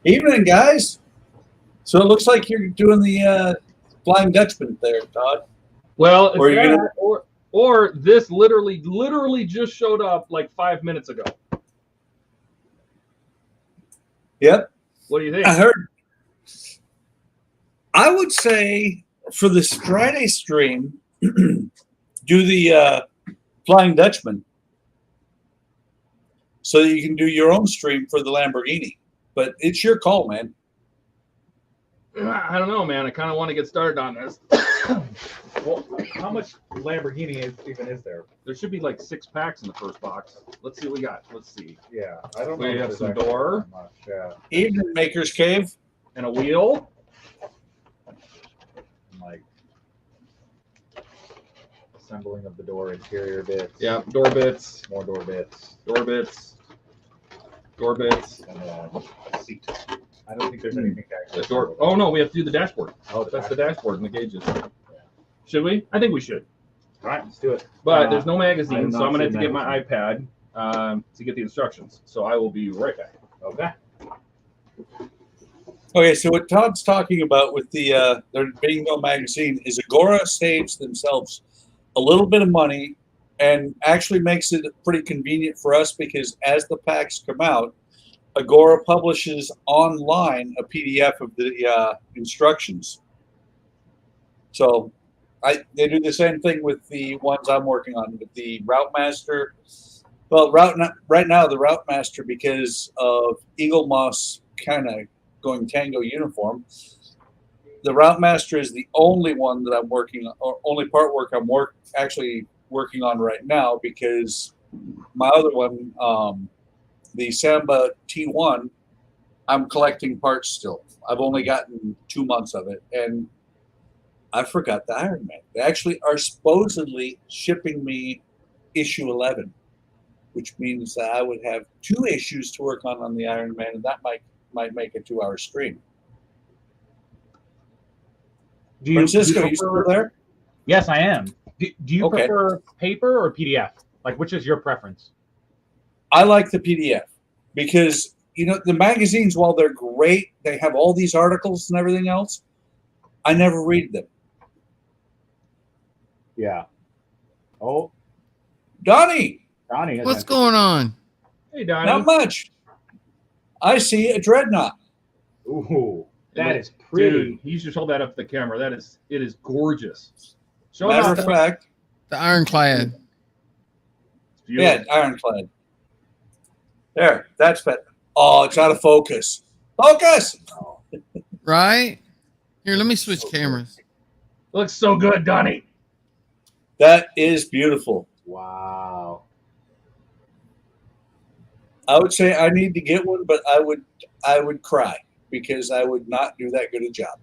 Evening, guys. So it looks like you're doing the Flying Dutchman there, Todd. Well, Or you're gonna... or this literally just showed up like 5 minutes ago. Yep. What do you think? I heard. I would say for this Friday stream, do the Flying Dutchman so that you can do your own stream for the Lamborghini. But it's your call, man. I don't know, man. I kind of want to get started on this. Well, how much Lamborghini even is there? There should be like 6 packs in the first box. Let's see what we got. Let's see. Yeah, I don't know. We have some door. Yeah. Evening, Maker's Cave. And a wheel. Like assembling of the door interior bits. Yeah, door bits. More door bits. Door bits. Door bits. And a seat. I don't think there's anything to actually. The door. Oh no, we have to do the dashboard. Oh, that's the dashboard and the gauges. Yeah. Should we? I think we should. All right, let's do it. But there's no magazine, so I'm gonna have to get my iPad to get the instructions. So I will be right back. Okay. Okay, so what Todd's talking about with the there being no magazine is Agora saves themselves a little bit of money and actually makes it pretty convenient for us because as the packs come out, Agora publishes online a PDF of the instructions. So they do the same thing with the ones I'm working on with the Route Master. Well, right now the Route Master, because of Eagle Moss kind of going tango uniform, the Route Master is the only one that I'm working on, or only part work I'm actually working on right now, because my other one, the Samba T1, I'm collecting parts still. I've only gotten 2 months of it, and I forgot the Iron Man. They actually are supposedly shipping me issue 11, which means that I would have 2 issues to work on the Iron Man, and that might make a 2-hour stream. Francisco, you still there? Yes, I am. Do you Okay. prefer paper or PDF? Like, which is your preference? I like the PDF because, you know, the magazines, while they're great, they have all these articles and everything else. I never read them. Yeah. Oh, Donnie, What's going on? Hey, Donnie. not much. I see a dreadnought. ooh, that is pretty. Dude, you should hold that up to the camera. It is gorgeous. Show Matter it of off. fact, The ironclad. yeah, ironclad. There, that's better. Oh, it's out of focus. Focus! Right? Here, let me switch cameras. Looks so good, Donnie. That is beautiful. Wow. I would say I need to get one, but I would cry because I would not do that good a job.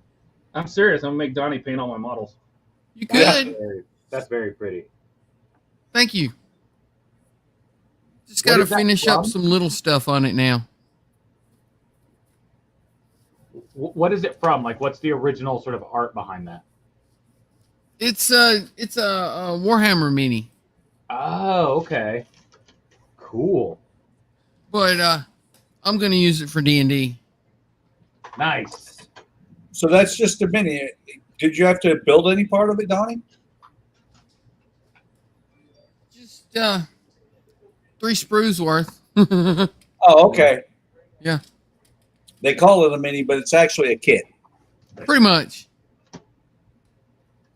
I'm serious. I'm gonna make Donnie paint all my models. You could. That's very pretty. Thank you. Just What got to is that finish up from? some little stuff on it now. What is it from? Like, what's the original sort of art behind that? It's a Warhammer mini, Oh, okay. Cool. but I'm gonna use it for D&D. Nice. So that's just a mini. Did you have to build any part of it, Donnie? Just 3 sprues worth. Oh, okay. Yeah, They call it a mini, but it's actually a kit. pretty much.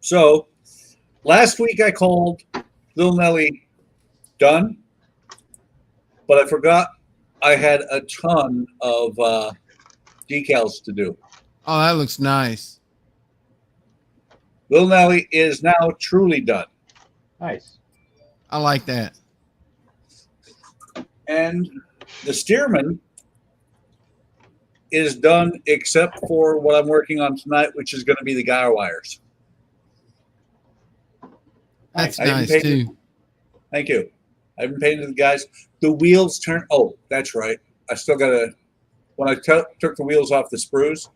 So last week I called Lil Nelly done, but I forgot I had a ton of decals to do. Oh, that looks nice. Lil Nelly is now truly done. Nice. I like that. And the Stearman is done except for what I'm working on tonight, which is going to be the guy wires. That's I even nice painted- too. Thank you. I haven't painted the guys. The wheels turn. Oh, that's right. I still got to. When I took the wheels off the sprues,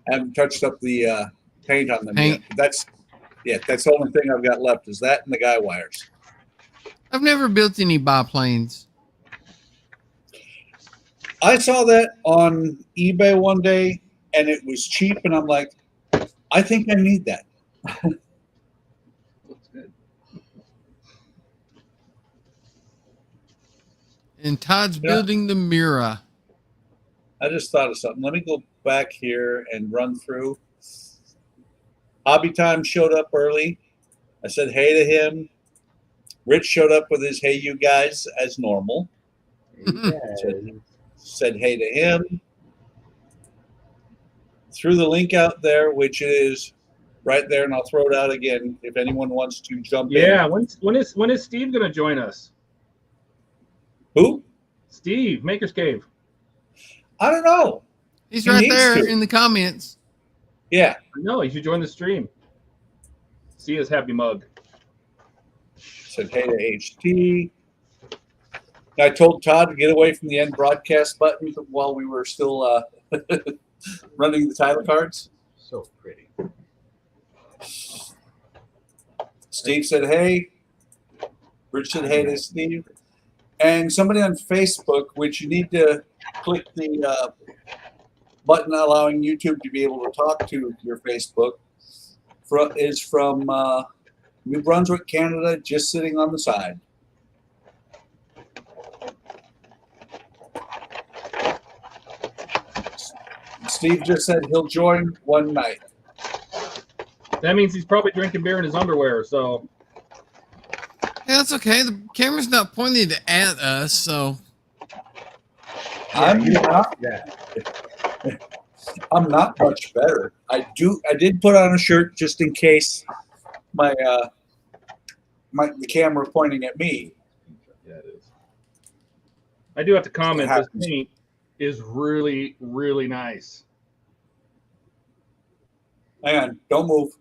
I haven't touched up the paint on them Paint. yet. That's the only thing I've got left is that and the guy wires. I've never built any biplanes. I saw that on eBay one day, and it was cheap, and I'm like, I think I need that. Looks good. And Todd's Yeah. building the mirror. I just thought of something. Let me go back here and run through. Hobby Time showed up early. I said hey to him. Rich showed up with his hey you guys as normal. Said hey to him. Threw the link out there, which is right there, and I'll throw it out again if anyone wants to jump in. Yeah, when is Steve gonna join us? Who? Steve, Maker's Cave. I don't know. He's He right needs there to. in the comments. Yeah. I know, he should join the stream. See his happy mug. Said hey to HT. I told Todd to get away from the end broadcast button while we were still running the title cards. So pretty. Steve said hey. Rich said hey to Steve. And somebody on Facebook, which you need to click the button allowing YouTube to be able to talk to your Facebook, is from New Brunswick, Canada, just sitting on the side. Steve just said he'll join one night. That means he's probably drinking beer in his underwear, so Yeah, that's okay. The camera's not pointed at us, so I'm not. Yeah. I'm not much better. I did put on a shirt just in case the camera pointing at me. yeah, it is. I do have to comment, this happens. paint is really, really nice. Hang on, don't move.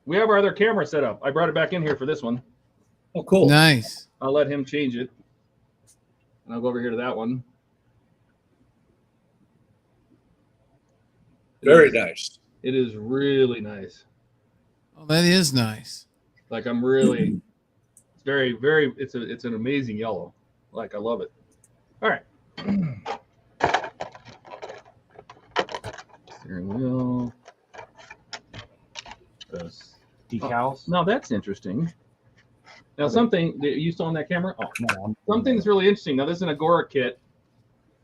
We have our other camera set up. I brought it back in here for this one. Oh, cool. nice. I'll let him change it. And I'll go over here to that one. Very nice. It is really nice. Oh, that is nice. Like I'm really, it's very, very, it's an amazing yellow. Like I love it. All right. Steering wheel. This. Decals. Now that's interesting. Now something, are you still on that camera? Oh, No, something that's really interesting. Now this is an Agora kit,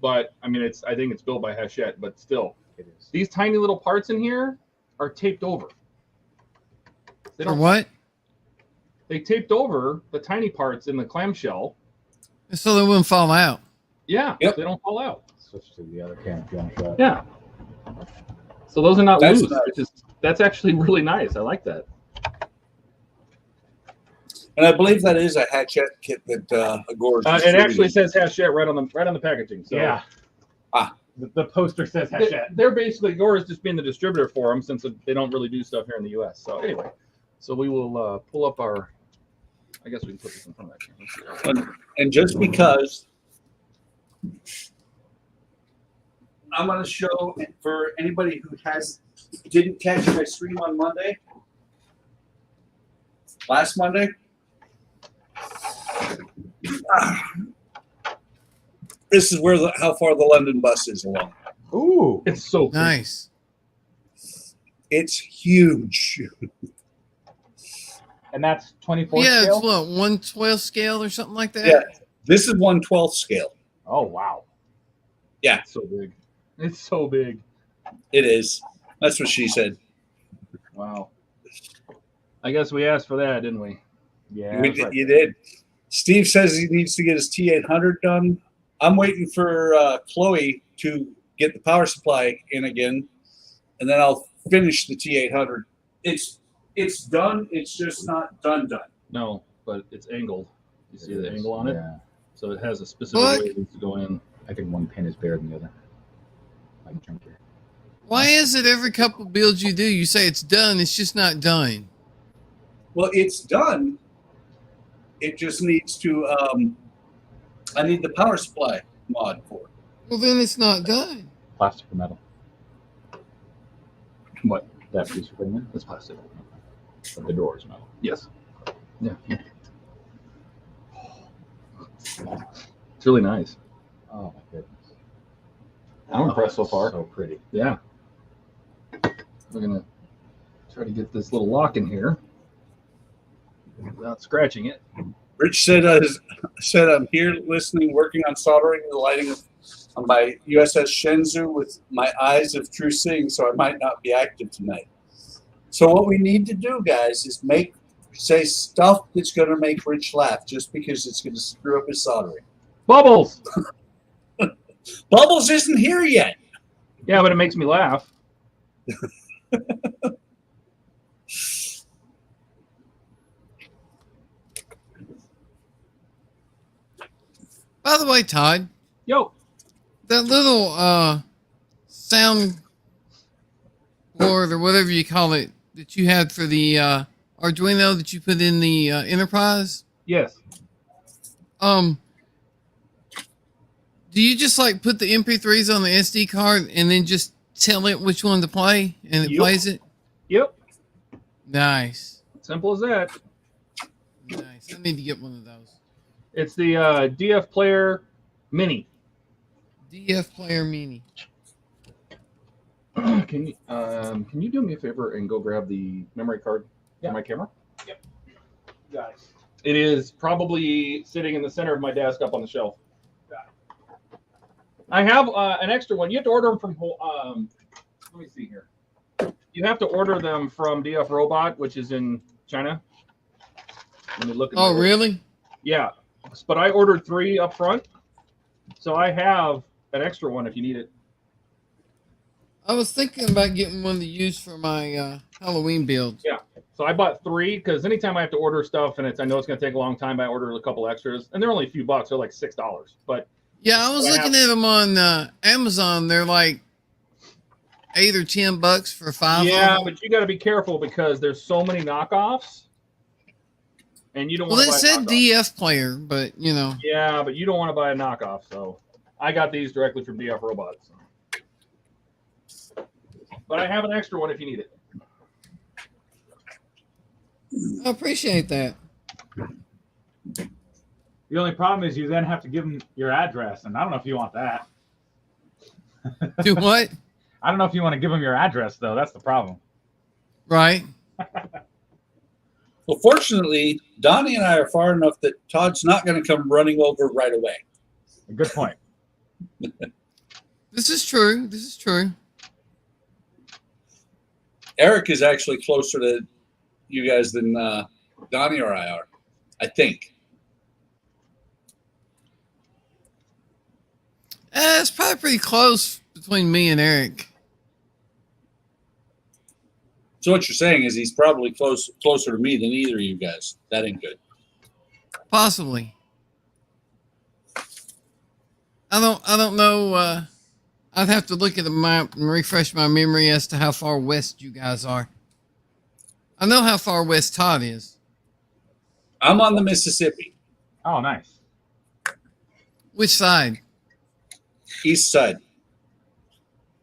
but I mean, I think it's built by Hachette, but still. it is. These tiny little parts in here are taped over. They For don't, what? they taped over the tiny parts in the clamshell. So they wouldn't fall out. Yeah, Yep. they don't fall out. Switch to the other cam if you want to try. Yeah. So those are not That's loose. nice. That's actually really nice. I like that. And I believe that is a Hachette kit that Agora's It actually says Hachette right on the packaging. So Yeah. Ah. The poster says Hachette. they're basically Agora's just being the distributor for them since they don't really do stuff here in the U.S. So anyway, so we will pull up our. I guess we can put this in front of that camera. And just because I'm going to show for anybody who didn't catch my stream on Monday, last Monday. This is where how far the London bus is along. Ooh. It's so cool. Nice. It's huge. And that's 24 Yeah, scale? it's what, 1/12 scale or something like that? Yeah. This is 1/12 scale. Oh, wow. Yeah, It's so big. It's so big. it is. That's what she said. Wow. I guess we asked for that, didn't we? Yeah. We that's did, right. you did. Steve says he needs to get his T800 done. I'm waiting for Chloe to get the power supply in again, and then I'll finish the T800. It's done. It's just not done. No, but it's angled. You see the angle on it? Yeah. So it has a specific What? way it needs to go in. I think one pin is bigger than the other. Like junker. Why is it every couple builds you do, you say it's done, it's just not done? Well, it's done. It just needs to. I need the power supply mod for it. Well, then it's not done. Plastic or metal? What? That piece you're putting in? It's plastic. But the door is metal. Yes. Yeah. It's really nice. Oh my goodness. I'm impressed so it's far. So pretty. Yeah. We're gonna try to get this little lock in here without scratching it. Rich said, I'm here listening, working on soldering the lighting on my USS Shenzhou with my eyes of true seeing, so I might not be active tonight. So what we need to do, guys, is say stuff that's going to make Rich laugh just because it's going to screw up his soldering. Bubbles! Bubbles isn't here yet. Yeah, but it makes me laugh. By the way, Todd, Yo! that little sound board or whatever you call it that you had for the Arduino that you put in the Enterprise, Yes. do you just like put the MP3s on the SD card and then just tell it which one to play and it Yep. plays it? Yep. Nice. Simple as that. Nice. I need to get one of those. It's the DF Player Mini. DF Player Mini. Can you do me a favor and go grab the memory card for my camera? Yep. Got it. It is probably sitting in the center of my desk up on the shelf. I have an extra one. You have to order them from, let me see here. You have to order them from DF Robot, which is in China. Let me look at Oh, really? Yeah. But I ordered 3 up front. So I have an extra one if you need it. I was thinking about getting one to use for my Halloween build. Yeah. So I bought 3 because anytime I have to order stuff and I know it's going to take a long time, I ordered a couple extras. And they're only a few bucks. They're like $6. But yeah, I was looking at them on Amazon. They're like $8 or $10 for 5. yeah, but you got to be careful because there's so many knockoffs. And you don't Well, want it to buy said a knockoff. DF Player, but you know. Yeah, but you don't want to buy a knockoff. So I got these directly from DF Robots. But I have an extra one if you need it. I appreciate that. The only problem is you then have to give them your address, and I don't know if you want that. Do what? I don't know if you want to give them your address, though. That's the problem. Right. Well, fortunately, Donnie and I are far enough that Todd's not going to come running over right away. Good point. This is true. This is true. Eric is actually closer to you guys than Donnie or I are, I think. It's probably pretty close between me and Eric. So what you're saying is he's probably closer to me than either of you guys. That ain't good. Possibly. I don't know. I'd have to look at the map and refresh my memory as to how far west you guys are. I know how far west Todd is. I'm on the Mississippi, Oh, nice. Which side? east side.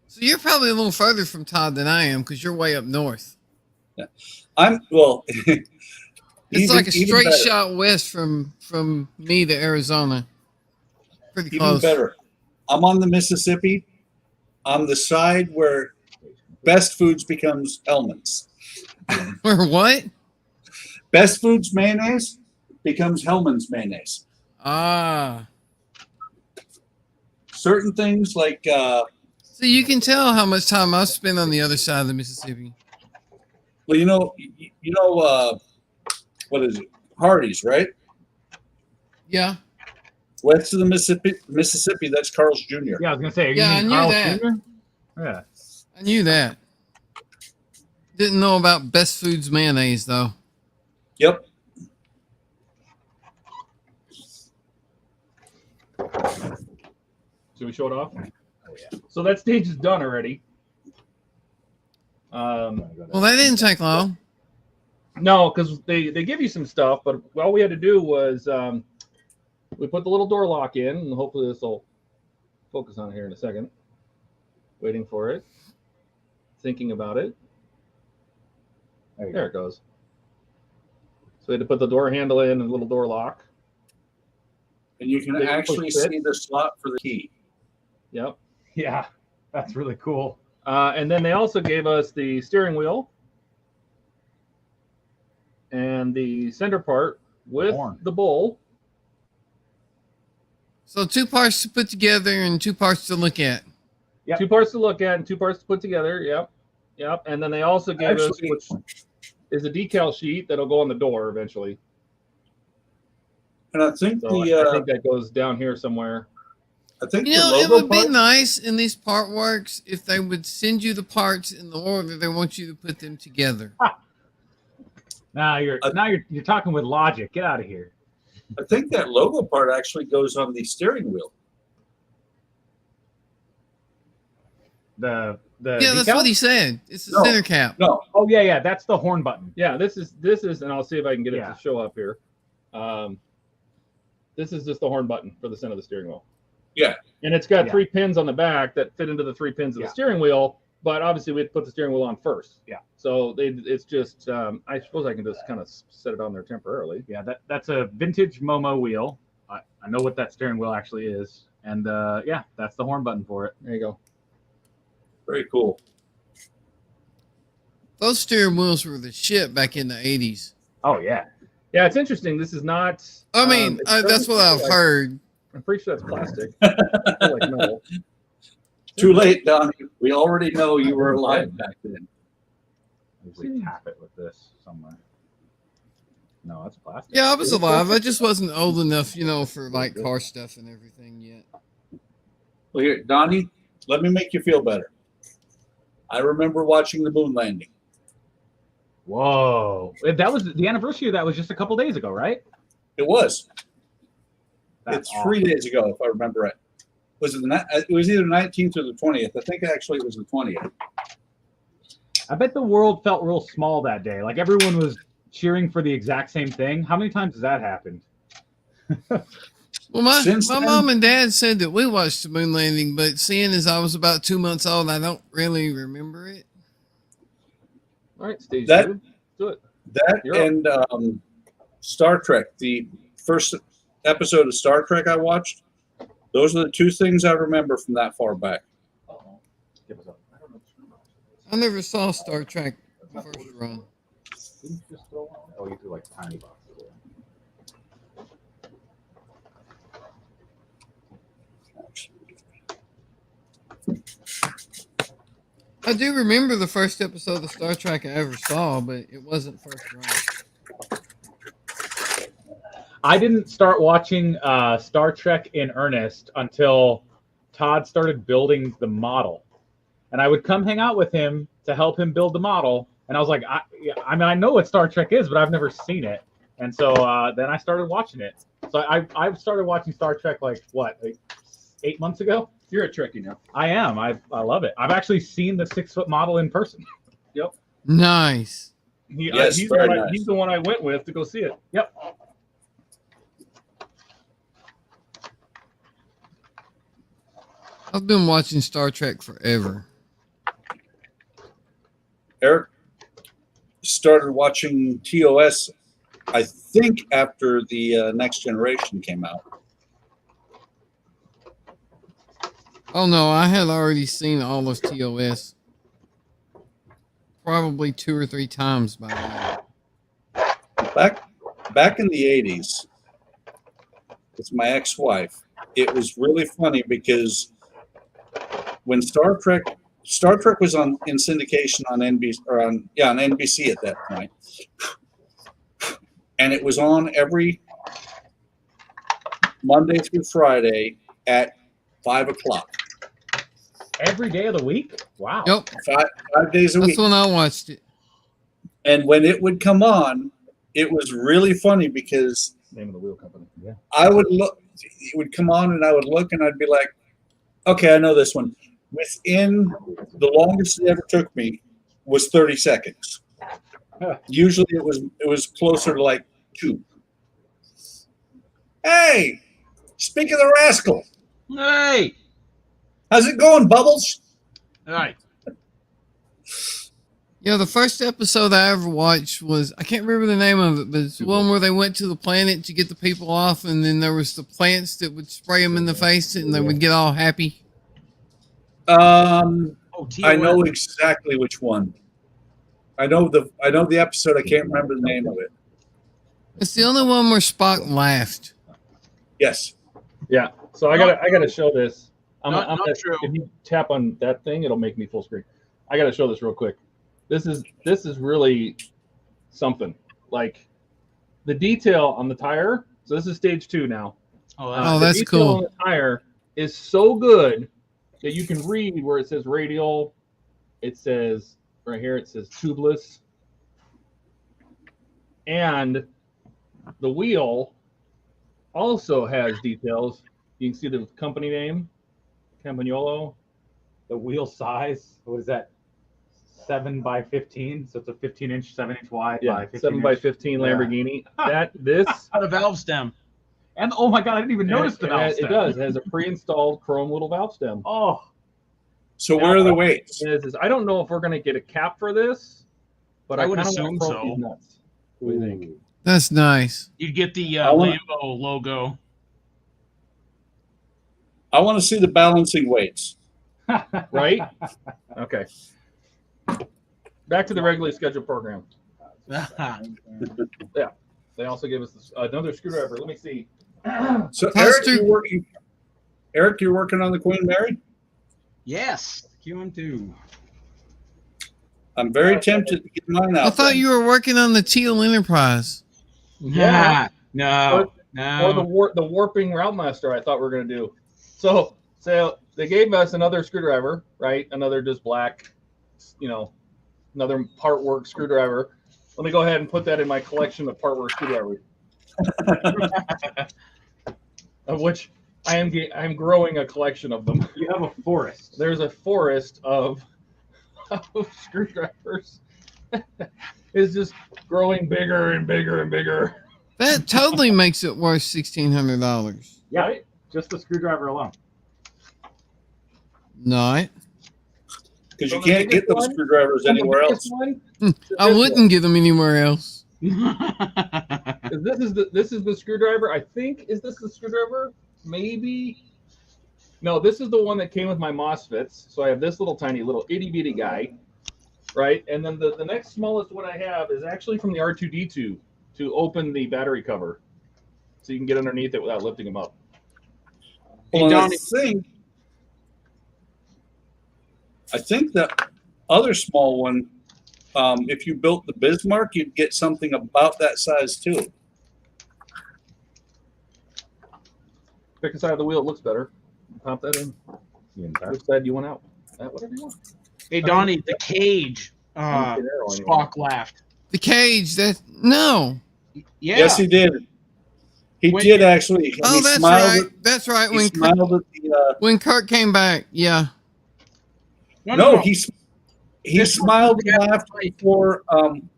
So you're probably a little further from Todd than I am because you're way up north. Well, It's like a straight better. shot west from me to Arizona. Pretty Even close. better. I'm on the Mississippi, on the side where Best Foods becomes Hellman's. Or what? Best Foods mayonnaise becomes Hellman's mayonnaise. Ah. Certain things like So you can tell how much time I've spent on the other side of the Mississippi. well, what is it? Hardee's, right? Yeah. West of the Mississippi, that's Carl's Jr. Yeah, I was gonna say. Yeah, I you knew Carl's that. Jr.? Yeah. I knew that. Didn't know about Best Foods mayonnaise though. Yep. Should we show it off? Oh yeah. So that stage is done already. Well, that didn't take long. No, because they give you some stuff, but all we had to do was we put the little door lock in, and hopefully this will focus on it here in a second. Waiting for it. Thinking about it. There it goes. So we had to put the door handle in and a little door lock. And you can They actually push bits. see the slot for the key. Yep. Yeah, that's really cool. And then they also gave us the steering wheel and the center part with Horn. the bowl. So 2 parts to put together and 2 parts to look at. Yep. 2 parts to look at and 2 parts to put together. Yep. Yep. And then they also gave us, Actually- which is a decal sheet that'll go on the door eventually. And I think So I think that goes down here somewhere. You the know, it logo would be part. nice in these part works if they would send you the parts in the order they want you to put them together. Now you're talking with logic. Get out of here. I think that logo part actually goes on the steering wheel. The Yeah, that's decal? what he said. It's the No. center cap. No, Oh yeah, that's the horn button. Yeah, this is, and I'll see if I can get it Yeah. to show up here. This is just the horn button for the center of the steering wheel. Yeah. And it's got Yeah. 3 pins on the back that fit into the 3 pins of Yeah. the steering wheel, but obviously we have to put the steering wheel on first. Yeah. So it's just, I suppose I can just kind of set it on there temporarily. Yeah, that's a vintage Momo wheel. I know what that steering wheel actually is, and yeah, that's the horn button for it. There you go. very cool. Those steering wheels were the shit back in the 80s. Oh yeah, Yeah, it's interesting. This is not. I mean, it that's doesn't what I've feel like- heard. I'm pretty sure that's plastic. I feel like metal. Too late, Donnie. We already know you were alive back then. I usually tap it with this somewhere. No, that's plastic. Yeah, I was alive. I just wasn't old enough, you know, for like car stuff and everything yet. Well, here, Donnie, let me make you feel better. I remember watching the moon landing. Whoa, that was the anniversary of that was just a couple days ago, right? It was. That's It's 3 days ago, if I remember right. Was it? It was either 19th or the 20th. I think actually it was the 20th. I bet the world felt real small that day. Like everyone was cheering for the exact same thing. How many times has that happened? Well, my Since then- mom and dad said that we watched the moon landing, but seeing as I was about 2 months old, I don't really remember it. All right, stage That- 2. Do it. That You're up. and Star Trek, the first episode of Star Trek I watched, those are the 2 things I remember from that far back. Give us up. I never saw Star Trek first run. Didn't you just throw one? Oh, you threw like tiny boxes. I do remember the first episode of Star Trek I ever saw, but it wasn't first run. I didn't start watching Star Trek in earnest until Todd started building the model, and I would come hang out with him to help him build the model. And I was like, I mean, I know what Star Trek is, but I've never seen it. And so then I started watching it. So I started watching Star Trek like 8 months ago. You're a Trekkie now. I am. I love it. I've actually seen the 6-foot model in person. Nice. Yes, He's very the one nice. he's the one I went with to go see it. Yep. I've been watching Star Trek forever. Eric started watching TOS, I think, after the Next Generation came out. Oh no, I had already seen all of TOS probably 2 or 3 times by now. Back in the 80s, with my ex-wife, it was really funny because when Star Trek was in syndication on NBC on NBC at that point, and it was on every Monday through Friday at 5 o'clock. Every day of the week? Wow. Yep, 5 days a that's week. when I watched it. And when it would come on, it was really funny because Name of the wheel company. Yeah. I would look, it would come on and I would look and I'd be like, okay, I know this one. Within the longest it ever took me was 30 seconds. Usually it was closer to like 2. Hey, speak of the Rascal. Hey. How's it going, Bubbles? All right. You know, the first episode I ever watched was, I can't remember the name of it, but it's the one where they went to the planet to get the people off, and then there was the plants that would spray them in the face, and they would get all happy. I TOD. know exactly which one. I know the episode. I can't remember the name of it. It's the only one where Spock laughed. Yes. Yeah. So I gotta show this. Not true. If you tap on that thing, it'll make me full screen. I gotta show this real quick. This is really something. Like the detail on the tire. So this is stage 2 now. Oh, The that's detail cool. on the tire is so good that you can read where it says radial. It says right here. It says tubeless, and the wheel also has details. You can see the company name, Campagnolo. The wheel size, what is that? 7 by 15, so it's a 15-inch, 7-inch wide by 15 7 by inch. 15 Yeah. Lamborghini. This Got a valve stem. And oh my god, I didn't even notice the valve it stem. does. It has a pre-installed chrome little valve stem. Oh, So where are the weights? I don't know if we're gonna get a cap for this, but I I would kinda assume want so. Profi's nuts. What do you think? That's nice. You'd get the I wanna- Lambo logo. I want to see the balancing weights. Right? Okay. Back to the regularly scheduled program. They also gave us this, another screwdriver. Let me see. So Pastor- Eric, you're working on the Queen Mary? Yes, QM2. I'm very tempted to get mine out. I thought you were working on the Teal Enterprise. Yeah. No. Or No. the warping route master I thought we were gonna do. So they gave us another screwdriver, right? Another just black, another part work screwdriver. Let me go ahead and put that in my collection of part work screwdrivers. Of which I'm growing a collection of them. you have a forest. There's a forest of screwdrivers. It's just growing bigger and bigger and bigger. That totally makes it worth $1,600. Yeah, Right? just the screwdriver alone. Not. Because you So the can't get biggest those one? screwdrivers And the anywhere biggest else. one, I wouldn't get them anywhere else. is this is the screwdriver. I think, is this the screwdriver? Maybe. No, this is the one that came with my MOSFETs. So I have this little tiny little itty bitty guy, right? And then the next smallest one I have is actually from the R2D2 to open the battery cover, so you can get underneath it without lifting them up. Hey, Well, Donnie. I think the other small one, if you built the Bismarck, you'd get something about that size too. Pick a side of the wheel, it looks better. Pop that in. Which side do you want out? Whatever you want. Hey, Donnie, the cage. Spock laughed. The cage, no. Yeah. Yes, he did. He Wait. did actually. And Oh, he that's smiled right. That's right. He smiled at the. When Kirk came back, yeah. No, he This smiled one- and laughed before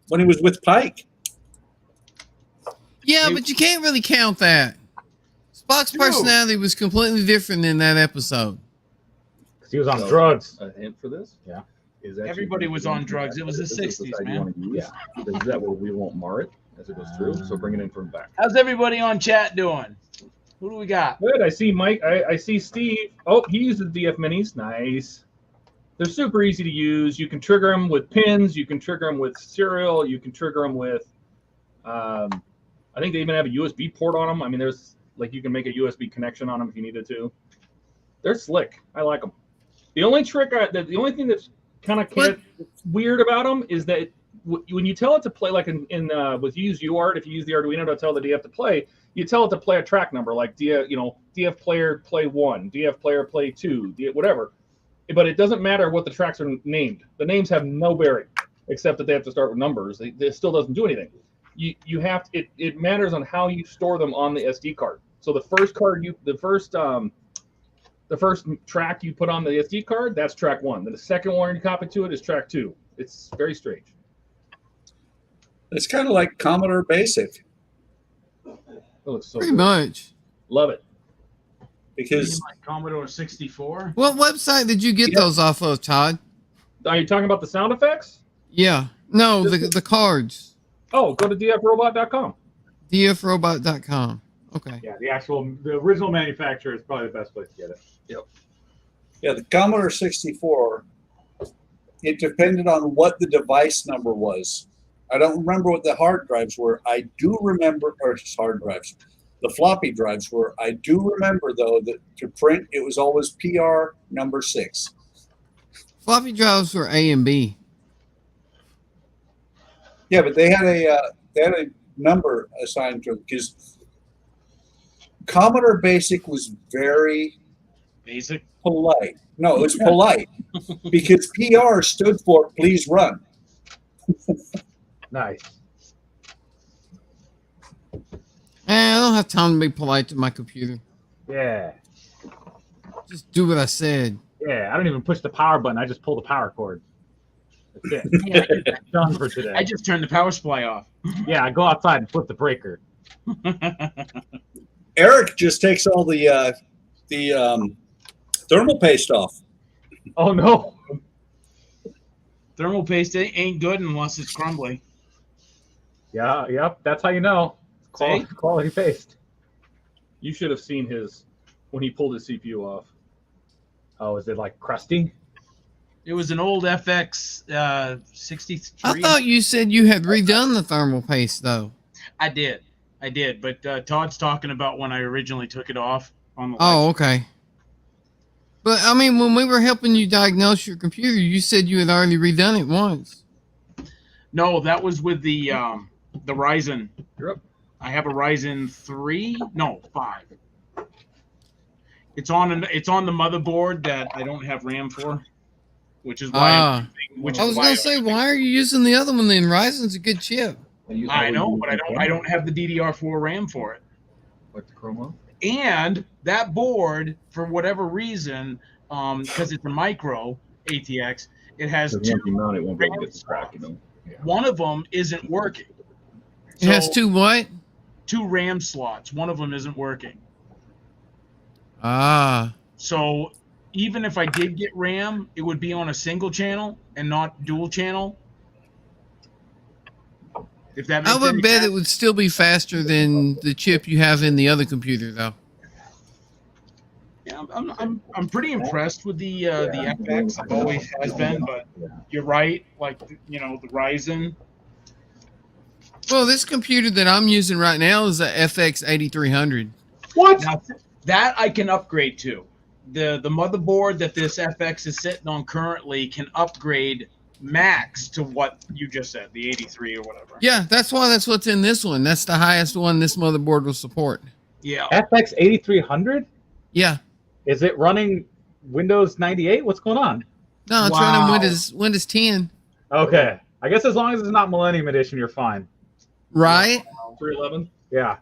when he was with Pike. Yeah, Hey- but you can't really count that. Spock's No. personality was completely different in that episode. He was on So, drugs. A hint for this? Yeah. Is actually Everybody was on drugs. It was the This is the 60s, side you man. wanna use. Because that way we won't mar it as it goes through. So bring it in from the back. How's everybody on chat doing? Who do we got? Good. I see Mike. I see Steve. Oh, he uses DF minis. Nice. They're super easy to use. You can trigger them with pins. You can trigger them with serial. You can trigger them with. I think they even have a USB port on them. I mean, there's like you can make a USB connection on them if you needed to. They're slick. I like them. The only trick, the only thing that's kind of weird about them is that when you tell it to play, like with you use UART, if you use the Arduino to tell the DF to play, you tell it to play a track number like DF player play 1, DF player play 2, whatever. But it doesn't matter what the tracks are named. The names have no bearing, except that they have to start with numbers. It still doesn't do anything. You have to, it matters on how you store them on the SD card. So the first track you put on the SD card, that's track 1. Then the second one you copy to it is track 2. It's very strange. It's kind of like Commodore Basic It looks so Pretty good. much. Love it. because Like Commodore 64. What website did you get Yeah. those off of, Todd? Are you talking about the sound effects? Yeah. No, the cards. Oh, go to dfrobot.com. dfrobot.com. Okay. Yeah, the original manufacturer is probably the best place to get it. Yep. Yeah, the Commodore 64, it depended on what the device number was. I don't remember what the hard drives were. I do remember, or hard drives, the floppy drives were. I do remember, though, that to print, it was always PR number 6. Floppy drives were A and B. Yeah, but they had a number assigned to them because Commodore Basic was very Basic. polite. No, it was polite because PR stood for please run. Nice. I don't have time to be polite to my computer. Yeah. Just do what I said. Yeah, I don't even push the power button. I just pull the power cord. That's it. Done for today. I just turned the power supply off. Yeah, I go outside and flip the breaker. Eric just takes all the thermal paste off. Oh no. Thermal paste ain't good unless it's crumbly. Yeah, yep. That's how you know. Quality paste. You should have seen his when he pulled his CPU off. Oh, is it like crusty? It was an old FX 63. I thought you said you had redone the thermal paste, though. I did, but Todd's talking about when I originally took it off on the. Oh, okay. But, I mean, when we were helping you diagnose your computer, you said you had already redone it once. No, that was with the Ryzen. Yep. I have a Ryzen 5. It's on the motherboard that I don't have RAM for, which is why. I was gonna say, why are you using the other one then? Ryzen's a good chip. I know, but I don't have the DDR4 RAM for it. Like the Chroma? And that board, for whatever reason, because it's a micro ATX, it has two. Mount, it won't be able to get the crack, Yeah. One of them isn't working. It has two what? 2 RAM slots. One of them isn't working. Ah. So even if I did get RAM, it would be on a single channel and not dual channel. If that makes I would any bet sense. it would still be faster than the chip you have in the other computer, though. Yeah, I'm pretty impressed with the FX. I've always has been, but you're right. Like the Ryzen. Well, this computer that I'm using right now is a FX 8300. What? Now, that I can upgrade to. The motherboard that this FX is sitting on currently can upgrade max to what you just said, the 83 or whatever. Yeah, that's what's in this one. That's the highest one this motherboard will support. Yeah. FX 8300? Yeah. Is it running Windows 98? What's going on? No, it's Wow. running Windows 10. Okay. I guess as long as it's not Millennium Edition, you're fine. Right? 311? Yeah.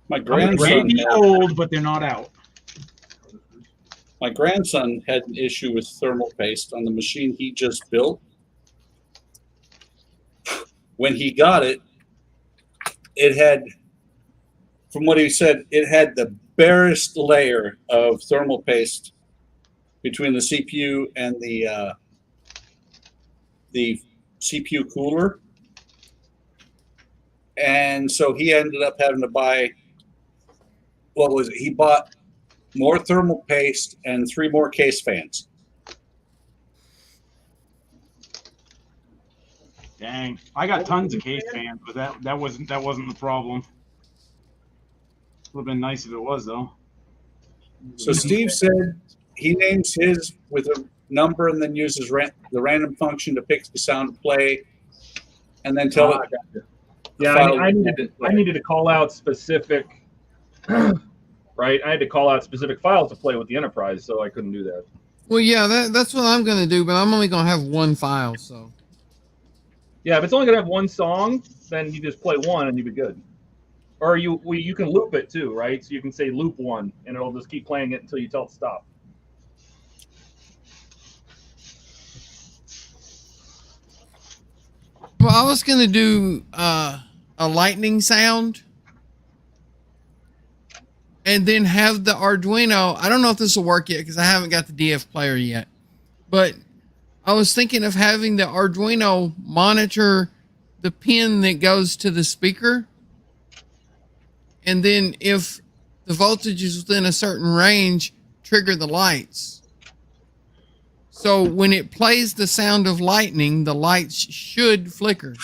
My They grandson, be old, but they're not out. my grandson had an issue with thermal paste on the machine he just built. When he got it, it had, from what he said, it had the barest layer of thermal paste between the CPU and the CPU cooler. And so he ended up having to buy, what was it? He bought more thermal paste and 3 more case fans. Dang, I got tons of case fans, but that wasn't the problem. Would have been nice if it was though. So Steve said he names his with a number and then uses the random function to pick the sound to play, and then tell it. Yeah, I needed to call out specific. Right, I had to call out specific files to play with the Enterprise, so I couldn't do that. Well, yeah, that's what I'm going to do, but I'm only going to have one file, so. Yeah, if it's only gonna have one song, then you just play one and you'll be good. Or you can loop it too, right? So you can say loop 1, and it'll just keep playing it until you tell it to stop. Well, I was going to do a lightning sound and then have the Arduino. I don't know if this will work yet because I haven't got the DF player yet. but I was thinking of having the Arduino monitor the pin that goes to the speaker. And then if the voltage is within a certain range, trigger the lights. So when it plays the sound of lightning, the lights should flicker.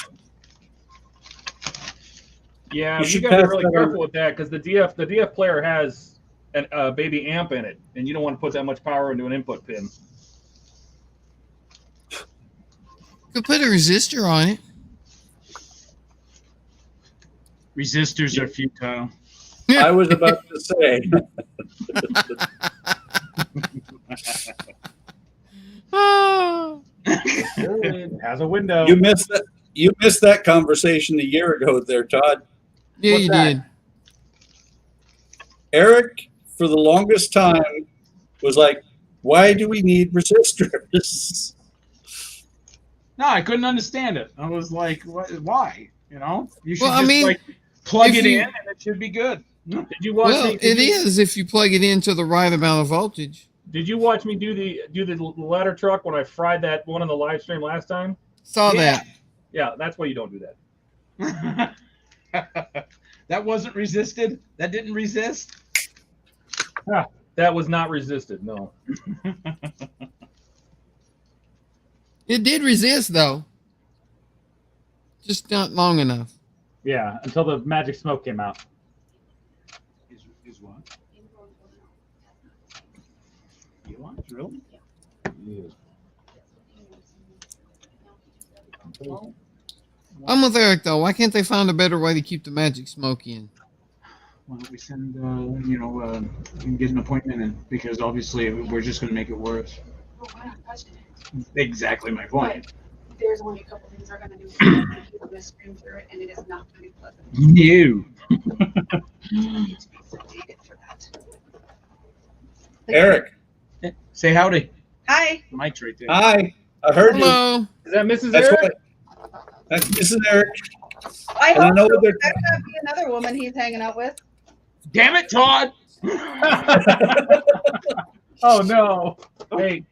Yeah, You you should got to be pass really that careful on. with that because the DF player has a baby amp in it, and you don't want to put that much power into an input pin. You could put a resistor on it. Resistors are futile. I was about to say. Oh, It has a window. You missed that. You missed that conversation a year ago, there, Todd. yeah, What's you that? did. Eric, for the longest time, was like, "Why do we need resistors?" No, I couldn't understand it. I was like, why? You know, you should Well, I just mean, like plug if it you- in and it should be good. Did you watch Well, me? it is if you plug it into the right amount of voltage. Did you watch me do the ladder truck when I fried that one on the live stream last time? Saw Yeah. that. Yeah, that's why you don't do that. That wasn't resisted. That didn't resist. That was not resisted. No. It did resist though. Just not long enough. Yeah, until the magic smoke came out. Is what? You want really? Well, I'm with Eric though. Why can't they find a better way to keep the magic smoke in? why don't we send, you can get an appointment in because obviously we're just going to make it worse. Well, we're not touching it. Exactly my point. There's only a couple things they're gonna do. People are gonna scream through it, and it is not gonna be pleasant. You. You need to be sedated for that. Eric, Say howdy. Hi. Mike's right there. hi. I heard you. Hello. Is that Mrs. That's Eric? what. This is Eric. I And I hope know so. what they're. That could be another woman he's hanging out with. Damn it, Todd. Oh no! Hey,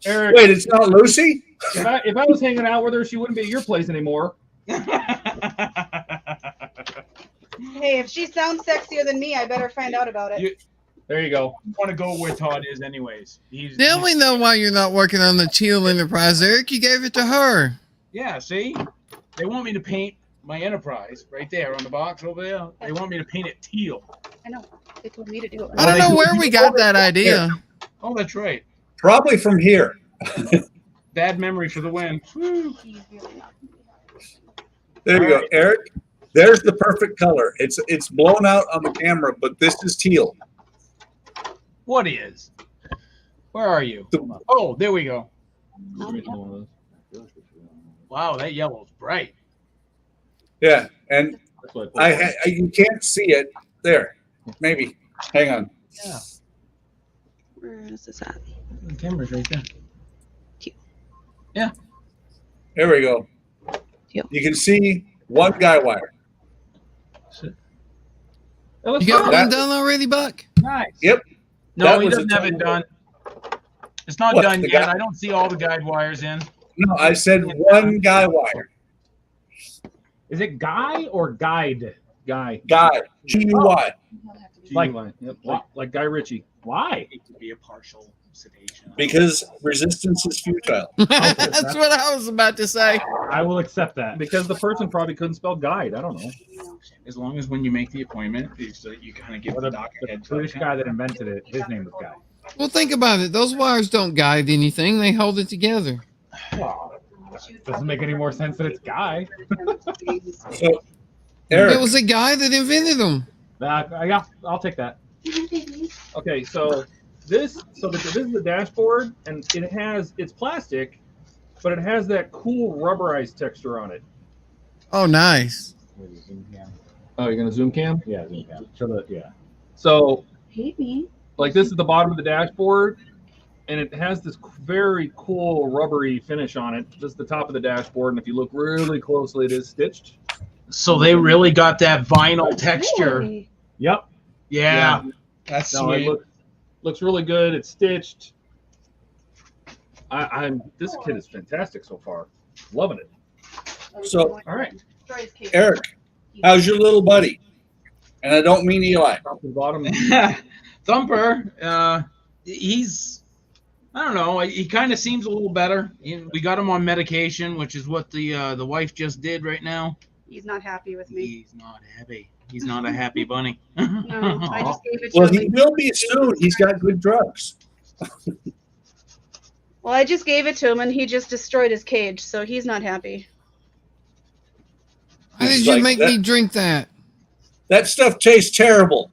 Eric. Wait, it's not Lucy? If I was hanging out with her, she wouldn't be at your place anymore. Hey, if she sounds sexier than me, I better find out about it. You- There you go. want to go where Todd is anyways. He's Now we know why you're not working on the Teal Enterprise, Eric. You gave it to her. Yeah, see? They want me to paint my Enterprise right there on the box over there. They want me to paint it teal. I know. They told me to do it. I don't know where we got that idea. Oh, that's right. Probably from here. Bad memory for the win. Woo. He's really not. There you go, Alright. Eric. There's the perfect color. It's blown out on the camera, but this is teal. What is? Where are you? The- Oh, there we go. Wow, that yellow's bright. Yeah, and That's what I put. you can't see it there. Maybe. Hang on. Yeah. Where is this at? The camera's right there. There we go. Yep. You can see one guy wire. That was You got fun. one done already, Buck? Nice. Yep. No, That he was doesn't a have it total- done. It's not What, done the yet. guy- I don't see all the guide wires in. No, I said one guy wire. Is it guy or guide? Guy. Guy. G-U-Y. Like- Like Guy Ritchie. Why? Hate to be a partial sedation. Because resistance is futile. That's what I was about to say. I will accept that. Because the person probably couldn't spell guide. I don't know. As long as when you make the appointment, you kind of give Well, the the, doctor the heads up. British guy that invented it, his name was Guy. Well, think about it. Those wires don't guide anything. They hold it together. Doesn't make any more sense that it's Guy. So, It Eric, was a guy that invented them. Yeah, I'll take that. Okay, so this is the dashboard, and it's plastic, but it has that cool rubberized texture on it. Oh, nice. Oh, you're gonna zoom cam? Yeah, show the, yeah. So Hate me. like this is the bottom of the dashboard, and it has this very cool rubbery finish on it. This is the top of the dashboard, and if you look really closely, it is stitched. So they really got that vinyl texture. Really? Yep. Yeah. That's No, it sweet. looks really good. It's stitched. I'm. This kid is fantastic so far. Loving it. So, All right. Eric, how's your little buddy? And I don't mean Eli. Top and bottom. Thumper, he's, I don't know, he kind of seems a little better. We got him on medication, which is what the wife just did right now. He's not happy with me. He's not happy. He's not a happy bunny. No, I just gave it to Well, him. he will be soon. He's got good drugs. Well, I just gave it to him, and he just destroyed his cage, so he's not happy. Why did It's you like make that. me drink that? That stuff tastes terrible.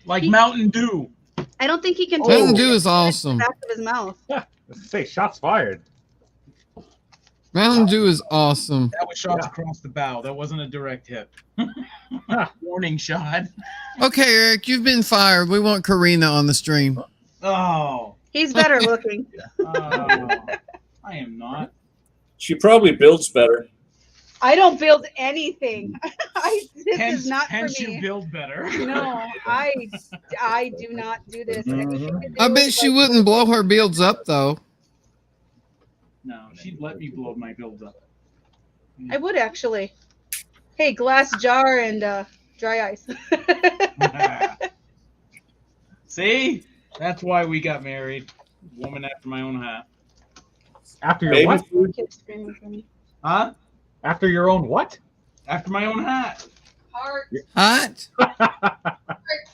Like Mountain Dew. I don't think he can Mountain taste Dew it. is awesome. Back of his mouth. Let's say shots fired. Mountain Dew is awesome. That was shots across the bow. That wasn't a direct hit. Warning shot. Okay, Eric, you've been fired. We want Karina on the stream. Oh. He's better looking. I am not. She probably builds better. I don't build anything. This Hence, is not for hence me. you build better. No, I do not do this. Anything to do I bet with, she like, wouldn't blow her builds up though. No, she'd let me blow my builds up. I would actually. Hey, glass jar and dry ice. See? That's why we got married. Woman after my own heart. After your Baby what? food. Kid's screaming for me. Huh? After your own what? After my own heart. Heart. Hot?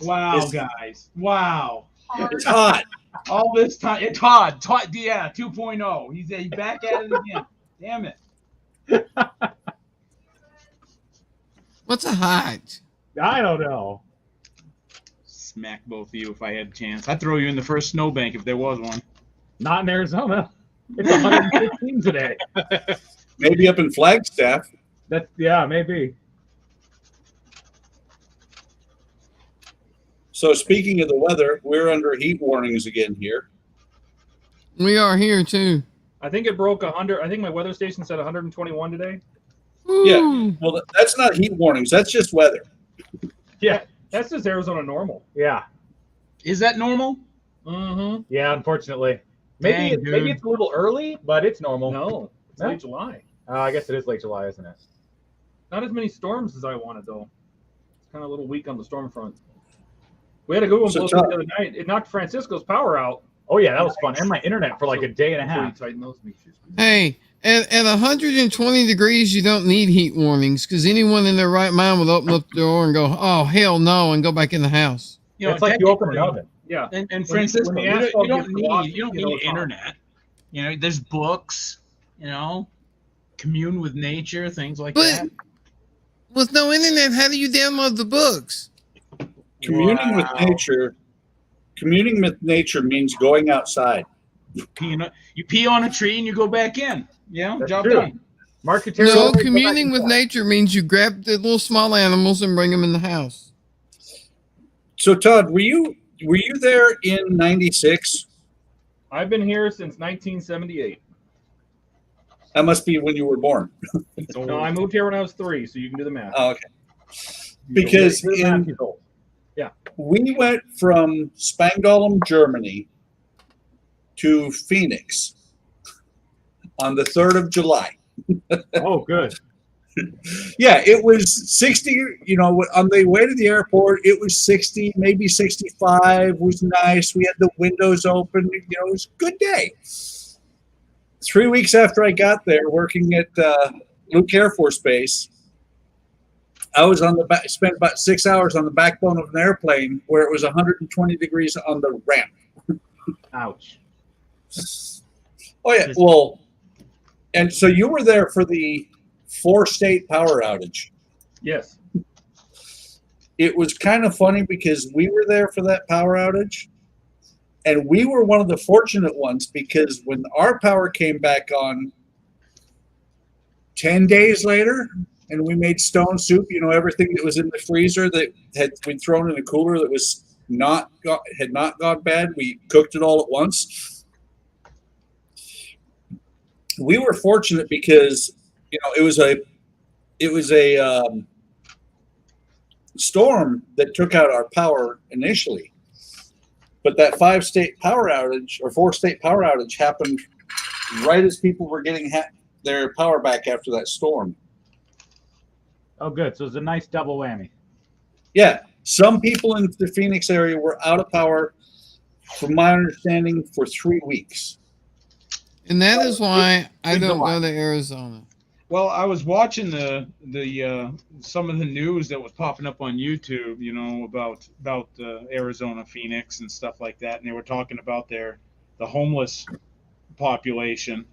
Wow, It's- guys. Wow. Heart. It's hot. All this time. Todd, yeah, 2.0. He's back at it again. Damn it. What's a hot? I don't know. Smack both of you if I had a chance. I'd throw you in the first snowbank if there was one. Not in Arizona. It's 115 today. Maybe up in Flagstaff. Yeah, maybe. So speaking of the weather, we're under heat warnings again here. We are here too. I think it broke 100. I think my weather station said 121 today. Yeah. Ooh. Well, that's not heat warnings. That's just weather. Yeah, that's just Arizona normal. Yeah. Is that normal? Mm-hmm. Yeah, unfortunately. Dang, Maybe dude. it's a little early, but it's normal. No, it's No? late July. I guess it is late July, isn't it? Not as many storms as I wanted though. It's kind of a little weak on the storm front. We had a good one So blow through the other night. It knocked Francisco's power out. Oh, yeah, that was fun. And my internet for like a day and a Before you half. tighten those meters. Hey, at 120 degrees, you don't need heat warnings because anyone in their right mind would open up the door and go, "Oh hell no," and go back in the house. You know, It's like you open an technically- oven. Yeah. And Francisco, when the you don't- asphalt you don't gets need glossy, you don't you know, need it's hot. internet. You know, there's books. You know, commune with nature, things like But that. with no internet, how do you download the books? Communing with nature. Communing with nature means going outside. You pee on a tree and you go back in. Yeah, That's job true. done. Mark your No, territory, communing go with back and nature means you grab the little small animals and bring them in the house. So Todd, were you there in '96? I've been here since 1978. That must be when you were born. No, I moved here when I was 3, so you can do the math. Oh, okay. Because forth. in, Years old. we went from Spangdahlem, Germany, to Phoenix on the 3rd of July. Oh, good. Yeah, it was 60, you know, on the way to the airport, it was 60, maybe 65, it was nice. We had the windows open, you know, it was a good day. 3 weeks after I got there, working at Luke Air Force Base, I was on the back, spent about 6 hours on the backbone of an airplane where it was 120 degrees on the ramp. Ouch. Oh, yeah, well, and so you were there for the 4-state power outage. Yes. It was kind of funny because we were there for that power outage, and we were one of the fortunate ones because when our power came back on 10 days later, and we made stone soup, you know, everything that was in the freezer that had been thrown in a cooler that was had not gone bad, we cooked it all at once. We were fortunate because, you know, it was a storm that took out our power initially, but that 5-state power outage or 4-state power outage happened right as people were getting their power back after that storm. Oh, good. So it's a nice double whammy. Yeah, some people in the Phoenix area were out of power, from my understanding, for 3 weeks. And that is why I Means a don't lot. go to Arizona. Well, I was watching the some of the news that was popping up on YouTube, you know, about Arizona, Phoenix, and stuff like that, and they were talking about the homeless population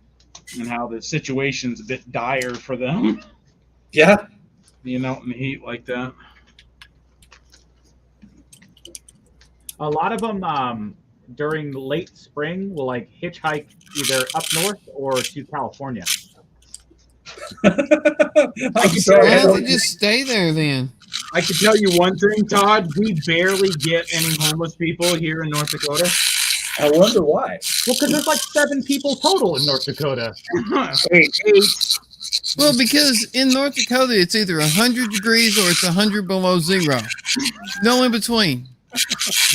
and how the situation's a bit dire for them, Yeah, being out in the heat like that. A lot of them during late spring will like hitchhike either up north or to California. I'm Why sorry. I don't they don't, just stay there then? I can tell you one thing, Todd. We barely get any homeless people here in North Dakota. I wonder why. Well, because there's like 7 people total in North Dakota. Hey, Well, because in North Dakota, it's either 100 degrees or it's 100 below zero. No in between.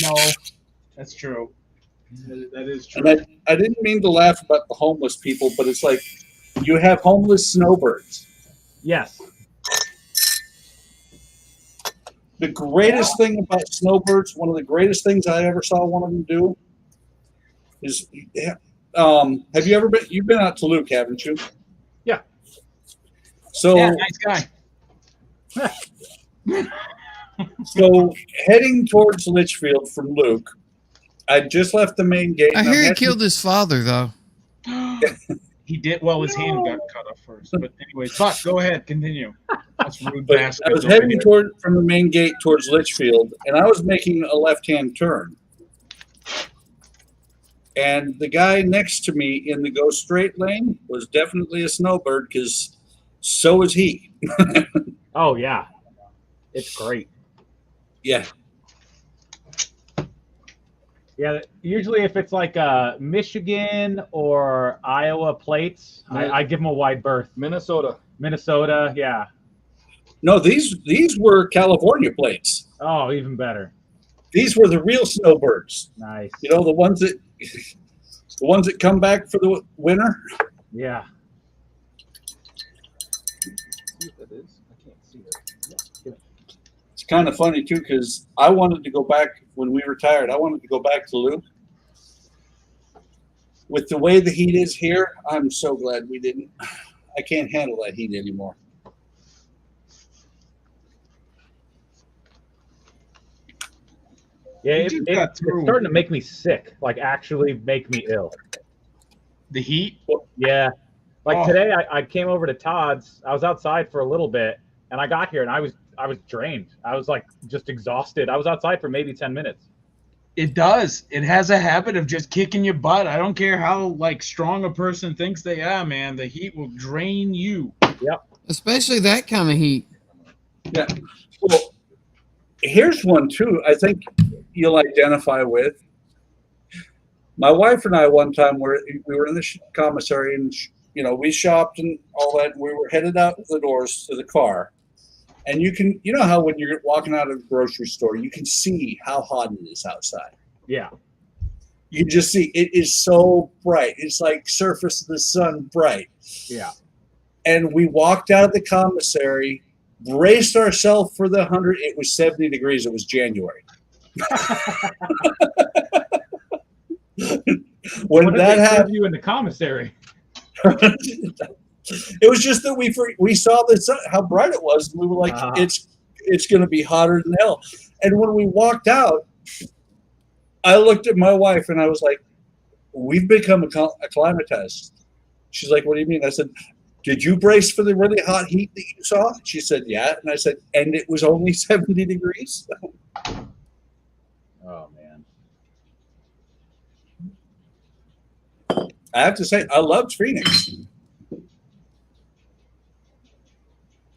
No, that's true. That is true. and I didn't mean to laugh about the homeless people, but it's like you have homeless snowbirds. Yes. The greatest thing about snowbirds, one of the greatest things I ever saw one of them do, is have you ever been? You've been out to Luke, haven't you? Yeah. So Yeah, nice guy. so heading towards Litchfield from Luke, I just left the main gate. I and I'm hear he heading- killed his father, though. He did. Well, his hand got cut off first. But anyways, Buck, go ahead, continue. That's rude But bastards I was over heading here. from the main gate towards Litchfield, and I was making a left-hand turn. And the guy next to me in the go straight lane was definitely a snowbird, because so was he. Oh, yeah. It's great. Yeah. Yeah, usually if it's like Michigan or Iowa plates, I give them a wide berth. Minnesota. Minnesota, yeah. No, these were California plates. Oh, even better. These were the real snowbirds. Nice. You know, the ones that come back for the winter. Yeah. See what that is? I can't see it. It's kind of funny too, because I wanted to go back when we retired. I wanted to go back to Luke. With the way the heat is here, I'm so glad we didn't. I can't handle that heat anymore. Yeah, You it, just it- got it's through. starting to make me sick, like actually make me ill. The heat. Yeah. Like Oh. today I came over to Todd's. I was outside for a little bit and I got here and I was drained. I was like just exhausted. I was outside for maybe 10 minutes. It does. It has a habit of just kicking your butt. I don't care how like strong a person thinks they are, man. The heat will drain you. Especially that kind of heat. Yeah. Well, here's one too. I think you'll identify with. My wife and I one time we were in the commissary, and we shopped and all that. And we were headed out the doors to the car, and you know how when you're walking out of the grocery store, you can see how hot it is outside. Yeah. You can just see it is so bright. It's like surface of the sun bright. Yeah. And we walked out of the commissary, braced ourselves for the 100. It was 70 degrees. It was January. When What did that they serve happened, you in the commissary? it was just that we saw the sun, how bright it was, and we were like, it's going to be hotter than hell. And when we walked out, I looked at my wife and I was like, we've become acclimatized. She's like, what do you mean? I said, did you brace for the really hot heat that you saw? She said, yeah. And I said, and it was only 70 degrees? Oh man. I have to say, I loved Phoenix.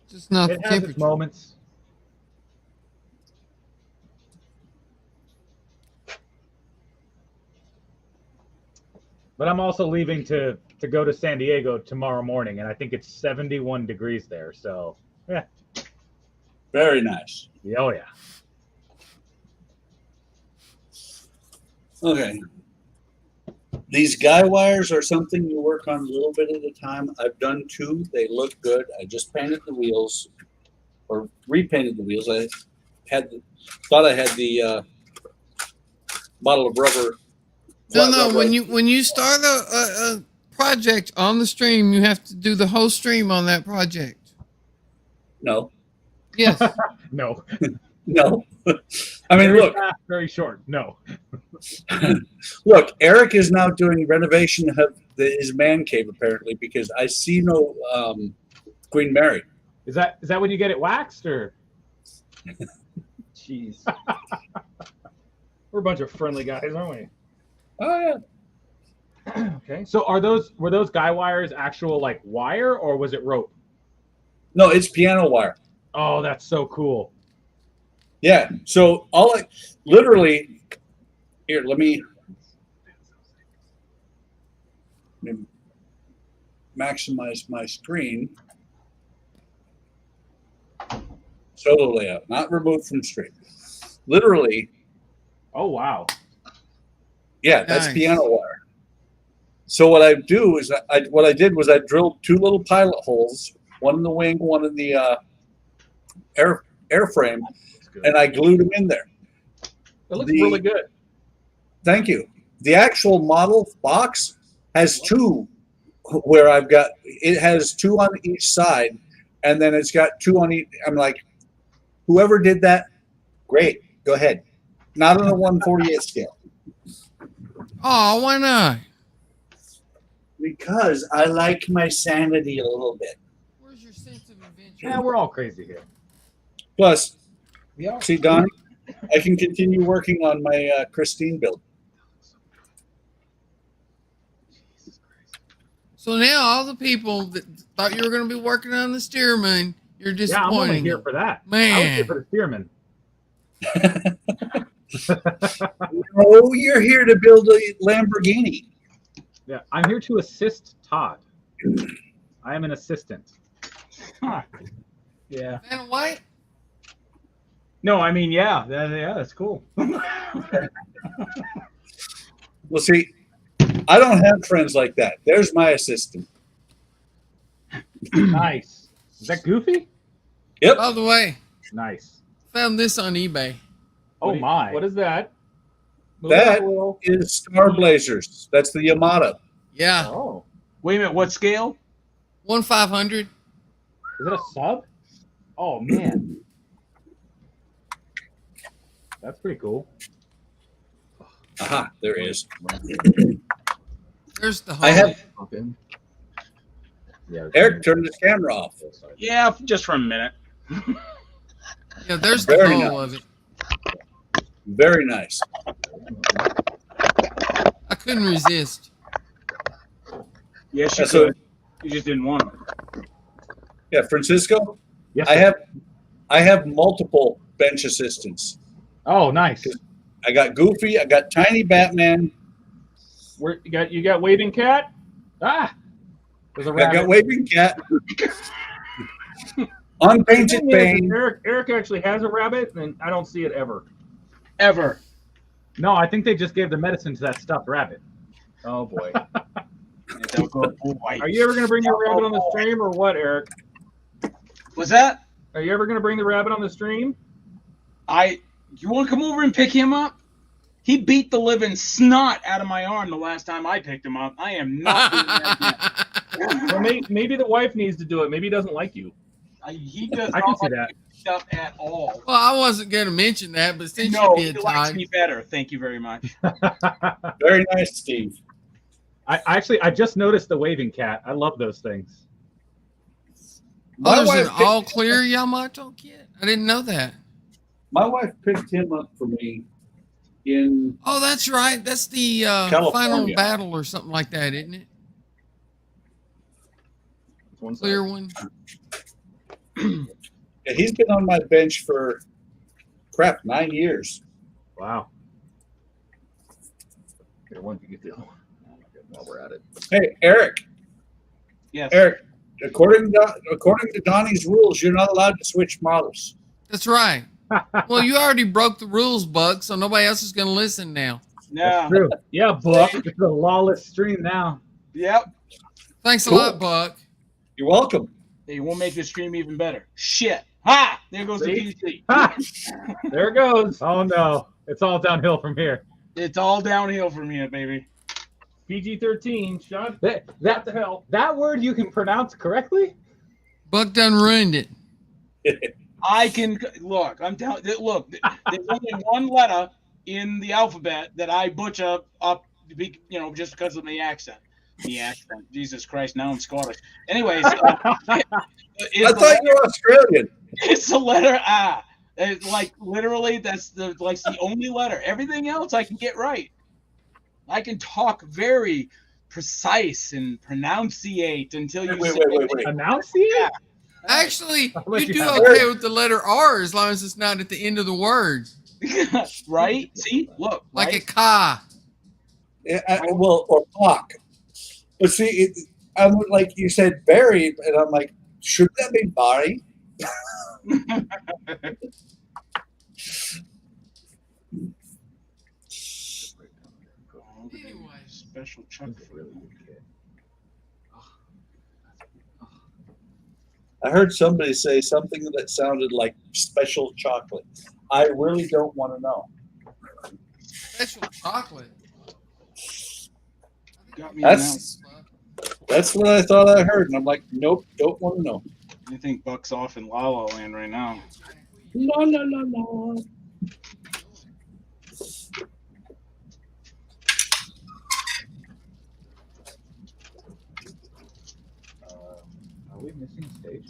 Just not the It has its temperature. moments. But I'm also leaving to go to San Diego tomorrow morning, and I think it's 71 degrees there. So, yeah. Very nice. Oh, yeah. Okay. These guy wires are something you work on a little bit at a time. I've done 2. They look good. I just painted the wheels, or repainted the wheels. I thought I had the bottle of rubber. No, flat no. rubber. When you start a project on the stream, you have to do the whole stream on that project. No, Yes. No. no. I mean, Very look, fast, very short. No. look. Eric is now doing renovation of his man cave apparently because I see no Queen Mary. Is that when you get it waxed or? Jeez. We're a bunch of friendly guys, aren't we? Oh yeah. Okay. So were those guy wires actual like wire or was it rope? No, it's piano wire. Oh, that's so cool. Yeah. So literally here, let me maximize my screen. Solo layout, not removed from stream. Literally, Oh wow. yeah, that's Nice. piano wire. So what I do is what I did was I drilled 2 little pilot holes, one in the wing, one in the airframe, That's good. and I glued them in there. It looks really good. Thank you. The actual model box has 2 where it has 2 on each side, and then it's got 2 on each. I'm like, whoever did that, great, go ahead. Not on a 1/48 scale. Oh, why not? Because I like my sanity a little bit. Where's your sense of adventure? Yeah, we're all crazy here. Plus, Yeah. see, Donnie, I can continue working on my Christine build. So now all the people that thought you were going to be working on the Stearman, you're Yeah, I'm only disappointing here them. for that. I was Man. here for the Stearman. Oh, you're here to build a Lamborghini. Yeah, I'm here to assist Todd. I am an assistant. Yeah. Vanna White? No, I mean, yeah, that's cool. Well, see, I don't have friends like that. There's my assistant. Nice. Is that Goofy? Yep. By the way, Nice. found this on eBay. Oh my. What is that? Move That it, Will. is Star Blazers. That's the Yamato. Yeah. Oh. Wait a minute. What scale? 1/500. Is it a sub? Oh man. That's pretty cool. Aha, there is. There's the I have Yeah. Eric turned his camera off. Yeah, just for a minute. Yeah, there's the Very whole nice. of it. Very nice. I couldn't resist. Yes, you So, could. You just didn't want them. yeah, Francisco, Yes. I have multiple bench assistants. Oh, nice. I got Goofy, I got Tiny Batman, Where you got waving cat? Ah. There's a I rabbit. got Waving Cat, Unpainted The thing is, Bane. Eric actually has a rabbit, and I don't see it ever. Ever. No, I think they just gave the medicine to that stuffed rabbit. Oh boy. Don't go white. Are you ever going to bring your rabbit on the stream or what, Eric? Was that? Are you ever going to bring the rabbit on the stream? You want to come over and pick him up? He beat the living snot out of my arm the last time I picked him up. I am not doing that again. Or maybe the wife needs to do it. Maybe he doesn't like you. He does I can not see like that. me stuff at all. Well, I wasn't going to mention that, but since No, you he did, likes Todd. me better. Thank you very much. Very nice, Steve. I just noticed the waving cat. I love those things. My Oh, there's wife, an all-clear Yamato kit? I didn't know that. my wife picked him up for me in Oh, that's right. That's the final California. battle or something like that, isn't it? One side. Clear one. Yeah, he's been on my bench for 9 years. Wow. Here, one can get the other one while we're at it. Hey, Eric, Yes. according to Donnie's rules, you're not allowed to switch models. That's right. Well, you already broke the rules, Buck, so nobody else is going to listen now. No. True. Yeah, Buck. It's a lawless stream now. Yep. Thanks Cool. a lot, Buck. You're welcome. They won't make the stream even better. Shit. Ha! There goes the See? PC. Ha! There it goes. Oh no, it's all downhill from here. It's all downhill from here, baby. PG-13, Sean. That What the hell? that word you can pronounce correctly? Buck done ruined it. I can look. I'm telling. Look, there's only one letter in the alphabet that I butcher up. You know, just because of the accent. The accent. Jesus Christ! Now I'm Scottish. Anyways, I thought you were Australian. it's the letter A. It's like literally, that's the only letter. Everything else I can get right. I can talk very precise and pronunciate until you say Wait. Enunciate? Actually, I'll let you you do have okay with the letter R as long as it's not at the end of the words, right? See, look, like right? a ka. Yeah, well, or block. But see, I'm like you said, Barry, and I'm like, should that be Barry? Anyway. Special chuck. I heard somebody say something that sounded like special chocolate. I really don't want to know. Special chocolate. Got me on that. That's what I thought I heard, and I'm like, nope, don't want to know. I think Buck's off in La La Land right now. La la la la. Are we missing a stage?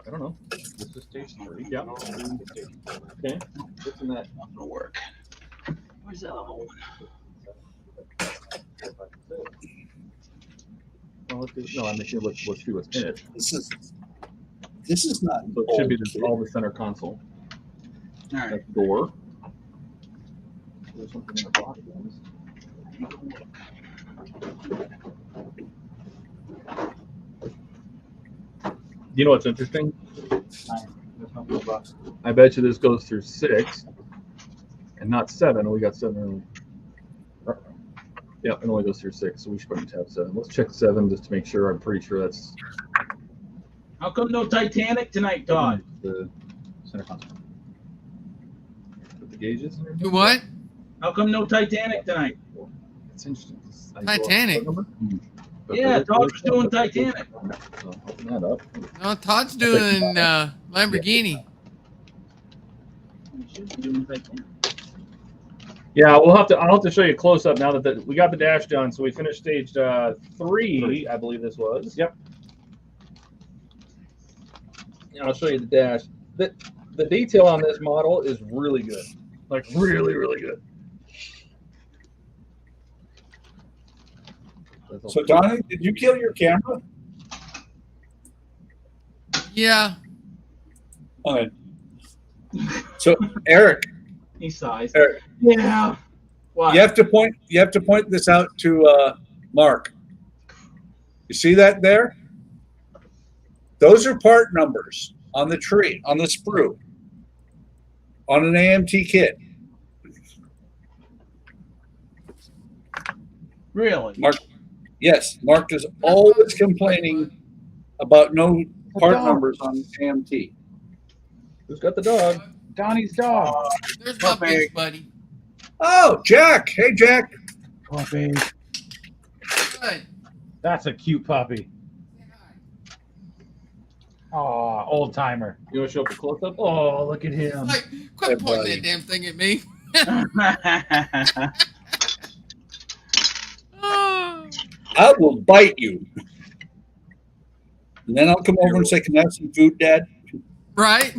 I don't know. This is stage 3. Yeah. Okay. What's in that? Not gonna work. Where's the other one? Oh, no, I'm making let's see what's in it. This is not. So it should be all the center console. All right. That door. There's something in the box. You know what's interesting? I bet you this goes through 6 and not 7. We got 7. Yeah, it only goes through 6, so we should probably have 7. Let's check 7 just to make sure. I'm pretty sure that's How come no Titanic tonight, Todd? the center console. Put the gauges in there. Do what? How come no Titanic tonight? It's interesting. Titanic? Yeah, Todd was doing Titanic. So open that up. No, Todd's doing Lamborghini. Yeah, I'll have to show you a close up now that we got the dash done. So we finished stage 3, I believe this was. Yep. And I'll show you the dash. The detail on this model is really good, like really, really good. So, Donnie, did you kill your camera? Yeah. Okay. So, Eric, He sighs. Eric, Yeah. What? you have to point this out to Mark. You see that there? Those are part numbers on the tree, on the sprue, on an AMT kit. Really? Mark, yes, Mark is always complaining about no part numbers on AMT. Who's got the dog? Donnie's dog. There's my Puppy. big buddy. Oh, Jack. Hey, Jack. Puppy. Good. That's a cute puppy. Oh, old timer. You want to show up a close up? Oh, look at him. Like, quit Hey, pointing buddy. that damn thing at me. Oh. I will bite you. And then I'll come over and say, can I have some food, Dad? Right?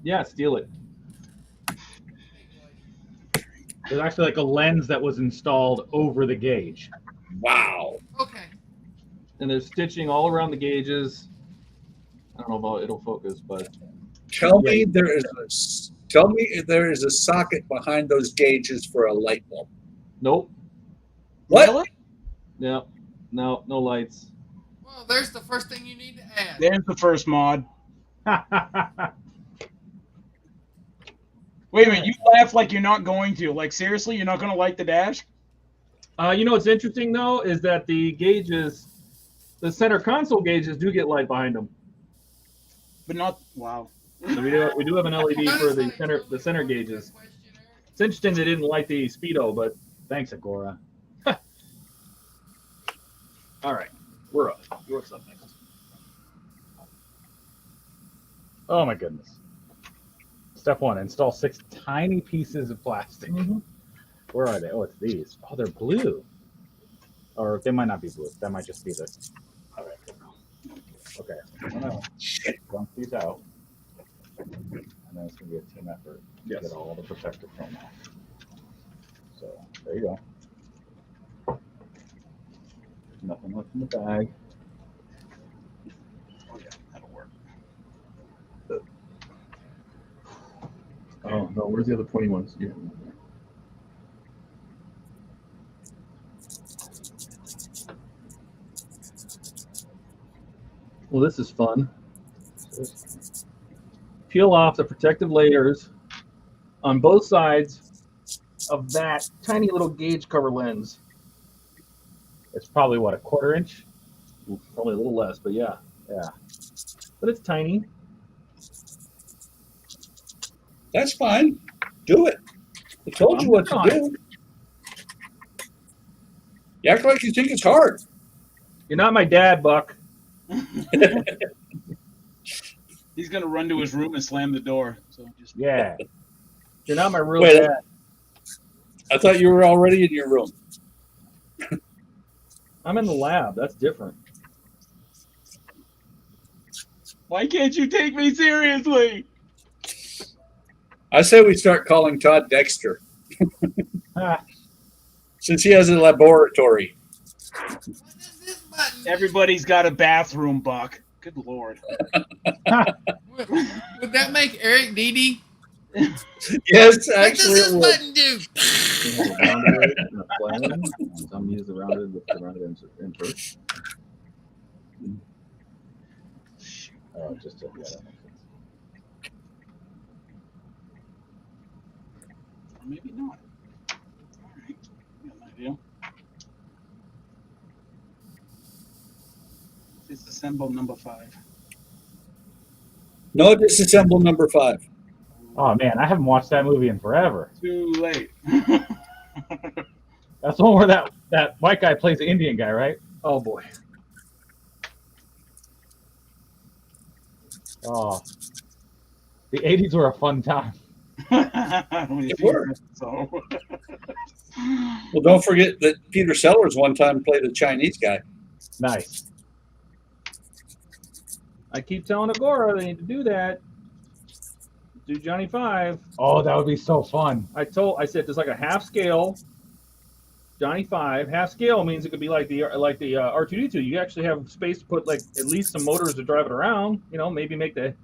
Yeah, steal it. There's actually like a lens that was installed over the gauge. Wow. Okay. And there's stitching all around the gauges. I don't know if it'll focus, but Tell me there is a socket behind those gauges for a light bulb. nope. What? Really? Yeah. No lights. Well, there's the first thing you need to add. There's the first mod. Wait a minute, you laugh like you're not going to. Like, seriously, you're not going to light the dash? You know what's interesting though is that the gauges, the center console gauges, do get light behind them. But not, wow. So we do have an LED for the center gauges. It's interesting they didn't light the speedo, but Thanks, Agora. all right, we're up. What's up next? Oh my goodness. Step 1, install 6 tiny pieces of plastic. Where are they? Oh, it's these. Oh, they're blue. Or they might not be blue. That might just be the... All right. Okay. I'm going to dump these out. And then it's going to be a team effort to get all the protective film off. So, there you go. Nothing left in the bag. Oh, yeah, that'll work. Oh no, where's the other pointy ones? Yeah. Well, this is fun. Peel off the protective layers on both sides of that tiny little gauge cover lens. It's probably, what, a 1/4 inch? Probably a little less, but yeah. Yeah. But it's tiny. That's fine. Do it. I told you what to do. You act like you think it's hard. You're not my dad, Buck. He's going to run to his room and slam the door. So just Yeah. You're not my real Wait. dad. I thought you were already in your room. I'm in the lab. That's different. Why can't you take me seriously? I say we start calling Todd Dexter Ah, since he has a laboratory. What is this button? Everybody's got a bathroom, Buck. Good Lord. Would that make Eric Dede? Yes, What does actually this it would. button do? Some use the rounded with the rounded insert. oh, just to, yeah, that makes sense. Or maybe not. All right. Got an idea. Disassemble number 5. No, disassemble number 5. Oh man, I haven't watched that movie in forever. Too late. That's the one where that white guy plays the Indian guy, right? Oh boy. Oh, the '80s were a fun time. They were. So. Well, don't forget that Peter Sellers one time played a Chinese guy. Nice. I keep telling Agora they need to do that. Do Johnny 5. Oh, that would be so fun. I said there's like a half scale Johnny 5. Half scale means it could be like the R2D2. You actually have space to put like at least some motors to drive it around. You know, maybe make the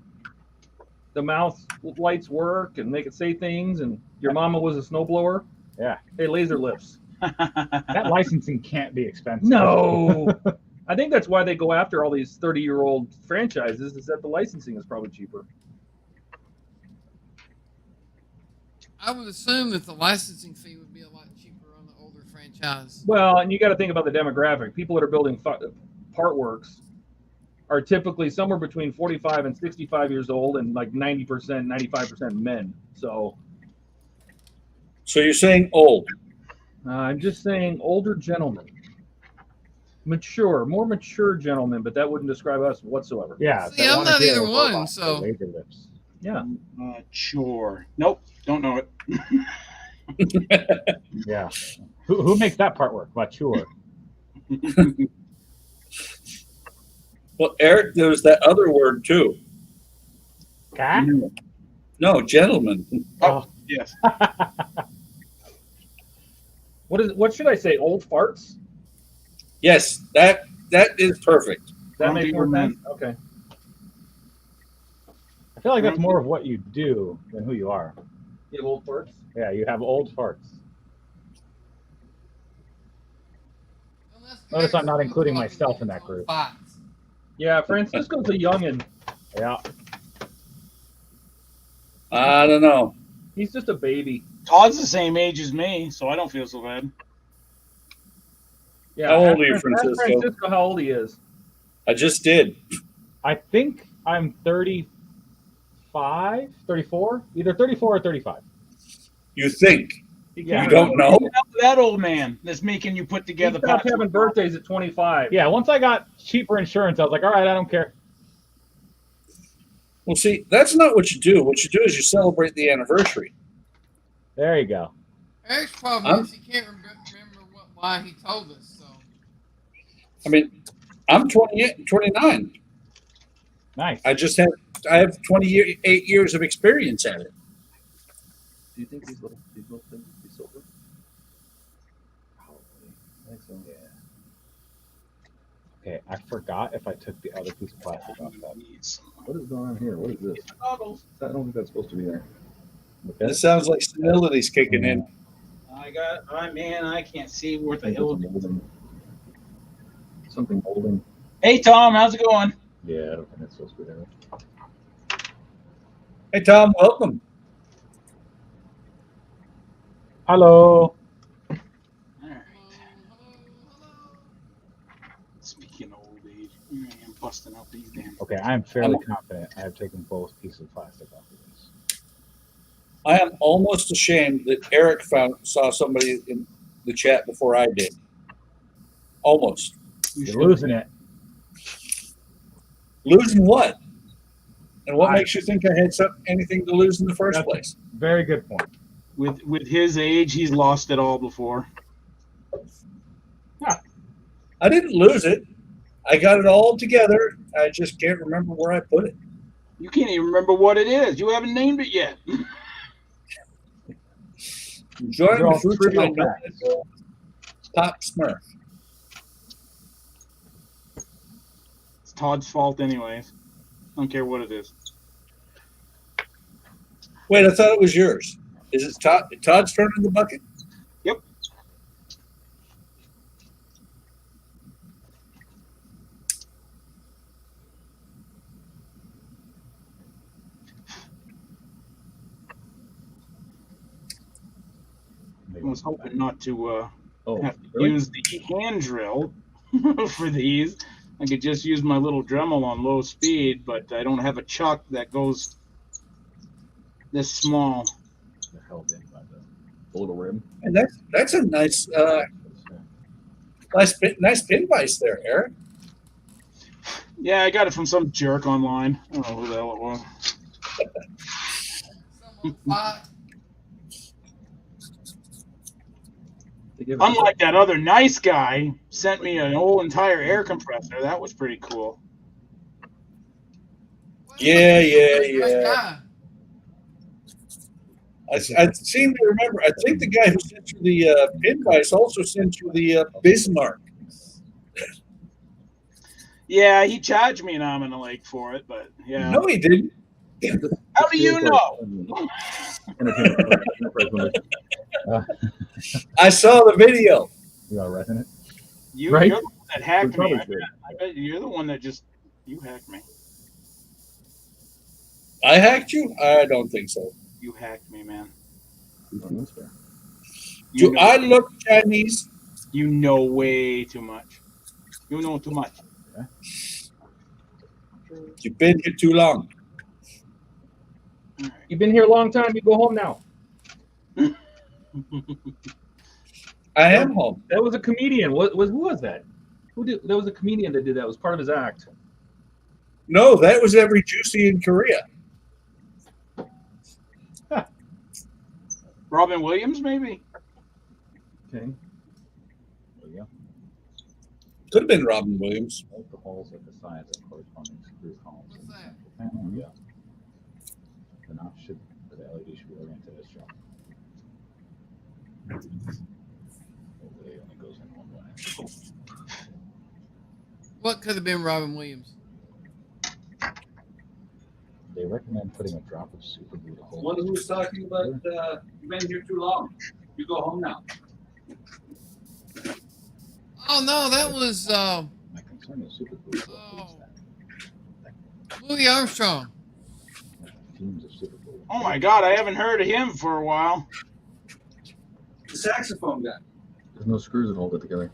mouth lights work and make it say things. And your mama was a snowblower. Yeah. Hey, laser lips. That licensing can't be expensive. No. I think that's why they go after all these 30-year-old franchises, is that the licensing is probably cheaper. I would assume that the licensing fee would be a lot cheaper on the older franchise. Well, and you got to think about the demographic. People that are building part works are typically somewhere between 45 and 65 years old, and like 90%, 95% men. So So you're saying old. I'm just saying older gentlemen. Mature, more mature gentlemen, but that wouldn't describe us whatsoever. Yeah. See, I'm not either one, so. Laser lips. Yeah. Sure. Nope. Don't know it. Yeah. Who makes that part work? Mature. Well, Eric, there's that other word too. Cat? No, gentleman. Oh, Yes. What should I say? Old farts? Yes, that is perfect. That Grumpy makes more old men. sense. Okay. I feel like that's more of what you do than who you are. You have old farts? Yeah, you have old farts. Notice I'm not including myself in that group. Yeah, Francisco's a youngin. Yeah. I don't know. He's just a baby. Todd's the same age as me, so I don't feel so bad. Yeah. How old ask are you, ask Francisco? Francisco how old he is. I just did. I think I'm 35, 34, either 34 or 35. You think? Yeah. You don't know? That old man that's making you put He together. stopped having birthdays at 25. Yeah, once I got cheaper insurance, I was like, all right, I don't care. Well, see, that's not what you do. What you do is you celebrate the anniversary. There you go. Eric's problem is he can't remember why he told us. So I mean, I'm 28, 29. Nice. I have 28 years of experience at it. Do you think these little things will be silver? Probably. I think so. Yeah. Okay, I forgot if I took the other piece of plastic off that. What is going on here? What is this? I don't think that's supposed to be there. Okay. This sounds like senility's kicking in. I can't see worth a hill. Something holding. Hey Tom, how's it going? Yeah, I don't think that's supposed to be there. Hey, Tom, welcome. Hello. Speaking of old age, here I am busting out these damn. Okay, I am fairly confident I have taken both pieces of plastic off of this. I am almost ashamed that Eric saw somebody in the chat before I did. Almost. You're losing it. Losing what? And what makes you think I had anything to lose in the first place? Very good point. With his age, he's lost it all before. I didn't lose it. I got it all together. I just can't remember where I put it. You can't even remember what it is. You haven't named it yet. Enjoying They're all the fruits of my trivial facts. Pop Smurf. It's Todd's fault anyways. I don't care what it is. Wait, I thought it was yours. Is it Todd's turn in the bucket? Yep. I was hoping not to have to use the hand drill for these. I could just use my little Dremel on low speed, but I don't have a chuck that goes this small. They're held in by the little rim. And that's a nice nice pin vise there, Eric. Yeah, I got it from some jerk online. I don't know who the hell it was. Unlike that other nice guy, sent me an whole entire air compressor. That was pretty cool. Yeah. I seem to remember. I think the guy who sent you the pin vise also sent you the Bismarck. Yeah, he charged me an arm and a leg for it, but yeah. No, he didn't. How do you know? I saw the video. You are wrecking it. You're the one that hacked me. I bet you're the one that you hacked me. I hacked you? I don't think so. You hacked me, man. Do I look Chinese? You know way too much. You know too much. Yeah. You've been here too long. You've been here a long time. You go home now. I am home. That was a comedian. Who was that? There was a comedian that did that. It was part of his act. No, that was every juicy in Korea. Robin Williams, maybe? Okay. There you go. Could have been Robin Williams. Both the holes are the size of corresponding screw columns. What's that? Yeah. The notch should, the LED should be oriented as shown. Hopefully it only goes in one way. What could have been Robin Williams? They recommend putting a drop of super glue to hold. One who was talking about you've been here too long. You go home now. Oh no, that was My concern is super glue. Louis Armstrong. Fumes of super glue. Oh my God, I haven't heard of him for a while. The saxophone guy. There's no screws that hold it together.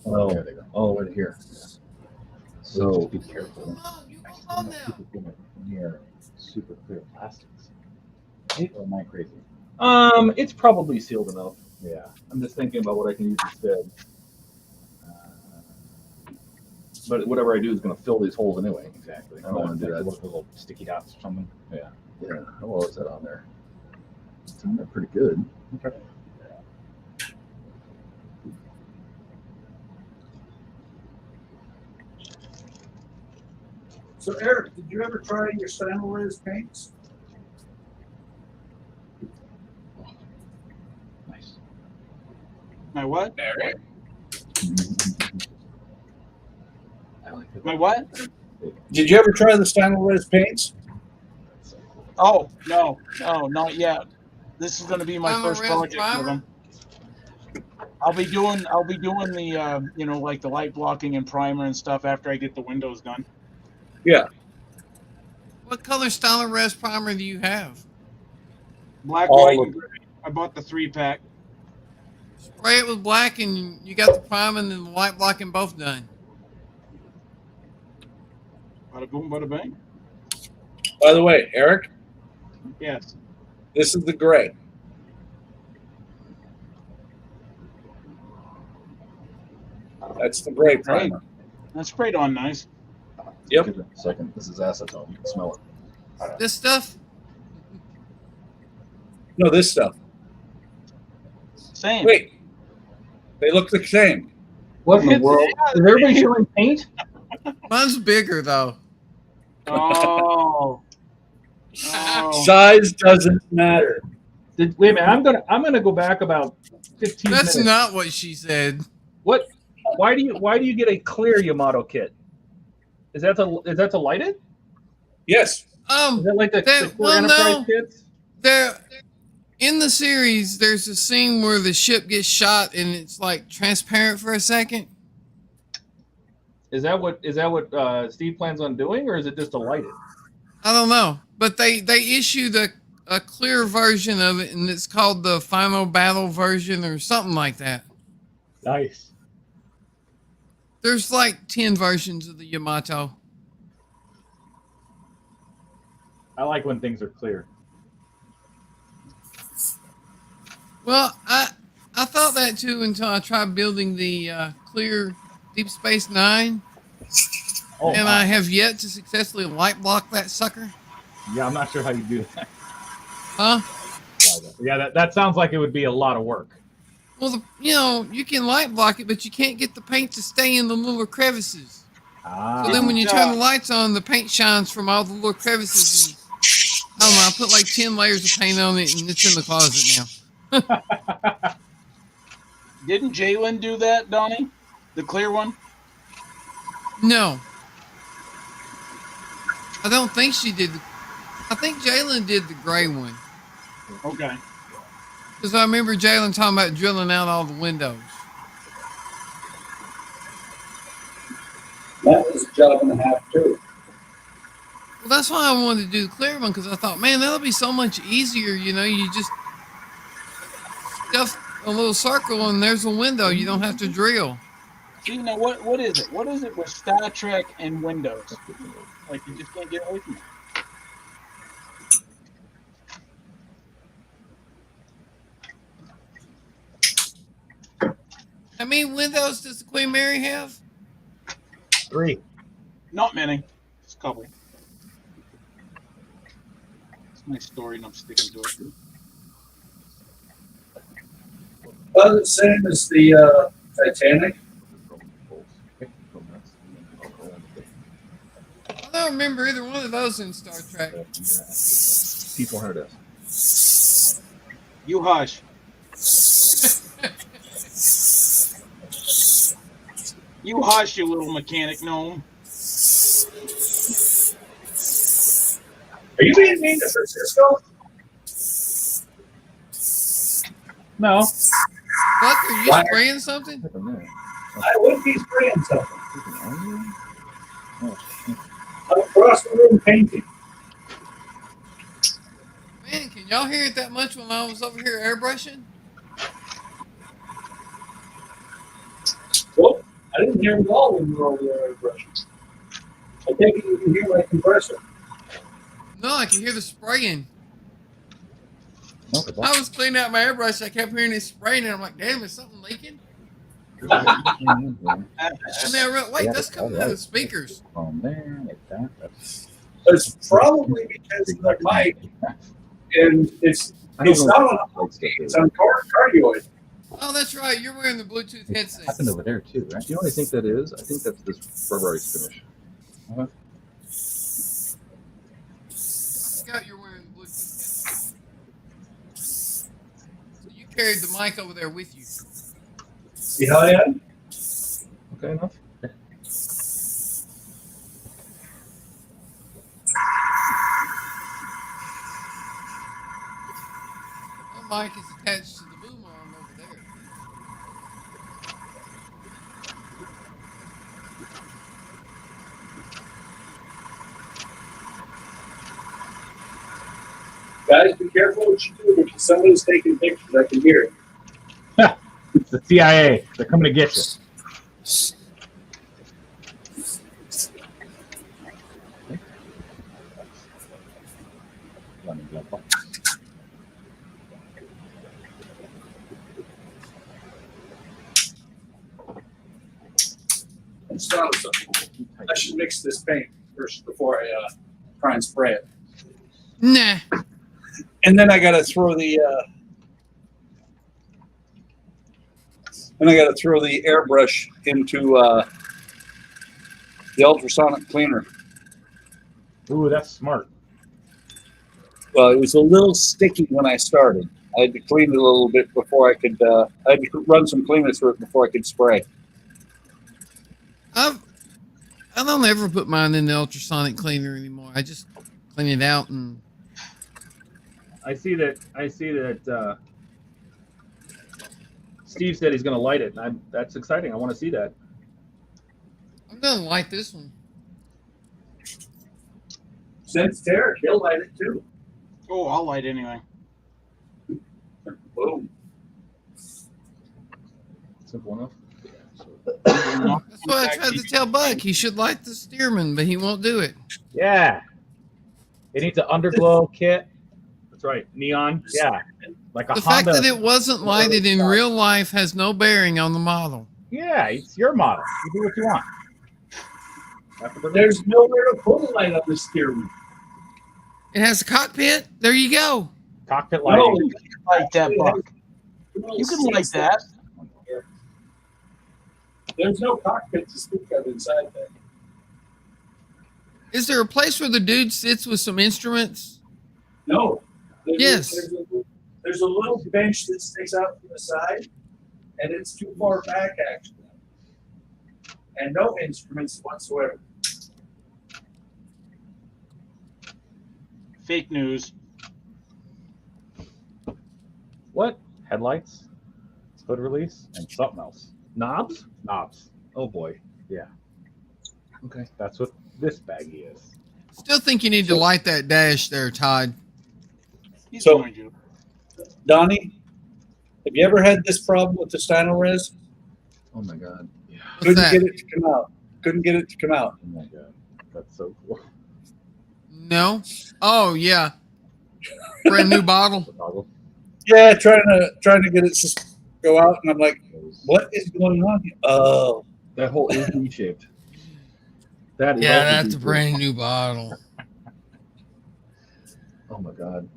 Oh, there they go. All the way to here. So be careful. Oh, you go on now. Near super clear plastics. Or am I crazy? It's probably sealed enough. Yeah. I'm just thinking about what I can use instead. But whatever I do is going to fill these holes anyway. Exactly. I don't want to do that. With little sticky dots or something. Yeah. Yeah. How well is that on there? It's on there pretty good. Okay. So Eric, did you ever try your Stanley's paints? Nice. My what? Eric. I like it. My what? Did you ever try the Stanley's paints? Oh, no, not yet. This is going to be my I'm a first real project with primer. them. I'll be doing the you know, like the light blocking and primer and stuff after I get the windows done. Yeah. What color Styler primer do you have? Black, All white, of and gray. I bought the 3-pack. Spray it with black and you got the priming and the white blocking both done. Bada boom, bada bang. By the way, Eric, Yes. this is the gray. That's the gray primer. That's sprayed on nice. Yep. Give it a second. This is acetone. You can smell it. This stuff? No, this stuff. Same. Wait. They look the same. What in the world? Is everybody showing paint? Mine's bigger though. Oh. Oh. Size doesn't matter. Wait a minute. I'm gonna go back about 15 That's minutes. not what she said. What? Why do you get a clear Yamato kit? Is that to light it? Yes. Is that like the clear well, Enterprise no. kits? There, in the series, there's a scene where the ship gets shot and it's like transparent for a second. Is that what Steve plans on doing, or is it just to light it? I don't know, but they issued a clear version of it, and it's called the Final Battle version or something like that. Nice. There's like 10 versions of the Yamato. I like when things are clear. Well, I thought that too until I tried building the clear Deep Space Nine, Oh, and I have yet to successfully light block that sucker. yeah, I'm not sure how you do that. Huh? Yeah, that sounds like it would be a lot of work. Well, you can light block it, but you can't get the paint to stay in the little crevices. Ah. So then when you turn the lights on, the paint shines from all the little crevices. And, I don't know, I put like 10 layers of paint on it, and it's in the closet now. Didn't Jalen do that, Donnie? The clear one? No. I don't think she did. I think Jalen did the gray one. Okay. Because I remember Jalen talking about drilling out all the windows. That was a job and a half, too. Well, that's why I wanted to do the clear one, because I thought, man, that'll be so much easier. You just stuff a little circle and there's a window. You don't have to drill. See, now what is it? What is it with Star Trek and Windows? Like, you just can't get away from it. How many windows does the Queen Mary have? 3. Not many. Just a couple. It's a nice story, and I'm sticking to it. About the same as the Titanic. I don't remember either one of those in Star Trek. P400S. You hush. You hush, you little mechanic gnome. Are you being mean to Francisco? No. Buck, are you Why? spraying something? I would be spraying something. I'm across the room painting. Y'all hear it that much when I was over here airbrushing? Well, I didn't hear it at all when you were over there brushing. I think you can hear my compressor. No, I can hear the spraying. No, but I was cleaning out my airbrush. I kept hearing it spraying, and I'm like, damn, is something leaking? And then I realized, wait, that's coming out of the speakers. From there, like that. That's It's probably because of the mic, and it's not on it's on cardioid. Oh, that's right. You're wearing the Bluetooth headset. happened over there too, right? You know what I think that is? I think that's this rubberized finish. Scott, you're wearing the Bluetooth headset. So you carried the mic over there with you. See how I am? Okay, enough. Okay. My mic is attached to the boom arm over there. Guys, be careful what you do because somebody's taking pictures. I can hear it. It's the CIA. They're coming to get you. And start with something. I should mix this paint first before I try and spray it. Nah. And then I got to throw the airbrush into the ultrasonic cleaner. Ooh, that's smart. Well, it was a little sticky when I started. I had to clean it a little bit before I could. I had to run some cleaner through it before I could spray. I don't ever put mine in the ultrasonic cleaner anymore. I just clean it out and. I see that. Steve said he's going to light it. That's exciting. I want to see that. I'm gonna light this one. Since Derek, he'll light it too. Oh, I'll light anyway. Boom. Simple enough. That's what I tried to tell Buck. He should light the Stearman, but he won't do it. Yeah. It needs an underglow kit. That's right. Neon. Yeah. Like a The Honda. fact that it wasn't lighted in real life has no bearing on the model. Yeah, it's your model. You do what you want. There's nowhere to put a light on the steering. It has a cockpit. There you go. Cockpit No, lighting. You can light that, Buck. You can light that. There's no cockpit to speak of inside there. Is there a place where the dude sits with some instruments? No. Yes. There's a little bench that sticks out from the side, and it's too far back, actually. And no instruments whatsoever. Fake news. What? Headlights, hood release, and something else. Knobs? Knobs. Oh boy. Yeah. Okay. That's what this baggie is. Still think you need to light that dash there, Todd. He's So- going to. Donnie, have you ever had this problem with the Stynylrez? Oh my God. Yeah. What's Couldn't that? get it to come out. Couldn't get it to come out. Oh my god. That's so cool. No. Oh yeah. Brand new bottle. Toggle. Yeah, trying to get it to go out, and I'm like, what is going on here? Oh, That whole is V-shaped. That is Yeah, also that's a V-shaped. brand new bottle. Oh my God.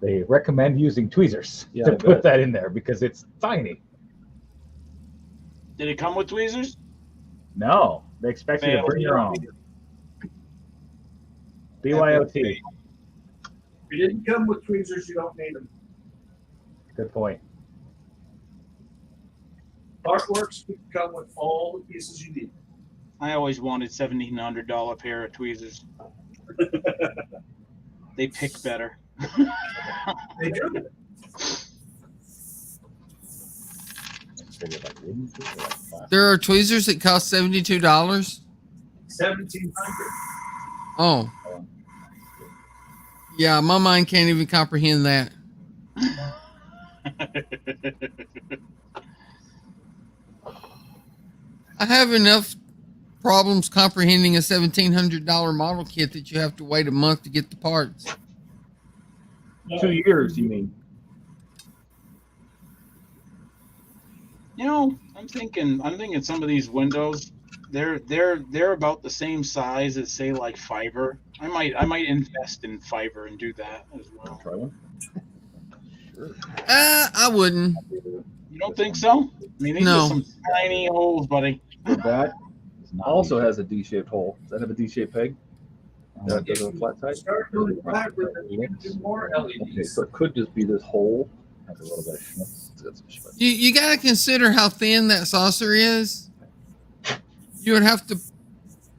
They recommend using tweezers Yeah, to I put bet. that in there because it's tiny. Did it come with tweezers? No, they expect you to Fail. bring your own. BYOT. if you didn't come with tweezers, you don't need them. Good point. Artworks can come with all the pieces you need. I always wanted $1,700 pair of tweezers. They pick better. They do. There are tweezers that cost $72. 1,700. Oh. Yeah, my mind can't even comprehend that. I have enough problems comprehending a $1,700 model kit that you have to wait a month to get the parts. 2 years, you mean? You know, I'm thinking some of these windows, they're about the same size as, say, like fiber. I might invest in fiber and do that as well. Try one. Sure. I wouldn't. You don't think so? I mean, these No. are some tiny holes, buddy. The back also has a D-shaped hole. Does that have a D-shaped peg? That does have a flat side? Start doing fiber, then you can do more LEDs. Okay, so it could just be this hole. Has a little bit of schmutz. It's got some schmutz. You got to consider how thin that saucer is. You would have to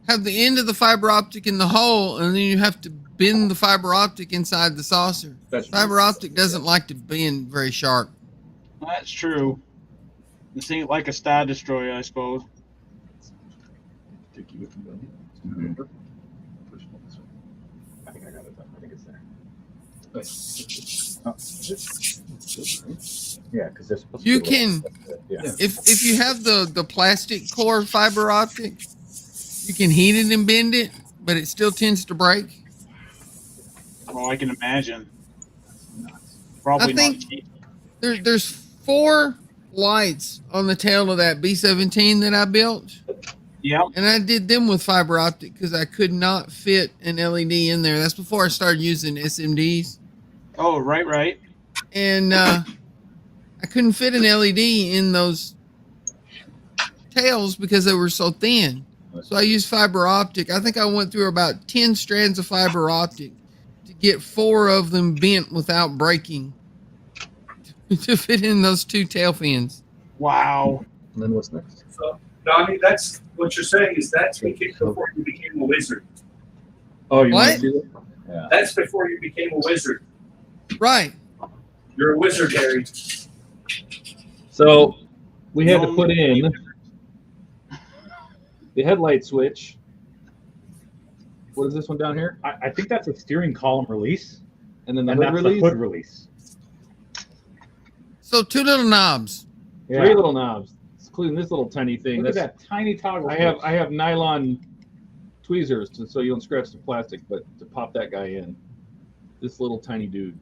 have the end of the fiber optic in the hole, and then you have to bend the fiber optic inside the saucer. That's Fiber optic doesn't like to bend very sharp. That's true. This ain't like a Star Destroyer, I suppose. Sticky with the gun. Mm-hmm. I think I got it. I think it's there. Oh, yeah, because there's supposed to You be a little- can, Yeah. if you have the plastic core fiber optic, you can heat it and bend it, but it still tends to break. Oh, I can imagine. Probably I think- not cheap. There's 4 lights on the tail of that B-17 that I built, Yeah. and I did them with fiber optic because I could not fit an LED in there. That's before I started using SMDs, Oh, right. and I couldn't fit an LED in those tails because they were so thin. So I used fiber optic. I think I went through about 10 strands of fiber optic to get 4 of them bent without breaking to fit in those 2 tail fins. Wow. And then what's next? So, Donnie, that's what you're saying is that's before you became a wizard. Oh, you What? want to do that? Yeah. That's before you became a wizard. Right. You're a wizard, Harry. So we had to No, put in the headlight switch. What is this one down here? I think that's a steering column release, And then the and hood that's release. the hood release. So 2 little knobs. 3 little knobs, including this little tiny thing. Look at That's- that tiny toggle. I switch. have nylon tweezers so you don't scratch the plastic, but to pop that guy in. This little tiny dude.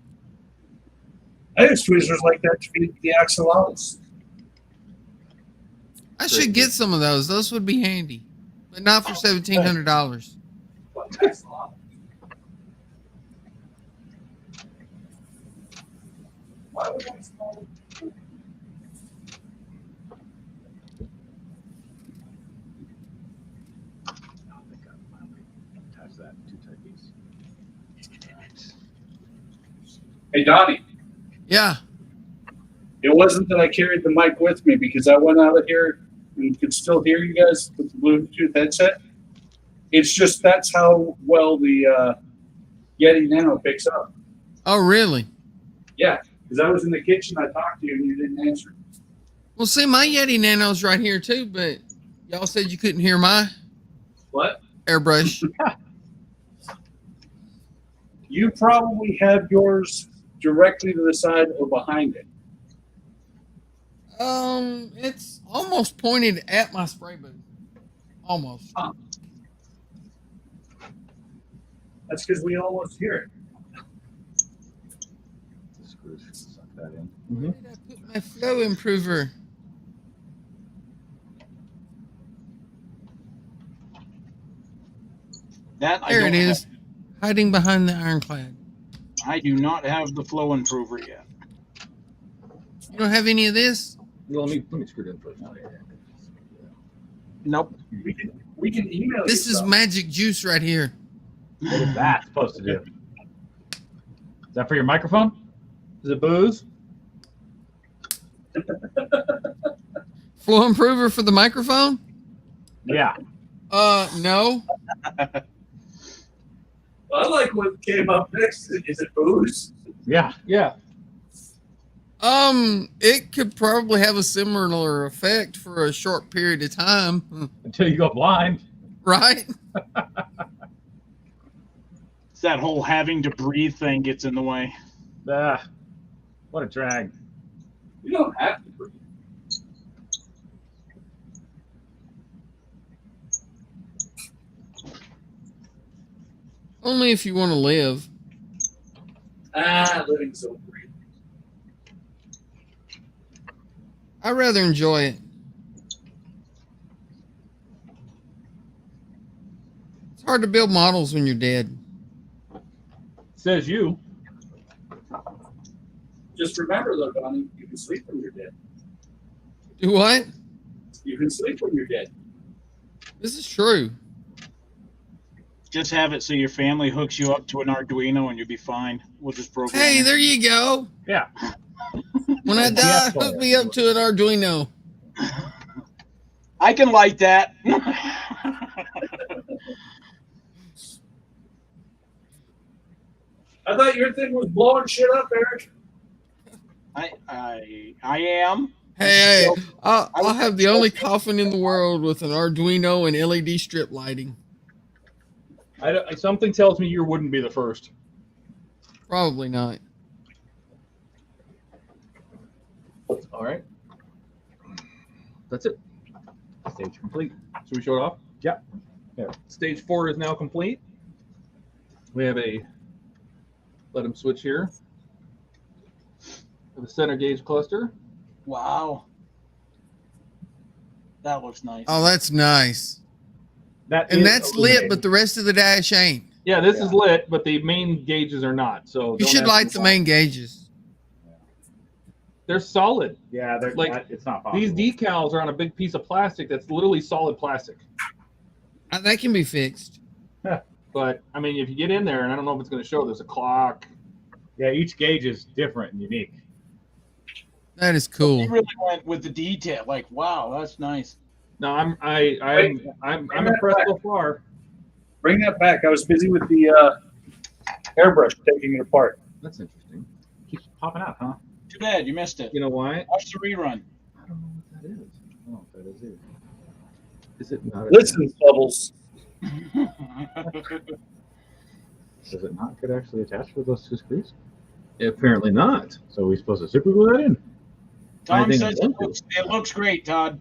I use tweezers like that to feed the axolotls. I should get some of those. Those would be handy, but not for $1,700. What axolotl? Why would axolotl? Attach that 2 tight piece. Hey, Donnie. Yeah. It wasn't that I carried the mic with me because I went out of here and could still hear you guys with the Bluetooth headset. It's just that's how well the Yeti Nano picks up. Oh, really? Yeah, because I was in the kitchen, I talked to you, and you didn't answer. Well, see, my Yeti Nano's right here too, but y'all said you couldn't hear my What? airbrush. You probably have yours directly to the side or behind it. It's almost pointed at my spray booth. Almost. That's because we almost hear it. The screws should suck that in. Where did I put my flow improver? That I There don't it is, hiding behind the ironclad. I do not have the flow improver yet. You don't have any of this? Well, let me screw it in first. Nope. We can email This you is stuff. magic juice right here. What is that supposed to do? Is that for your microphone? Is it booze? Flow improver for the microphone? Yeah. No. I like what came up next. Is it booze? Yeah. Yeah. It could probably have a similar effect for a short period of time, Until you go blind. right? It's that whole having to breathe thing gets in the way. Ah, what a drag. You don't have to breathe. Only if you want to live. Living's so free. I'd rather enjoy it. It's hard to build models when you're dead. Says you. Just remember, though, Donnie, you can sleep when you're dead. Do what? You can sleep when you're dead. This is true. Just have it so your family hooks you up to an Arduino and you'll be fine. We'll just program Hey, it. there you go. Yeah. When I die, hook me up to an Arduino. I can light that. I thought your thing was blowing shit up, Eric. I am. Hey, I'll have the only coffin in the world with an Arduino and LED strip lighting. Something tells me you wouldn't be the first. Probably not. All right. That's it. Stage complete. Should we show it off? Yep. Yeah. Stage 4 is now complete. We have a, let him switch here. The center gauge cluster. Wow. That looks nice. Oh, that's nice. And That's lit, but the rest of the dash ain't. Yeah, this is lit, but the main gauges are not. So You should light the main gauges. They're solid. Yeah, they're Like, it's not possible. These decals are on a big piece of plastic that's literally solid plastic. That can be fixed. But I mean, if you get in there, and I don't know if it's going to show, there's a clock. Yeah, each gauge is different and unique. That is cool. You really went with the detail. Like, wow, that's nice. No, I'm impressed so far. Bring that back. I was busy with the airbrush taking it apart. That's interesting. Keeps popping out, huh? Too bad you missed it. You know why? Watch the rerun. I don't know what that is. I don't know if that is it. Is it not? Listen, Bubbles. Does it not get actually attached with those two screws? Apparently not. So are we supposed to super glue that in? I Tom think says it's it looks great, Todd.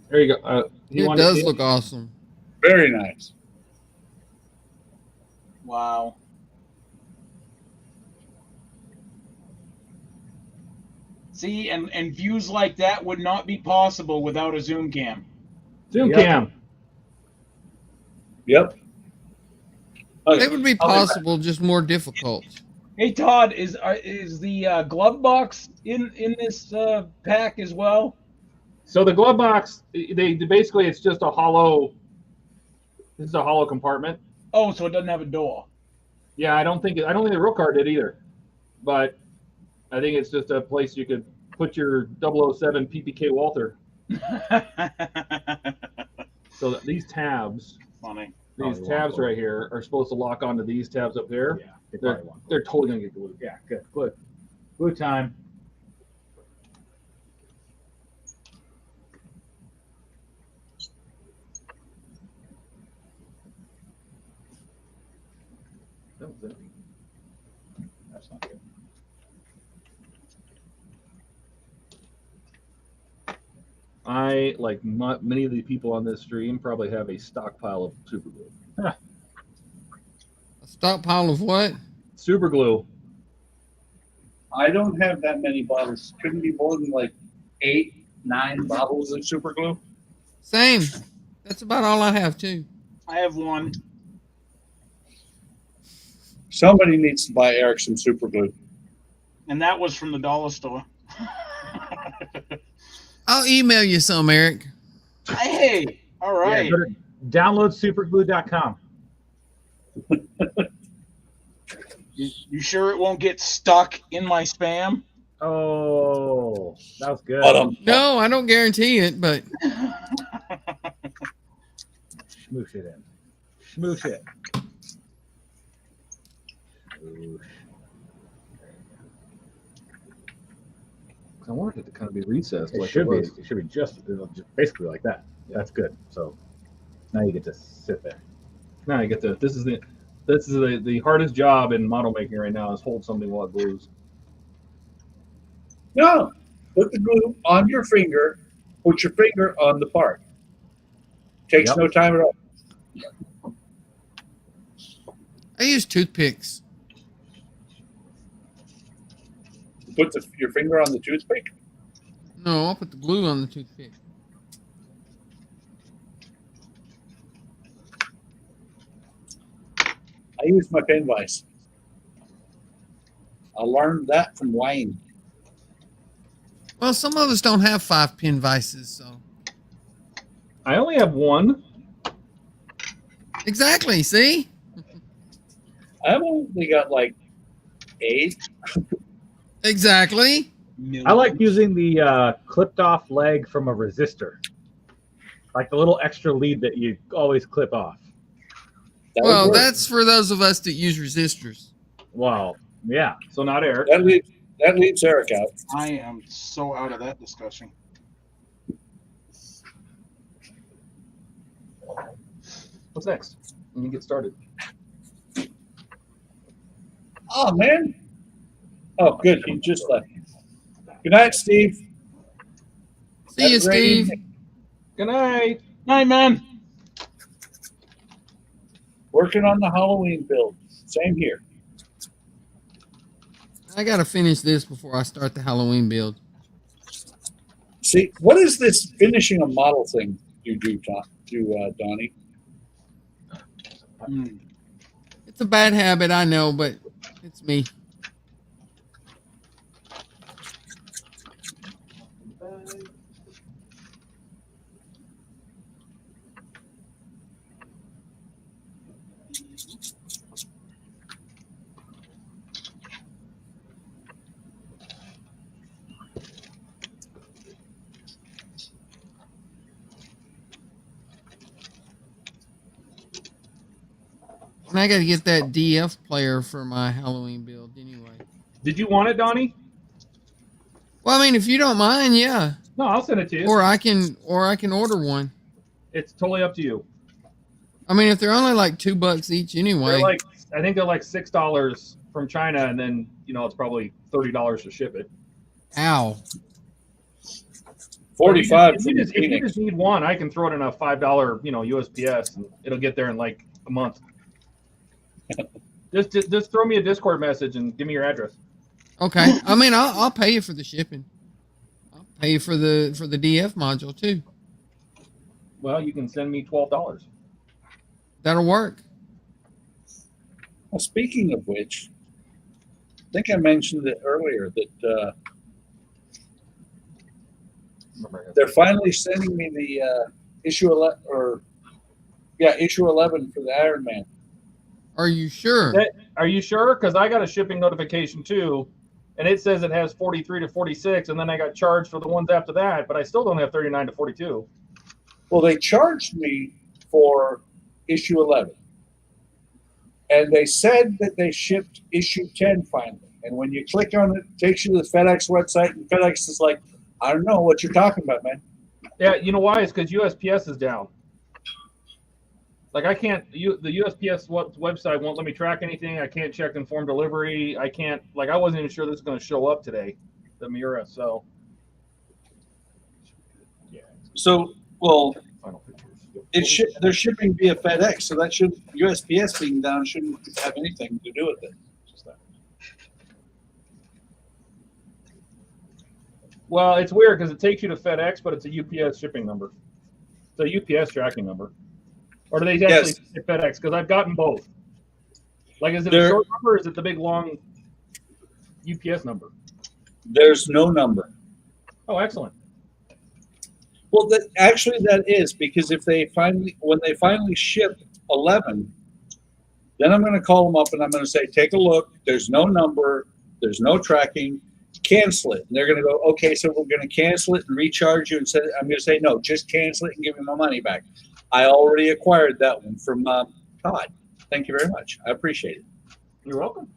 There you go. It does look awesome. Very nice. Wow. See, and views like that would not be possible without a zoom cam. Zoom Yep. cam. Yep. Okay. It would be possible, just more difficult. Hey Todd, is the glove box in this pack as well? So the glove box, they basically it's just a hollow. This is a hollow compartment. Oh, so it doesn't have a door. Yeah, I don't think the real car did either, but I think it's just a place you could put your 007 PPK Walther. So that these tabs, Funny. these tabs right here, are supposed to lock onto these tabs up there. Yeah, they probably want glue. They're totally gonna get glued. Yeah, good. Glue. Glue time. That was it. That's not good. I, like many of the people on this stream, probably have a stockpile of super glue. A stockpile of what? Super glue. I don't have that many bottles. Couldn't be more than like 8, 9 bottles of super glue. Same. That's about all I have too. I have one. Somebody needs to buy Eric some super glue. And that was from the dollar store. I'll email you some, Eric. Hey, all right. Yeah, go to downloadsuperglue.com. You sure it won't get stuck in my spam? Oh, that was good. No, I don't guarantee it, but Smoosh it in. Smoosh it. Smoosh. I wanted it to kind of be recessed. It like should be. was. It should be just basically like that. That's good. So now you get to sit there. Now you get the. This is the This is the hardest job in model making right now is hold something while it glues. No, put the glue on your finger. Put your finger on the part. Takes Yep. no time at all. I use toothpicks. Put your finger on the toothpick. No, I'll put the glue on the toothpick. I use my pen vise. I learned that from Wayne. Well, some of us don't have 5-pin vices, so. I only have one. Exactly, see? I've only got like 8. Exactly. I like using the clipped off leg from a resistor, like the little extra lead that you always clip off. That would Well, work. that's for those of us that use resistors. Wow. Yeah. So not Eric. that leaves Eric out. I am so out of that discussion. What's next? When you get started. Oh man. Oh, good. He just left. Good night, Steve. See you, Have a great Steve. evening. Good night. Night, man. Working on the Halloween build. Same here. I got to finish this before I start the Halloween build. See, what is this finishing a model thing you do, Donnie? It's a bad habit, I know, but it's me. And I got to get that DF player for my Halloween build anyway. Did you want it, Donnie? Well, I mean, if you don't mind, yeah. No, I'll send it to you. Or I can order one. It's totally up to you. I mean, if they're only like $2 each anyway. They're like, I think they're like $6 from China, and then it's probably $30 to ship it. Ow. 45. If you just need one, I can throw it in a $5, USPS, and it'll get there in like a month. Just throw me a Discord message and give me your address. Okay. I mean, I'll pay you for the shipping. I'll pay you for the DF module too. Well, you can send me $12. That'll work. Well, speaking of which, I think I mentioned it earlier that they're finally sending me the issue 11 for the Iron Man. Are you sure? Are you sure? Because I got a shipping notification too, and it says it has 43 to 46, and then I got charged for the ones after that, but I still don't have 39 to 42. Well, they charged me for issue 11. And they said that they shipped issue 10 finally. And when you click on it, it takes you to the FedEx website, and FedEx is like, I don't know what you're talking about, man. Yeah, you know why? It's because USPS is down. Like I can't, the USPS website won't let me track anything. I can't check informed delivery. I can't, I wasn't even sure this was going to show up today, the Miura. So, yeah. So, well, Final pictures. they're shipping via FedEx, so that should USPS being down shouldn't have anything to do with it. Just that. Well, it's weird because it takes you to FedEx, but it's a UPS shipping number. It's a UPS tracking number. Or do they actually say FedEx? Because I've gotten both. Like, is it a short number or is it the big, long UPS number? There's no number. Oh, excellent. Well, that is because when they finally ship 11, then I'm going to call them up and I'm going to say, take a look. There's no number. There's no tracking. Cancel it. And they're going to go, okay, so we're going to cancel it and recharge you. And I'm going to say, no, just cancel it and give me my money back. I already acquired that one from Todd. Thank you very much. I appreciate it. You're welcome.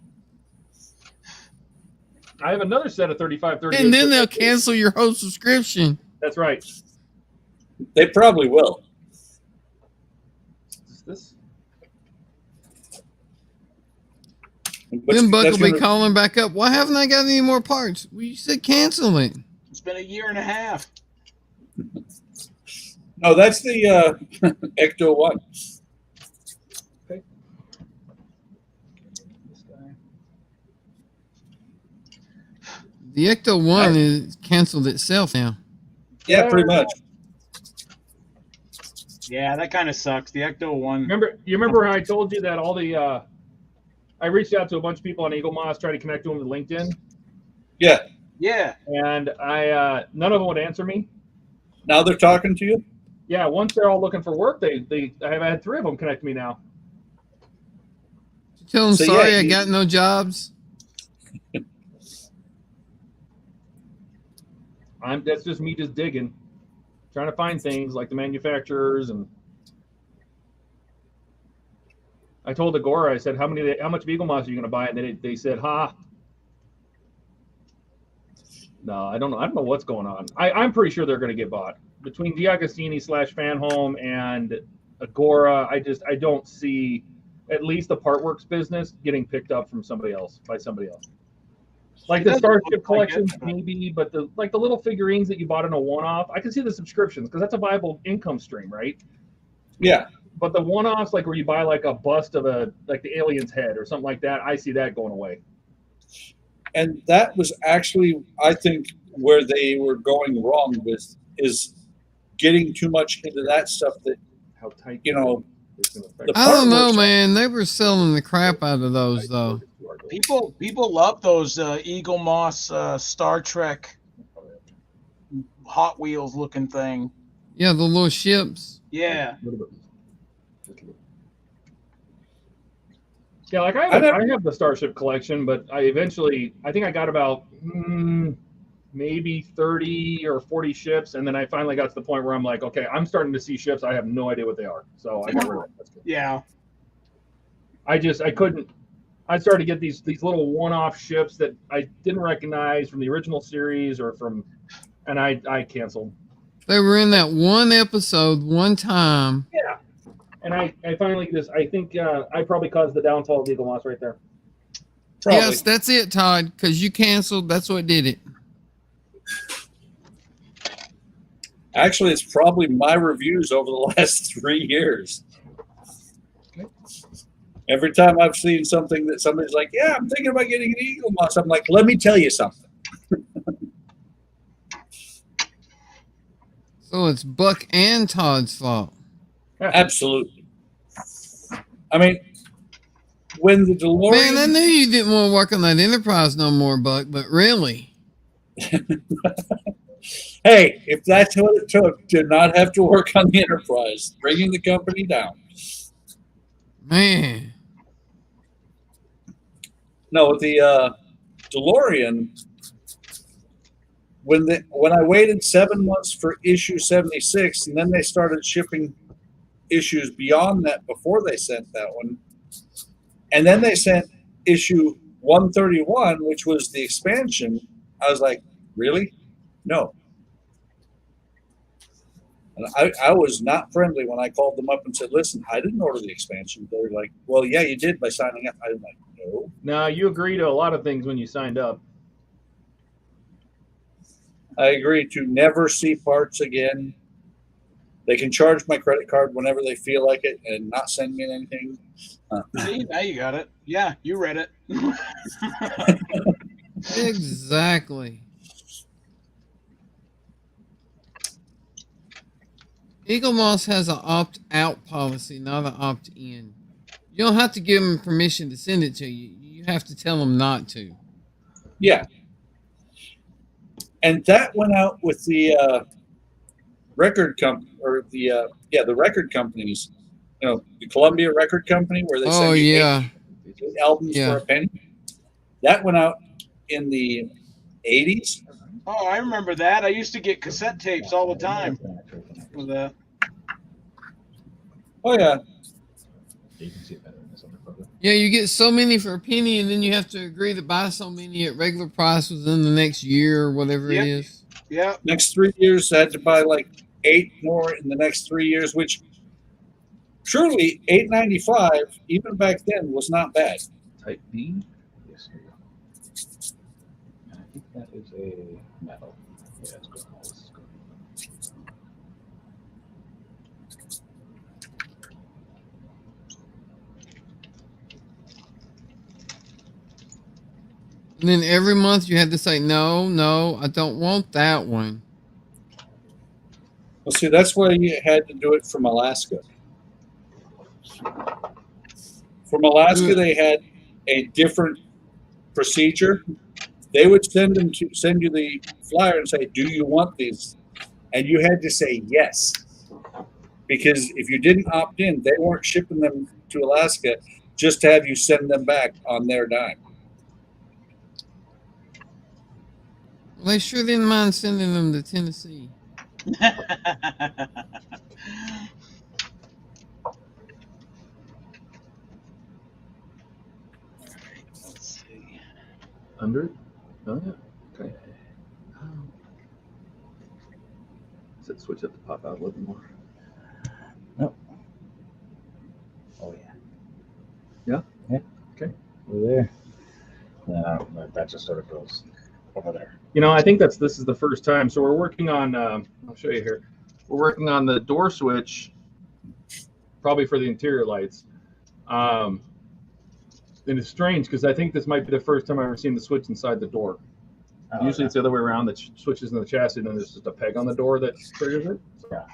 I have another set of 3530. And then they'll cancel your whole subscription. That's right. They probably will. Is this? But Then Buck that's will be gonna- calling back up. Why haven't I got any more parts? Well, you said cancel it. It's been a year and a half. No, that's the Ecto 1. The Ecto 1 is canceled itself now. Yeah, pretty much. Yeah, that kind of sucks. The Ecto 1. You remember how I told you that all the I reached out to a bunch of people on Eagle Moss, tried to connect to them with LinkedIn, Yeah. Yeah. and I none of them would answer me. Now they're talking to you? Yeah, once they're all looking for work, I've had 3 of them connect to me now. Tell them So, sorry yeah, I got no jobs. That's just me just digging, trying to find things like the manufacturers. And I told Agora, I said, how much Eagle Moss are you going to buy? And they said, no, I don't know what's going on. I'm pretty sure they're going to get bought between D'Agostini / Fanhome and Agora. I don't see at least the Partworks business getting picked up from somebody else by somebody else. Like the Starship collections, maybe, but the little figurines that you bought in a one-off, I can see the subscriptions because that's a viable income stream, right? Yeah. But the one-offs, like where you buy like a bust of the alien's head or something like that, I see that going away. And that was actually, I think, where they were going wrong with is getting too much into that stuff that, How tight, you know, the I don't know, Partworks- man. They were selling the crap out of those, though. People love those Eagle Moss Star Trek Hot Wheels looking thing. Yeah, the little ships. Yeah. Yeah, like I have the Starship collection, but I think I got about maybe 30 or 40 ships, and then I finally got to the point where I'm like, okay, I'm starting to see ships. I have no idea what they are, so I got rid of them. That's good. Yeah. I couldn't. I started to get these little one-off ships that I didn't recognize from the original series and I canceled. They were in that one episode one time. Yeah. And I finally I think I probably caused the downfall of Eagle Moss right there. Probably. Yes, that's it, Todd, because you canceled. That's what did it. Actually, it's probably my reviews over the last 3 years. Every time I've seen something that somebody's like, yeah, I'm thinking about getting an Eagle Moss, I'm like, let me tell you something. So it's Buck and Todd's fault. Absolutely. I mean, when the DeLorean... Man, I knew you didn't want to work on that Enterprise no more, Buck, but really? Hey, if that's what it took to not have to work on the Enterprise, bringing the company down. Man. No, with the DeLorean, when I waited 7 months for issue 76, and then they started shipping issues beyond that before they sent that one, and then they sent issue 131, which was the expansion, I was like, really? No. And I was not friendly when I called them up and said, listen, I didn't order the expansion. They were like, well, yeah, you did by signing up. I was like, no. No, you agree to a lot of things when you signed up. I agree to never see parts again. They can charge my credit card whenever they feel like it and not send me anything. See, now you got it. Yeah, you read it. Exactly. Eagle Moss has an opt-out policy, not an opt-in. You don't have to give them permission to send it to you. You have to tell them not to. Yeah. And that went out with the record company, or the record companies. You know, the Columbia Record Company, where they send you eight albums for a penny. That went out in the 80s. Oh, I remember that. I used to get cassette tapes all the time. With that. Oh yeah. Yeah, you get so many for a penny, and then you have to agree to buy so many at regular price within the next year or whatever it is. Yeah. Next 3 years, I had to buy like 8 more in the next 3 years, which truly $8.95 even back then was not bad. Type B. Yes, here you go. And I think that is a metal. Yeah, it's good. This is good. And then every month you had to say, no, no, I don't want that one. Well, see, that's why you had to do it from Alaska. From Alaska, they had a different procedure. They would send you the flyer and say, "Do you want these?" And you had to say yes, because if you didn't opt in, they weren't shipping them to Alaska just to have you send them back on their dime. Well, they sure didn't mind sending them to Tennessee. Let's see. Under it? Oh, yeah. Okay. Does that switch up to pop out a little bit more? Nope. Oh, yeah. Yeah? Yeah. Okay. Over there. That just sort of goes over there. You know, I think this is the first time. So we're working on, I'll show you here. We're working on the door switch, probably for the interior lights. And it's strange because I think this might be the first time I've ever seen the switch inside the door. Oh, Usually it's the other way around, that switches in the chassis, and then there's just a peg on the door that triggers it. Yeah.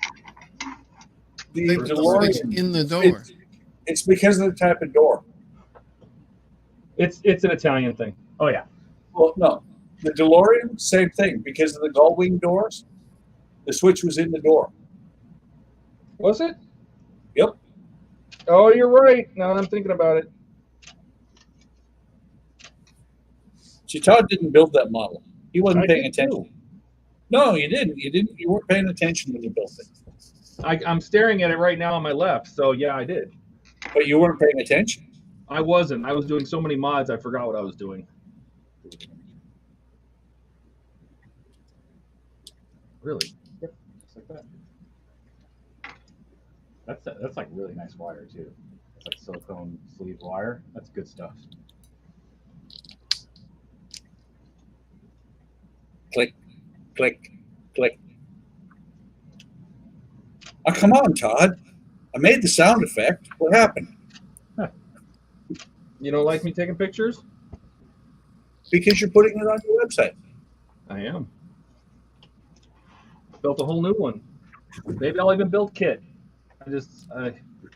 The They put the DeLorean, switch in the door. it's because of the type of door. It's an Italian thing. Oh, yeah. Well, no. The DeLorean, same thing. Because of the gull wing doors, the switch was in the door. Was it? Yep. Oh, you're right. Now that I'm thinking about it. See, Todd didn't build that model. He wasn't I paying did attention. too. No, you didn't. You didn't. You weren't paying attention when you built it. I'm staring at it right now on my left, so yeah, I did. But you weren't paying attention. I wasn't. I was doing so many mods, I forgot what I was doing. Really? Yep. Just like that. That's like really nice wire too. It's like silicone sleeve wire. That's good stuff. Click, click, click. Oh, come on, Todd. I made the sound effect. What happened? You don't like me taking pictures? Because you're putting it on your website. I am. Built a whole new one. Maybe I'll even build kit. I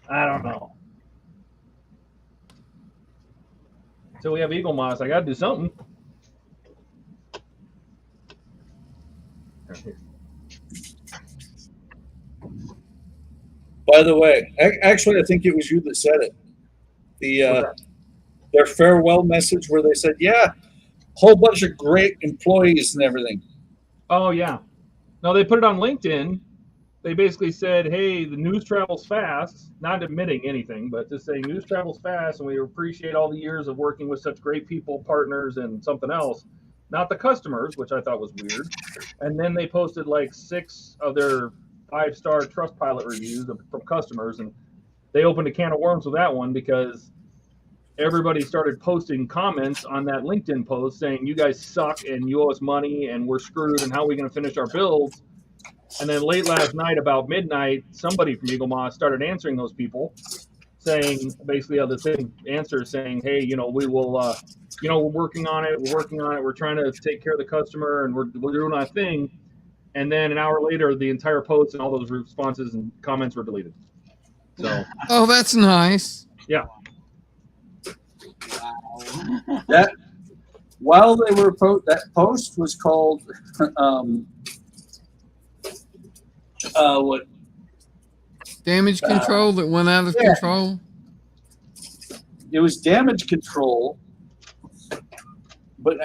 don't know. Until we have Eagle Moss, I gotta do something. By the way, actually, I think it was you that said it. Their farewell message where they said, yeah, whole bunch of great employees and everything. Oh, yeah. No, they put it on LinkedIn. They basically said, hey, the news travels fast, not admitting anything, but just saying news travels fast, and we appreciate all the years of working with such great people, partners, and something else. Not the customers, which I thought was weird. And then they posted like 6 of their 5-star Trustpilot reviews from customers, and they opened a can of worms with that one because everybody started posting comments on that LinkedIn post saying, you guys suck and you owe us money and we're screwed and how are we going to finish our builds? And then late last night, about midnight, somebody from Eagle Moss started answering those people, saying basically the same answer, saying, hey, we will, we're working on it. We're trying to take care of the customer and we're doing our thing. And then an hour later, the entire post and all those responses and comments were deleted. So. Oh, that's nice. Yeah. That while they were that post was called what? Damage control that went out of control. It was damage control, but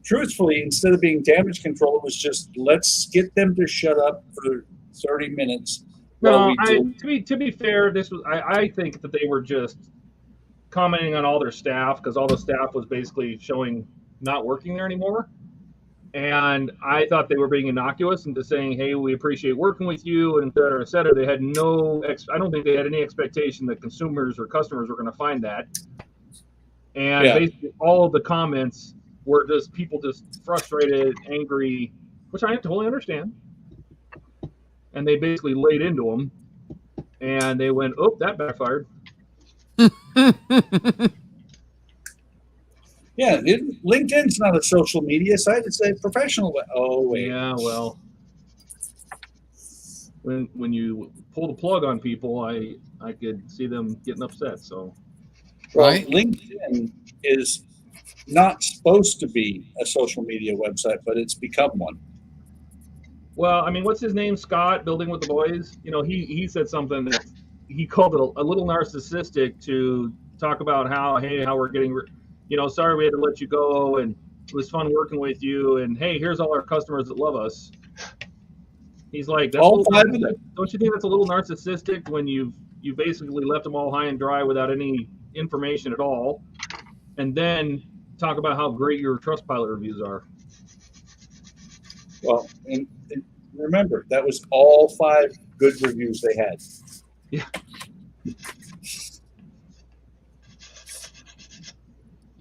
truthfully, instead of being damage control, it was just let's get them to shut up for 30 minutes. No, to be fair, I think that they were just commenting on all their staff because all the staff was basically showing not working there anymore. And I thought they were being innocuous and just saying, hey, we appreciate working with you, and et cetera, et cetera. They had I don't think they had any expectation that consumers or customers were going to find that. And Yeah. basically all of the comments were just people just frustrated, angry, which I totally understand. And they basically laid into them, and they went, "Oh, that backfired." Yeah, LinkedIn's not a social media site; it's a professional. Oh wait, Yeah, well, when you pull the plug on people, I could see them getting upset. So well, Right. LinkedIn is not supposed to be a social media website, but it's become one. well, I mean, what's his name? Scott, Building with the Boys. You know, he said something that he called it a little narcissistic to talk about how we're getting, you know, sorry we had to let you go, and it was fun working with you, and hey, here's all our customers that love us. He's like, that's All five of them. don't you think that's a little narcissistic when you basically left them all high and dry without any information at all, and then talk about how great your Trustpilot reviews are? Well, and remember, that was all 5 good reviews they had. Yeah.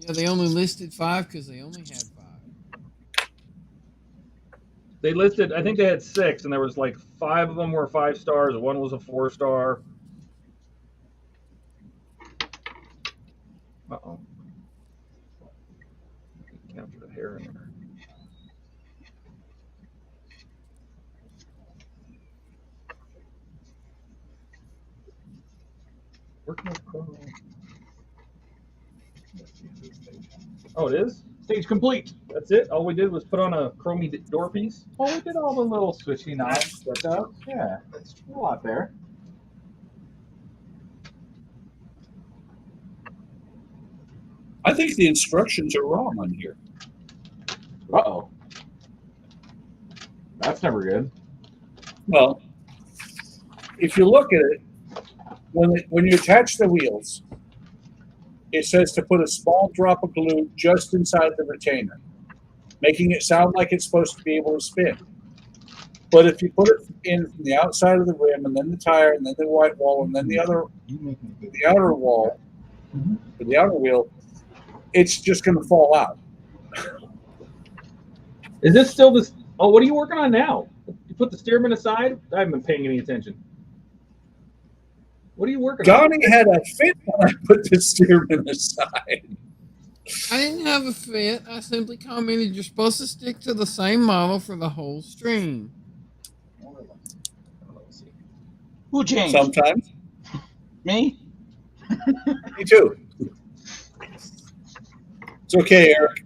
Yeah, they only listed 5 because they only had 5. They listed, I think they had 6, and there was like 5 of them were 5 stars, and 1 was a 4-star. Uh-oh. Capture the hair in there. Working with Chrome. Oh, it is? Stage complete. That's it? All we did was put on a chromey door piece? Well, we did all the little switchy knobs, but yeah, that's a lot there. I think the instructions are wrong on here. Uh-oh. That's never good. Well, if you look at it, when you attach the wheels, it says to put a small drop of glue just inside the retainer, making it sound like it's supposed to be able to spin. But if you put it in from the outside of the rim, and then the tire, and then the white wall, and then the outer wall, or the outer wheel, it's just going to fall out. Is this still this? Oh, what are you working on now? You put the steerman aside? I haven't been paying any attention. What are you working on? Donnie had a fit when I put the steerman aside. I didn't have a fit. I simply commented you're supposed to stick to the same model for the whole stream. Who changed? Sometimes. Me? Me too. It's okay, Eric.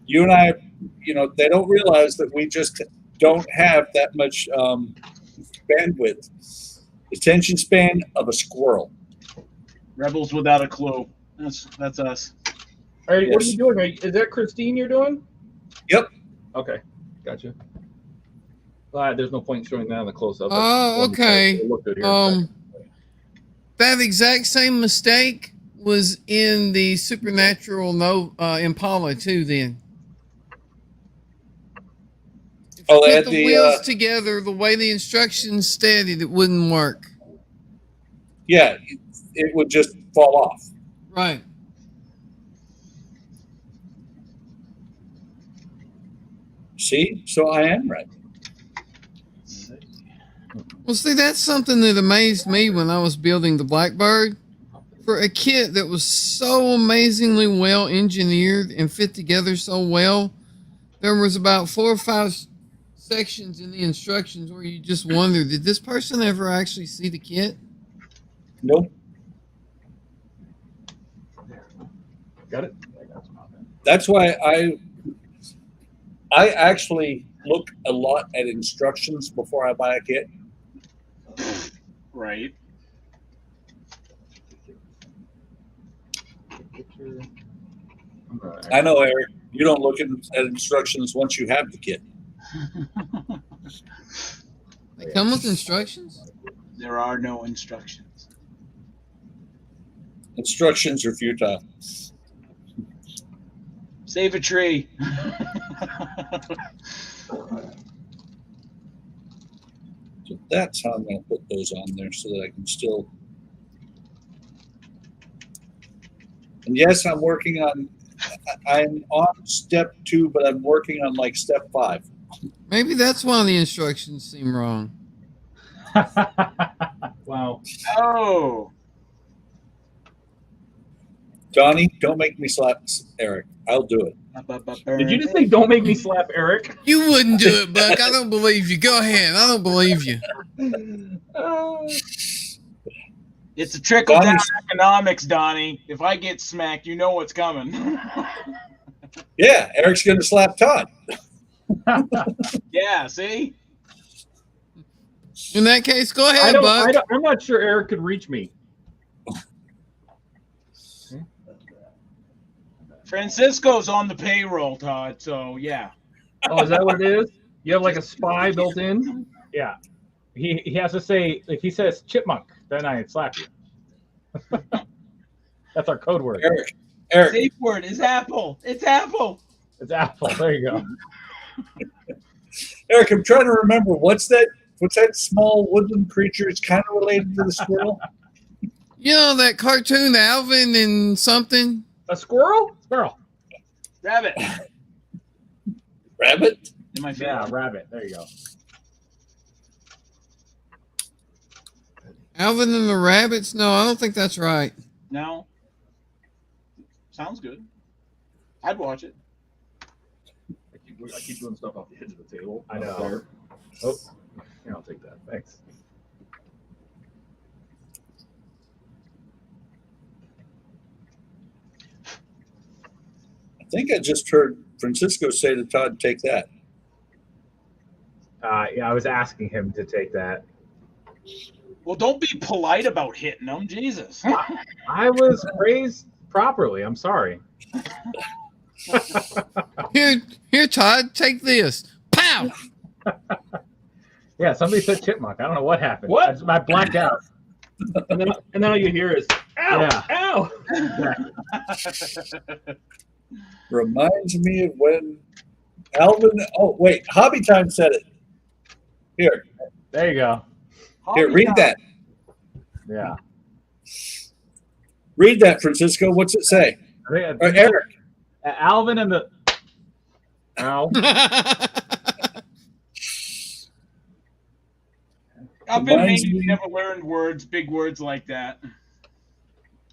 You and I, you know, they don't realize that we just don't have that much bandwidth. Attention span of a squirrel. Rebels without a clue. That's us. What are Yes. you doing? Is that Christine you're doing? Yep. Okay, gotcha. There's no point in showing that on the close-up. Oh, okay. It'll look good here in a second. That exact same mistake was in the Supernatural Impala too. Then, if Oh, you they put had the the, wheels together the way the instructions stated, it wouldn't work. Yeah, it would just fall off. Right. See? So I am right. Well, see, that's something that amazed me when I was building the Blackbird. For a kit that was so amazingly well engineered and fit together so well, there was about 4 or 5 sections in the instructions where you just wonder, did this person ever actually see the kit? Nope. Got it? That's why I actually look a lot at instructions before I buy a kit. Right. I know, Eric, you don't look at instructions once you have the kit. They come with instructions? There are no instructions. Instructions are futile. Save a tree. So that's how I'm going to put those on there so that I can still. And yes, I'm working on. I'm on step 2, but I'm working on like step 5. Maybe that's why the instructions seem wrong. Wow. Oh, Donnie, don't make me slap Eric. I'll do it. Did you just say don't make me slap Eric? You wouldn't do it, Buck. I don't believe you. Go ahead. I don't believe you. it's a trickle down Donnie's- economics, Donnie. If I get smacked, you know what's coming. Yeah, Eric's going to slap Todd. Yeah, see? In that case, go ahead, Buck. I'm not sure Eric could reach me. Francisco's on the payroll, Todd, so yeah. Oh, is that what it is? You have like a spy built in? Yeah. He has to say, if he says chipmunk, then I slap you. That's our code word. Eric, Safe word is apple. It's apple. It's apple. There you go. Eric, I'm trying to remember what's that small woodland creature? It's kind of related to the squirrel. You know that cartoon Alvin and something? A squirrel? Squirrel. Rabbit. Rabbit? In my Yeah, face. rabbit. There you go. Alvin and the Rabbits? No, I don't think that's right. No. Sounds good. I'd watch it. I keep doing stuff off the edge of the table. I know. There. Oh, yeah, I'll take that. Thanks. I think I just heard Francisco say to Todd, take that. Yeah, I was asking him to take that. Well, don't be polite about hitting them. Jesus. I was raised properly. I'm sorry. Here, Todd, take this. Pow! Yeah, somebody said chipmunk. I don't know what happened. What? I blacked out. And then all you hear is, ow, Yeah. ow. Reminds me of when Alvin. Oh, wait. Hobby Time said it. Here, There you go. read that. Yeah. Read that, Francisco. What's it say? Eric. Alvin and the. Ow. I've been Reminds maybe me- never learned words, big words like that.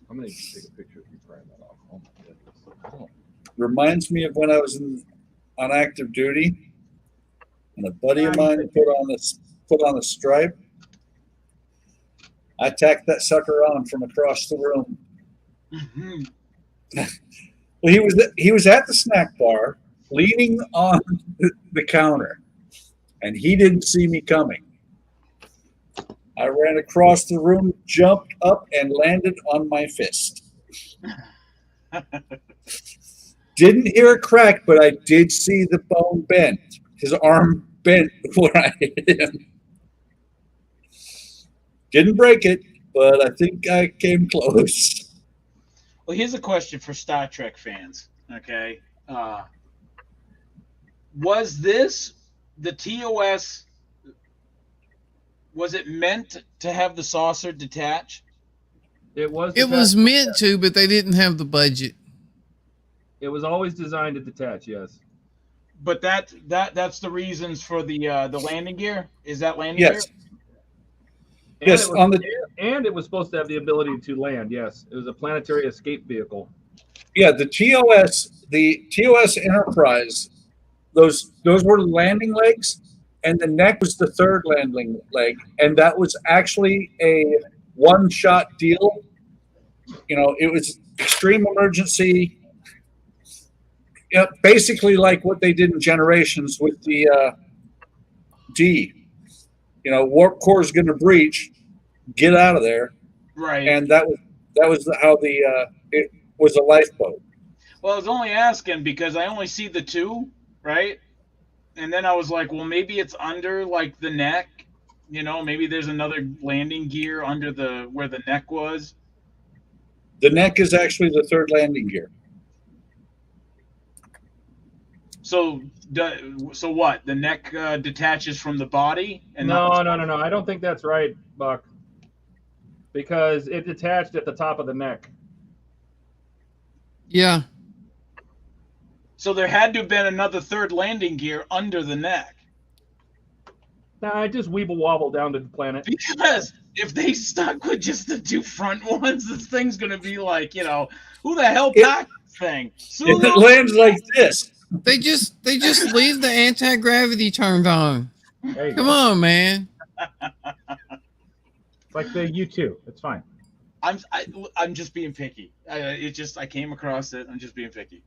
I'm going to take a picture of you trying that off. Oh, my goodness. Reminds me of when I was on active duty, and a buddy of mine put on a stripe. I tacked that sucker on from across the room. Mhm. Well, he was at the snack bar, leaning on the counter, and he didn't see me coming. I ran across the room, jumped up, and landed on my fist. Didn't hear a crack, but I did see the bone bend. His arm bent where I hit him. Didn't break it, but I think I came close. Well, here's a question for Star Trek fans. Okay, was this the TOS? Was it meant to have the saucer detach? It was. It was meant to, but they didn't have the budget. It was always designed to detach. Yes. But that's the reasons for the landing gear. Is that landing Yes. gear? Yes, on the And it was supposed to have the ability to land. Yes, it was a planetary escape vehicle. yeah, the TOS Enterprise, those were the landing legs, and the neck was the third landing leg, and that was actually a one-shot deal. You know, it was extreme emergency. Yeah, basically like what they did in Generations with the D. You know, warp core is going to breach, get out of there, Right. and that was how it was a lifeboat. Well, I was only asking because I only see the two, right? And then I was like, well, maybe it's under like the neck. You know, maybe there's another landing gear under where the neck was. The neck is actually the third landing gear. So what? The neck detaches from the body? And No. I don't think that's right, Buck. Because it detached at the top of the neck. Yeah. So there had to have been another third landing gear under the neck. Nah, I just weeble wobble down to the planet. Because if they stuck with just the two front ones, this thing's gonna be like, you know, who the hell packed this thing? If it lands like this, They just leave the anti-gravity turned on. There you Come go. on, man. It's like the U2. It's fine. I'm just being picky. I came across it. I'm just being picky.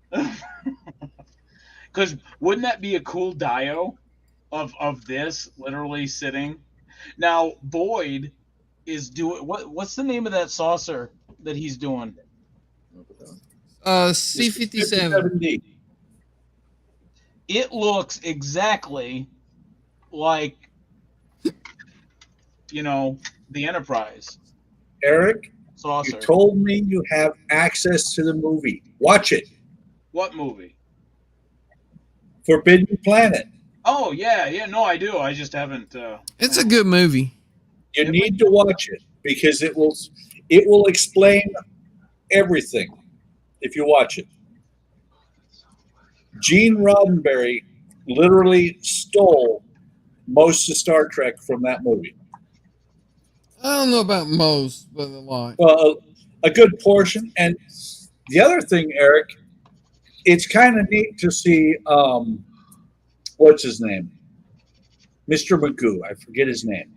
Because wouldn't that be a cool dio of this literally sitting? Now Boyd is doing what's the name of that saucer that he's doing? C-57. 57D. It looks exactly like, you know, the Enterprise Eric, saucer. you told me you have access to the movie. Watch it. What movie? Forbidden Planet. Oh yeah, no, I do. I just haven't. It's a good movie. You need to watch it because it will explain everything if you watch it. Gene Roddenberry literally stole most of Star Trek from that movie. I don't know about most, but a lot. Well, a good portion. And the other thing, Eric, it's kind of neat to see, what's his name? Mr. Magoo. I forget his name.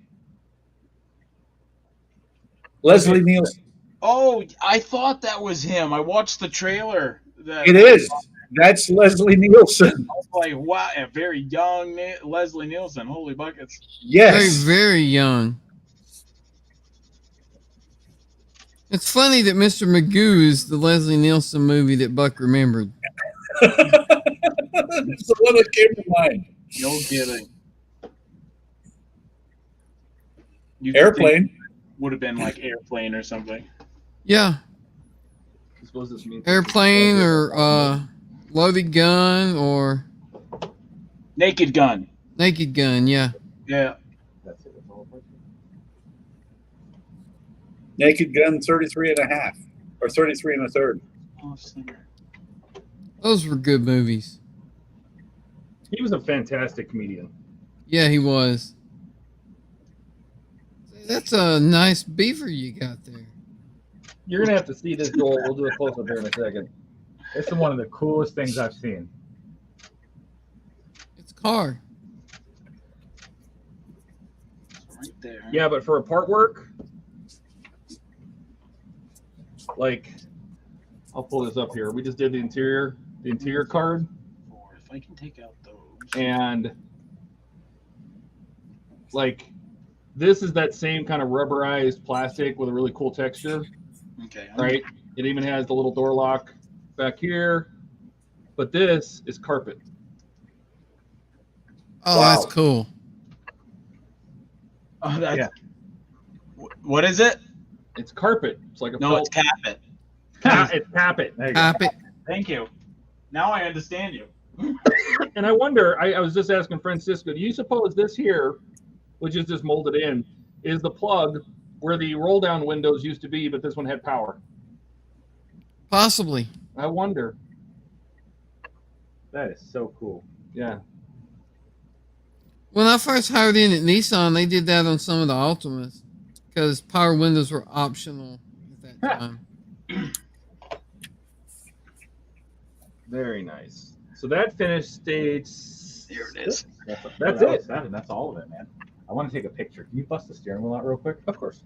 Leslie Nielsen. Oh, I thought that was him. I watched the trailer. It is. That's Leslie Nielsen. I was like, wow, a very young Leslie Nielsen. Holy buckets. Yes. Very, very young. It's funny that Mr. Magoo is the Leslie Nielsen movie that Buck remembered. That's the one that came to mind. No kidding. You Airplane. would have been like Airplane or something. Yeah. I suppose this means Airplane or Loaded Gun or Naked Gun. Naked Gun, yeah. Yeah. That's it. That's all. Naked Gun 33 and a half. Or 33 and a third. Oh, singer. Those were good movies. He was a fantastic comedian. Yeah, he was. That's a nice beaver you got there. You're gonna have to see this, Joel. We'll do a close up here in a second. It's one of the coolest things I've seen. It's a car. Right there. Yeah, but for a part work, like, I'll pull this up here. We just did the interior card, Or if I can take out those. and like, this is that same kind of rubberized plastic with a really cool texture, Okay. right? It even has the little door lock back here, but this is carpet. Oh, Wow. that's cool. Oh, that's, Yeah. What is it? It's carpet. It's like a No, it's felt. Capit. It's Capit. There you go. Cop it. Thank you. Now I understand you. And I wonder, I was just asking Francisco, do you suppose this here, which is just molded in, is the plug where the roll down windows used to be, but this one had power? Possibly. I wonder. That is so cool. Yeah. When I first hired in at Nissan, they did that on some of the Altimas because power windows were optional at that time. Very nice. So that finished stage. There it is. That's it. That's all of it, man. I want to take a picture. Can you bust the steering wheel out real quick? Of course.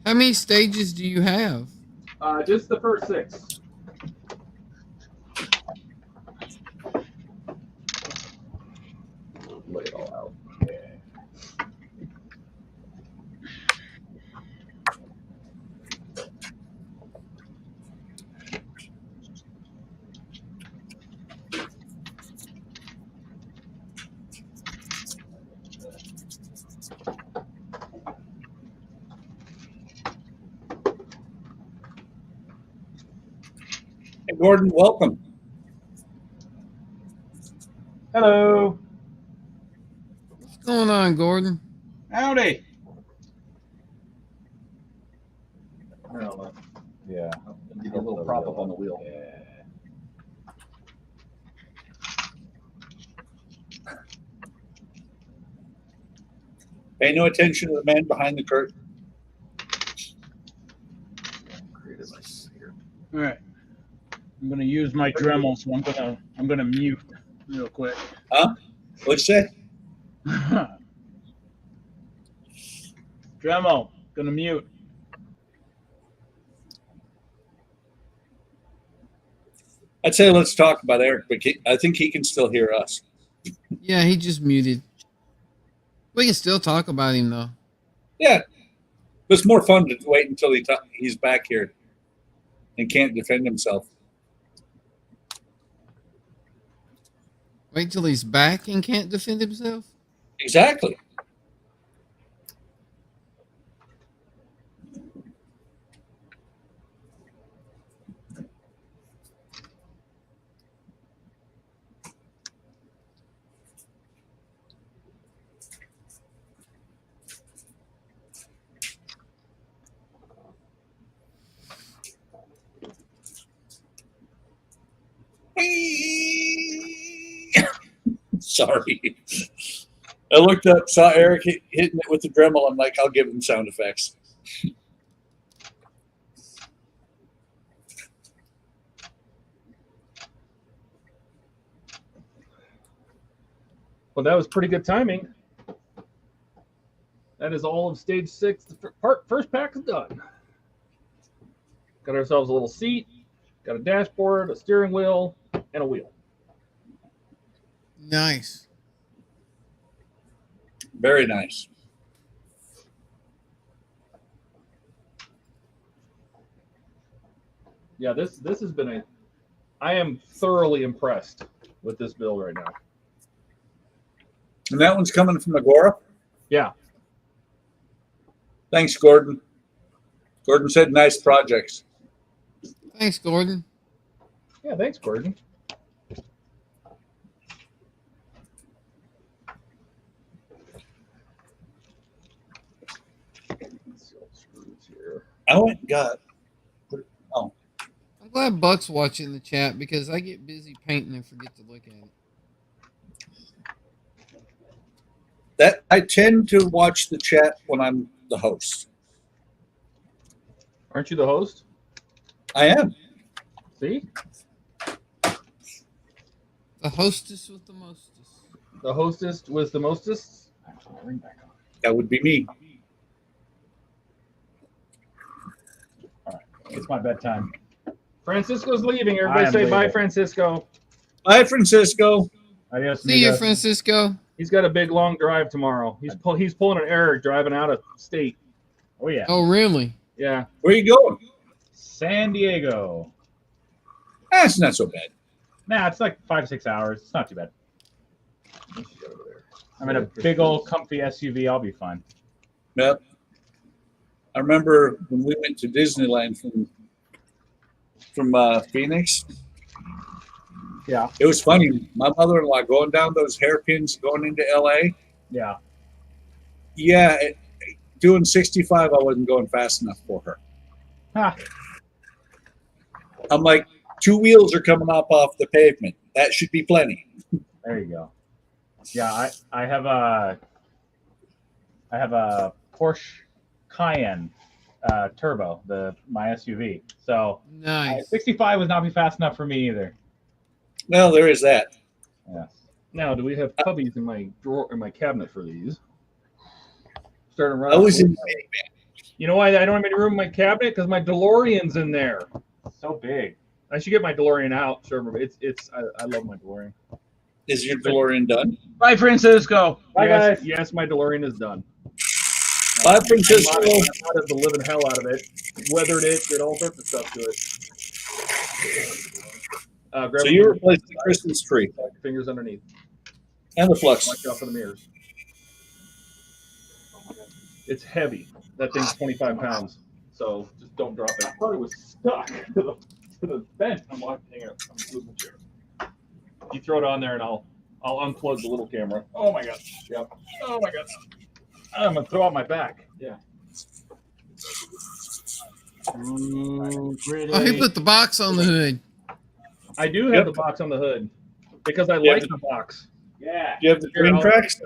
How many stages do you have? Just the first 6. Lay it all out. Hey, Gordon, welcome. Hello. What's going on, Gordon? Howdy. Yeah. Give you a little prop up on the wheel. Yeah. Pay no attention to the man behind the curtain. All right. I'm gonna use my Dremel, so I'm gonna mute real quick. Huh? What'd you say? Dremel, gonna mute. I'd say let's talk about Eric, but I think he can still hear us. Yeah, he just muted. We can still talk about him though. Yeah. It's more fun to wait until he's back here and can't defend himself. Wait till he's back and can't defend himself? Exactly. Sorry. I looked up, saw Eric hitting it with the Dremel. I'm like, I'll give him sound effects. Well, that was pretty good timing. That is all of stage 6. The first pack is done. Got ourselves a little seat, got a dashboard, a steering wheel, and a wheel. Nice. Very nice. Yeah, this has been I am thoroughly impressed with this build right now. And that one's coming from Agora? Yeah. Thanks, Gordon. Gordon said nice projects. Thanks, Gordon. Yeah, thanks, Gordon. I went and got. Oh. I'm glad Buck's watching the chat because I get busy painting and forget to look at it. That I tend to watch the chat when I'm the host. Aren't you the host? I am. See? The hostess with the mostest. The hostess was the mostest. That would be me. All right. It's my bedtime. Francisco's leaving. Everybody I am say bye, leaving. Francisco. Bye, Francisco. Adios, See you, amigos. Francisco. He's got a big long drive tomorrow. He's pulling an Eric driving out of state. Oh, yeah. Oh, really? Yeah. Where are you going? San Diego. That's not so bad. Nah, it's like 5 to 6 hours. It's not too bad. I'm in a big old comfy SUV. I'll be fine. Yep. I remember when we went to Disneyland from Phoenix. Yeah. It was funny. My mother-in-law going down those hairpins going into LA. Yeah. Yeah, doing 65, I wasn't going fast enough for her. Huh. I'm like, 2 wheels are coming up off the pavement. That should be plenty. There you go. Yeah, I have a Porsche Cayenne turbo, my SUV. So Nice. 65 would not be fast enough for me either. Well, there is that. Yeah. Now, do we have cubbies in my drawer in my cabinet for these? Starting I right. was in. You know why I don't have any room in my cabinet? Because my DeLorean's in there. So big. I should get my DeLorean out. Sure, I love my DeLorean. Is your DeLorean done? Bye, Francisco. Bye, yes, guys. yes, my DeLorean is done. Bye, Francisco. I modded the living hell out of it, weathered it, did all sorts of stuff to it. Grab So you replaced the Christmas tree your fingers underneath. and the flux. Watch out for the mirrors. It's heavy. That thing's 25 pounds. So just don't drop it. I thought it was stuck to the bench. I'm watching. Hang on. I'm moving the chair. You throw it on there, and I'll unplug the little camera. Oh my god. Yep. Oh my god. I'm gonna throw out my back. Yeah. Ooh, pretty. Oh, he put the box on the hood. I do have the box on the hood because I like the box. Yeah. Do you have the Here, green tracks?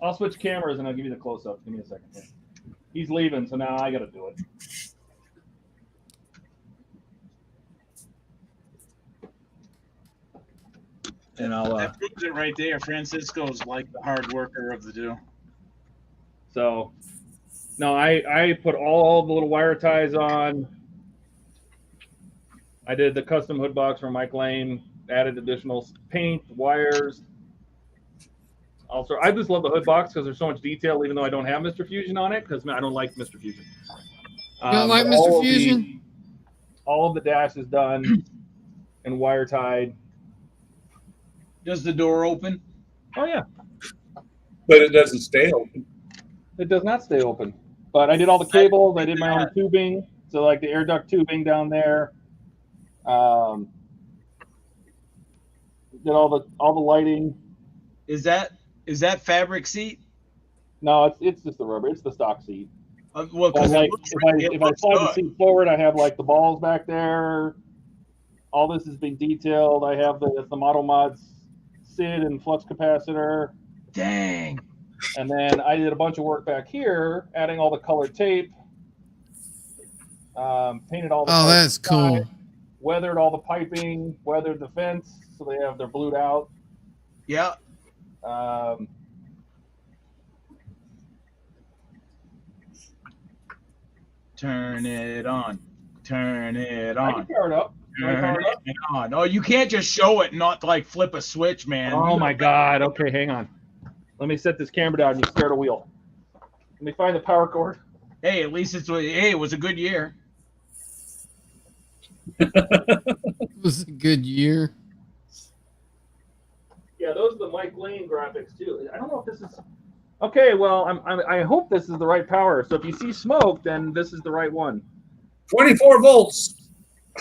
I'll switch cameras and I'll give you the close-up. Give me a second here. He's leaving, so now I got to do it. And I'll. That proves it right there. Francisco's like the hard worker of the two. So, no, I put all the little wire ties on. I did the custom hood box from Mike Lane. Added additional paint, wires. Also, I just love the hood box because there's so much detail, even though I don't have Mr. Fusion on it, because I don't like Mr. Fusion. You don't like Mr. Fusion? All of the dash is done and wire tied. Does the door open? Oh yeah, But it doesn't stay open. it does not stay open. But I did all the cables. I did my own tubing, so like the air duct tubing down there. Did all the lighting. Is that fabric seat? No, it's just the rubber. It's the stock seat. Well, But because like, if I slide the seat forward, I have like the balls back there. All this is being detailed. I have the Model Mods SID and flux capacitor. Dang. And then I did a bunch of work back here, adding all the colored tape. Painted all the Oh, pipes that's cool. inside, weathered all the piping, weathered the fence, so they're blued out. Yeah. Turn it on. Turn it I on. can power it up. Turn it on. Oh, you can't just show it and not like flip a switch, man. Oh my God. Okay, hang on. Let me set this camera down and you start a wheel. Let me find the power cord. Hey, at least it was a good year. It was a good year. Yeah, those are the Mike Lane graphics too. I don't know if this is. Okay, well, I hope this is the right power. So if you see smoke, then this is the right one. 24 volts.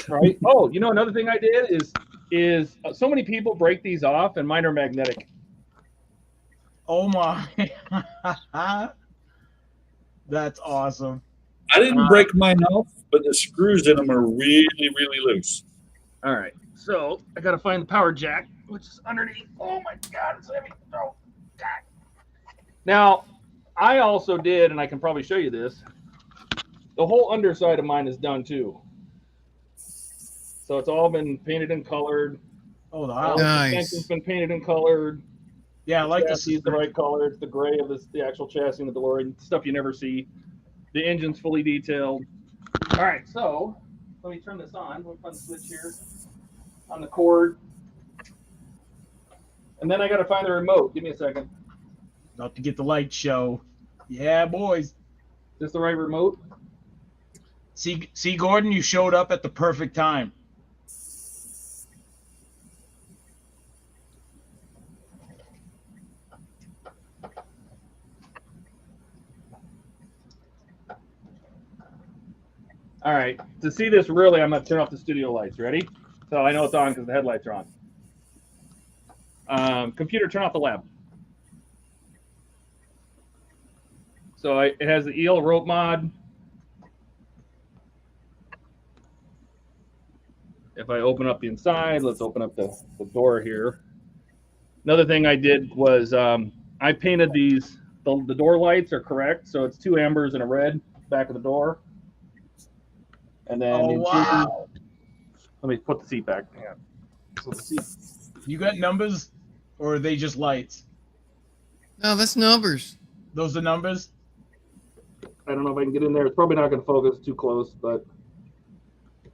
Right? Oh, you know, another thing I did is so many people break these off, and mine are magnetic. Oh my. That's awesome. I didn't break mine off, but the screws in them are really, really loose. All right, so I got to find the power jack, which is underneath. Oh my God, it's heavy. Oh, God. Now, I also did, and I can probably show you this. The whole underside of mine is done too. So it's all been painted and colored. Oh, the All house. the Nice. suspension's been painted and colored. Yeah, I like the this. chassis is the right color. It's the gray of the actual chassis and the DeLorean, stuff you never see. The engine's fully detailed. All right, so let me turn this on. We'll find the switch here on the cord. And then I got to find the remote. Give me a second. About to get the light show. Yeah, boys. Is this the right remote? See, Gordon, you showed up at the perfect time. All right. To see this really, I'm going to turn off the studio lights. Ready? So I know it's on because the headlights are on. Computer, turn off the lab. So it has the EL rope mod. If I open up the inside, let's open up the door here. Another thing I did was I painted these. The door lights are correct, so it's 2 ambers and a red back of the door. And then wow. Let me put the seat back. Yeah. So the seat. You got numbers, or are they just lights? No, that's numbers. Those are numbers? I don't know if I can get in there. It's probably not going to focus too close, but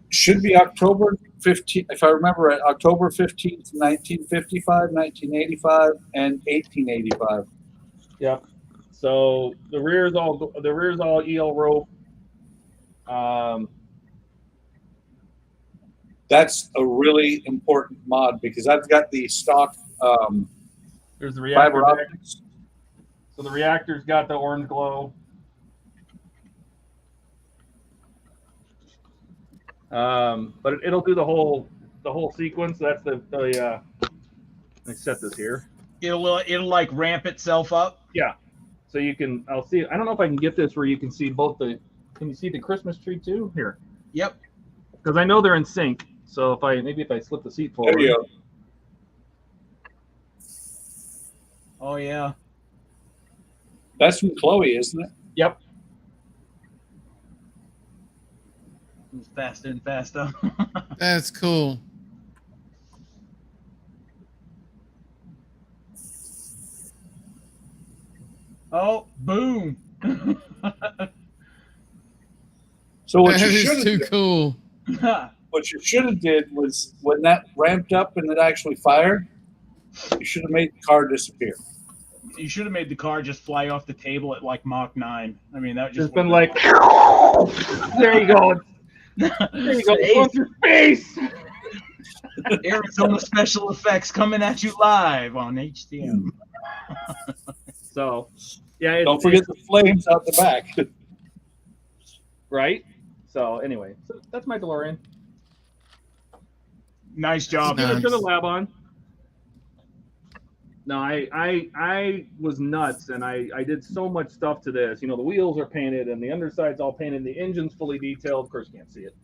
Should be October 15th, if I remember right, October 15th, 1955, 1985, and 1885. yeah. So the rear's all EL rope. That's a really important mod because I've got the stock There's the reactor. fiber optics. So the reactor's got the orange glow. But it'll do the whole sequence. That's the let me set this here. It'll like ramp itself up. Yeah. So you can, I don't know if I can get this where you can see both the Can you see the Christmas tree too? Here, Yep. because I know they're in sync. So if I slip the seat forward. There you go. Oh yeah. That's from Chloe, isn't it? Yep. It's faster and faster. That's cool. Oh, boom. So what That you is should too have cool. what you should have did was when that ramped up and it actually fired, you should have made the car disappear. You should have made the car just fly off the table at like Mach 9. I mean, that Just just been like, there you go. There you go. It's going through space. Arizona special effects coming at you live on HTM. So, yeah. Don't forget the flames out the back. Right. So anyway, so that's my DeLorean. Nice job. Nice. Turn the lab on. No, I was nuts, and I did so much stuff to this. You know, the wheels are painted, and the underside's all painted, and the engine's fully detailed. Of course, you can't see it.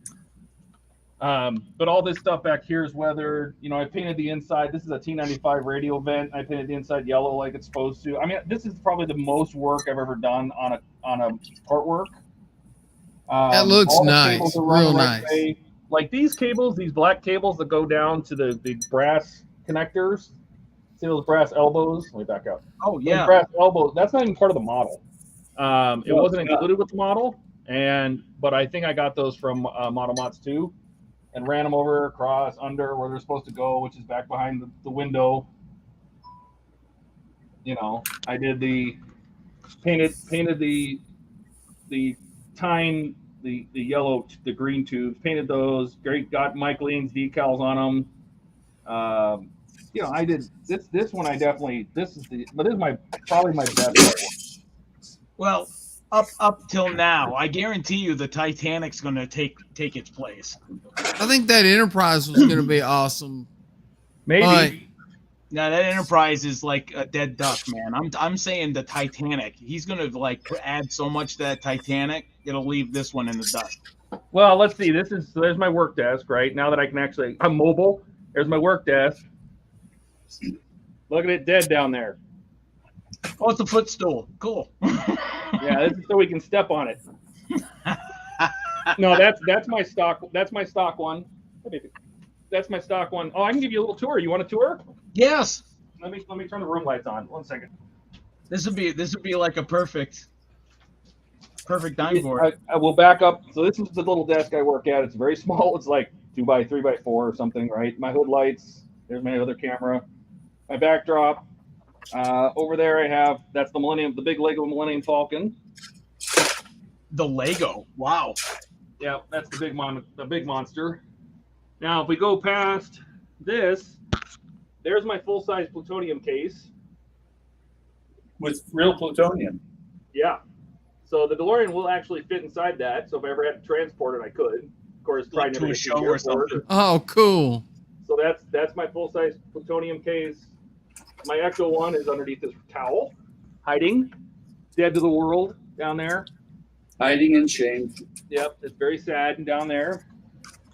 But all this stuff back here is weathered. You know, I painted the inside. This is a T95 radio vent. I painted the inside yellow like it's supposed to. I mean, this is probably the most work I've ever done on a part work. That looks all the nice, cables are run real the right nice. way. Like these cables, these black cables that go down to the brass connectors. See those brass elbows? Let me back up. Oh Those yeah. brass elbows. That's not even part of the model. It wasn't it's not. included with the model, but I think I got those from Model Mods 2, and ran them over, across, under where they're supposed to go, which is back behind the window. You know, I did the painted the tine, the yellow, the green tubes, painted those. Great, got Mike Lean's decals on them. You know, I did this one. I definitely this is probably my best one. Well, up till now, I guarantee you the Titanic's going to take its place. I think that Enterprise was going to be awesome. Maybe. But Now that Enterprise is like a dead duck, man. I'm saying the Titanic. He's going to like add so much to that Titanic, it'll leave this one in the dust. Well, let's see. There's my work desk, right? Now that I can actually, I'm mobile. There's my work desk. Look at it dead down there. Oh, it's a footstool. Cool. Yeah, this is so we can step on it. No, that's my stock. That's my stock one. That's my stock one. Oh, I can give you a little tour. You want a tour? Yes. Let me turn the room lights on. 1 second. This would be like a perfect dime board. I will back up. So this is the little desk I work at. It's very small. It's like 2x3x4 or something, right? My hood lights. There's my other camera. My backdrop. Over there I have, that's the big Lego Millennium Falcon. The Lego. Wow. Yeah, that's the big monster. Now, if we go past this, there's my full-size plutonium case. With real plutonium. Yeah. So the DeLorean will actually fit inside that. So if I ever had to transport it, I could. Of course, probably Like to never a get to show the or airport. something. oh, cool. So that's my full-size plutonium case. My Echo one is underneath this towel, hiding, dead to the world down there. Hiding in shame. Yep, it's very sad down there.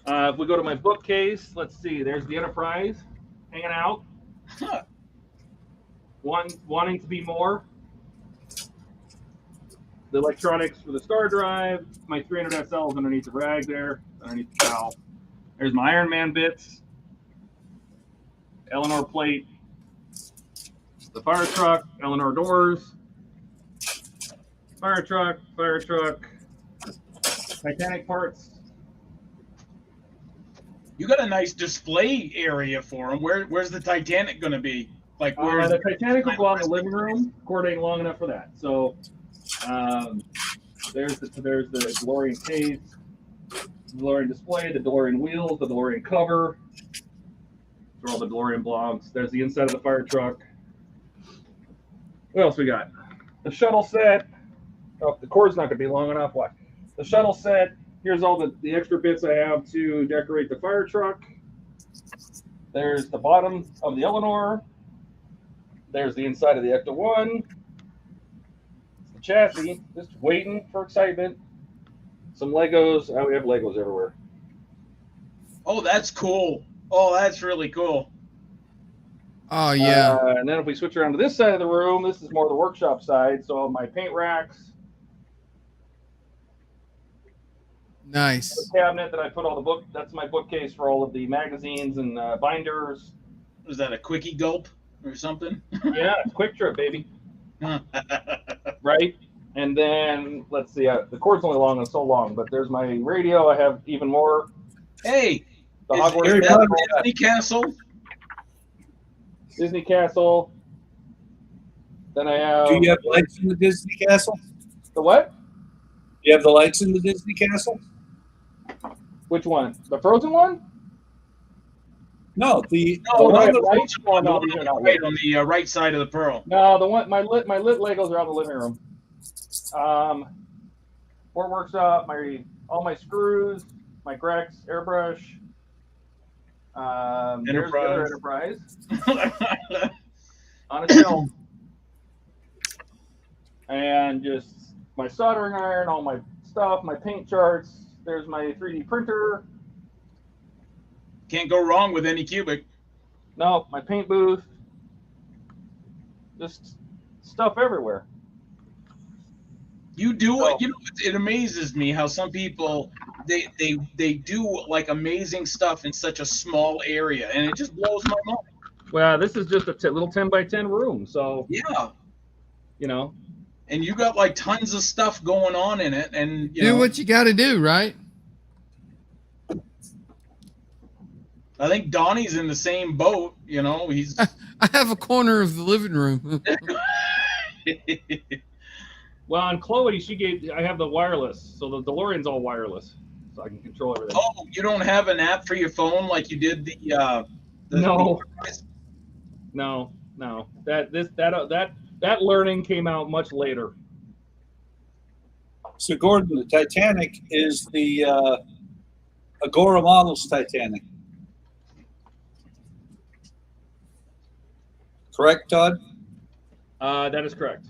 If we go to my bookcase, let's see. There's the Enterprise hanging out. Huh. Wanting to be more. The electronics for the star drive. My 300 SL is underneath the rag there, underneath the towel. There's my Iron Man bits. Eleanor plate. The fire truck, Eleanor doors. Fire truck. Titanic parts. You got a nice display area for them. Where's the Titanic going to be? Like where's The Titanic will go out in the living room. Cord ain't long enough for that. So there's the DeLorean case, the DeLorean display, the DeLorean wheels, the DeLorean cover. These are all the DeLorean blocks. There's the inside of the fire truck. What else we got? The shuttle set. Oh, the cord's not going to be long enough. What? The shuttle set. Here's all the extra bits I have to decorate the fire truck. There's the bottom of the Eleanor. There's the inside of the Ecto-1. The chassis, just waiting for excitement. some Legos. We have Legos everywhere. Oh, that's cool. Oh, that's really cool. Oh yeah. And then if we switch around to this side of the room, this is more the workshop side. So my paint racks, Nice. the cabinet that I put all the book. That's my bookcase for all of the magazines and binders. Was that a quickie gulp or something? Yeah, it's Quick Trip, baby. Right? And then let's see. The cord's only long and so long, but there's my radio. I have even more. Hey, The is Hogwarts that Disney Castle? Disney Castle. Then I have Do you have lights in the Disney Castle? the what? You have the lights in the Disney Castle? Which one? The Frozen one? No, the No, one right, that- right. Oh, no, The these are one not right lit. on the right side of the pearl. No, the one my lit Legos are out in the living room. Fort Workshop, all my screws, my Grex airbrush. There's the other Enterprise on a shelf, and just my soldering iron, all my stuff, my paint charts. There's my 3D printer. Can't go wrong with any cubic. No, my paint booth. Just stuff everywhere. You do it. You know, it amazes me how some people they do like amazing stuff in such a small area, and it just blows my mind. Well, this is just a little 10 by 10 room, so Yeah, you know. and you got like tons of stuff going on in it, and you Do know, what you got to do, right? I think Donnie's in the same boat. You know, he's I have a corner of the living room. Well, on Chloe, I have the wireless, so the DeLorean's all wireless, so I can control everything. Oh, you don't have an app for your phone like you did the No. No. That learning came out much later. So, Gordon, the Titanic is the Agora Models Titanic. Correct, Todd? That is correct.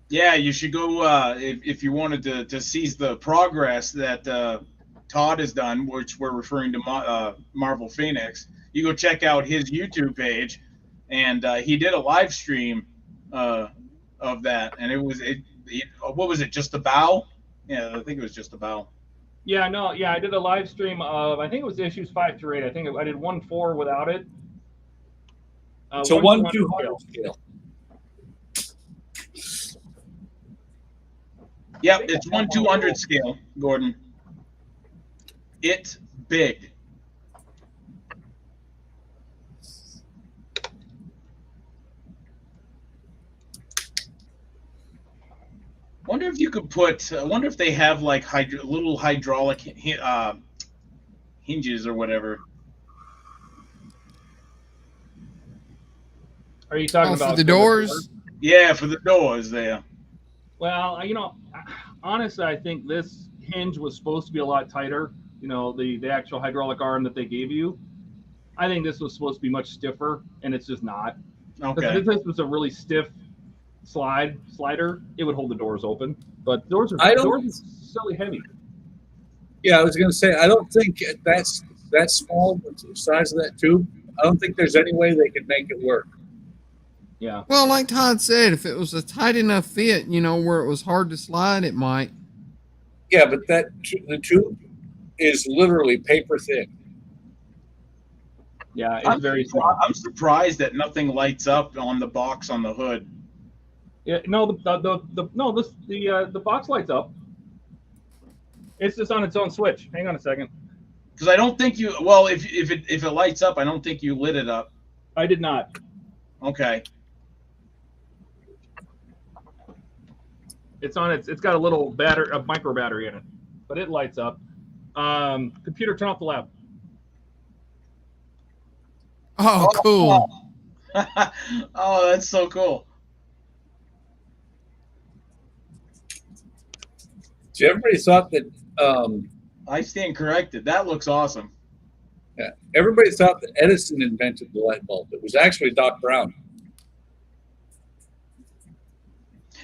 Yeah, you should go if you wanted to seize the progress that Todd has done, which we're referring to MARVELPHX. You go check out his YouTube page, and he did a live stream of that, and it was what was it? Just a bow? Yeah, I think it was just a bow. Yeah, no, yeah, I did a live stream of, I think it was issues 5 through 8. I think I did 1-4 without it. So 1/200 scale. Yep, it's 1/200 scale, Gordon. It's big. Wonder if you could put. I wonder if they have like little hydraulic hinges or whatever. Are you talking about for the doors? Yeah, for the doors there. Well, you know, honestly, I think this hinge was supposed to be a lot tighter. You know, the actual hydraulic arm that they gave you. I think this was supposed to be much stiffer, and it's just not. Okay. If this was a really stiff slider, it would hold the doors open. But doors are silly heavy. Yeah, I was going to say, I don't think that's that small, the size of that tube. I don't think there's any way they could make it work. Yeah. Well, like Todd said, if it was a tight enough fit, you know, where it was hard to slide, it might. Yeah, but the tube is literally paper thin. Yeah, it's very small. I'm surprised that nothing lights up on the box on the hood. Yeah, no, the box lights up. It's just on its own switch. Hang on a second. Because I don't think you. Well, if it lights up, I don't think you lit it up. I did not. Okay. It's on its. It's got a little a micro battery in it, but it lights up. Computer, turn off the lab. Oh, cool. Oh, that's so cool. So everybody thought that. I stand corrected. That looks awesome. Yeah. Everybody thought that Edison invented the light bulb. It was actually Doc Brown.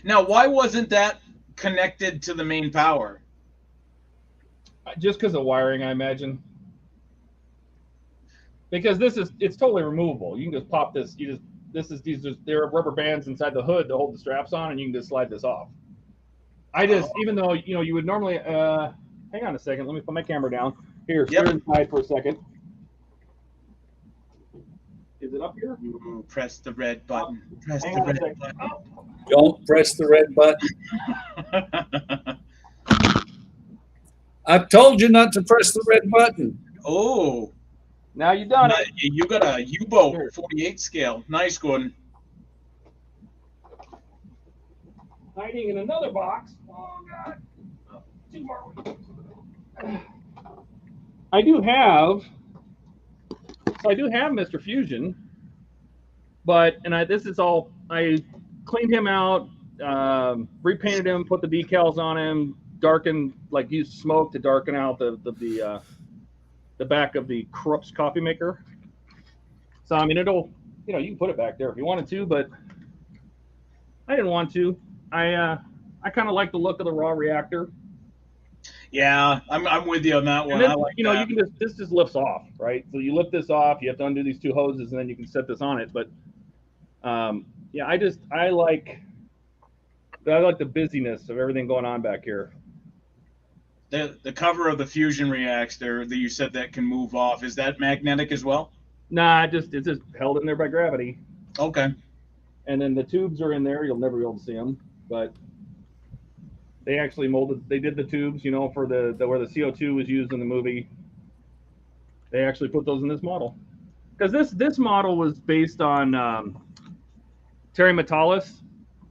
Now, why wasn't that connected to the main power? Just because of wiring, I imagine. Because it's totally removable. You can just pop this. There are rubber bands inside the hood to hold the straps on, and you can just slide this off. Even though you would normally, hang on a second. Let me put my camera down. Here, steer inside for a second. Is it up here? Ooh, press the red button. Press Hang the on a red second. button. Don't press the red button. I've told you not to press the red button. Oh, Now you've done it. you got a U-boat 48 scale. Nice, Gordon. Hiding in another box. Oh God. Two more. I do have Mr. Fusion, but I cleaned him out, repainted him, put the decals on him, darkened, like used smoke to darken out the back of the Krupp's coffee maker. So I mean, it'll, you can put it back there if you wanted to, but I didn't want to. I kind of like the look of the raw reactor. Yeah, I'm with you on that one. And then, I like you can this just lifts off, right? So you lift this off, you have to undo these two hoses, and then you can set this on it. But yeah, I like the busyness of everything going on back here. The cover of the fusion reactor that you said that can move off, is that magnetic as well? Nah, it's just held in there by gravity. Okay. And then the tubes are in there. You'll never be able to see them, but they actually did the tubes, for the where the CO2 was used in the movie. They actually put those in this model. Because this model was based on Terry Metalis,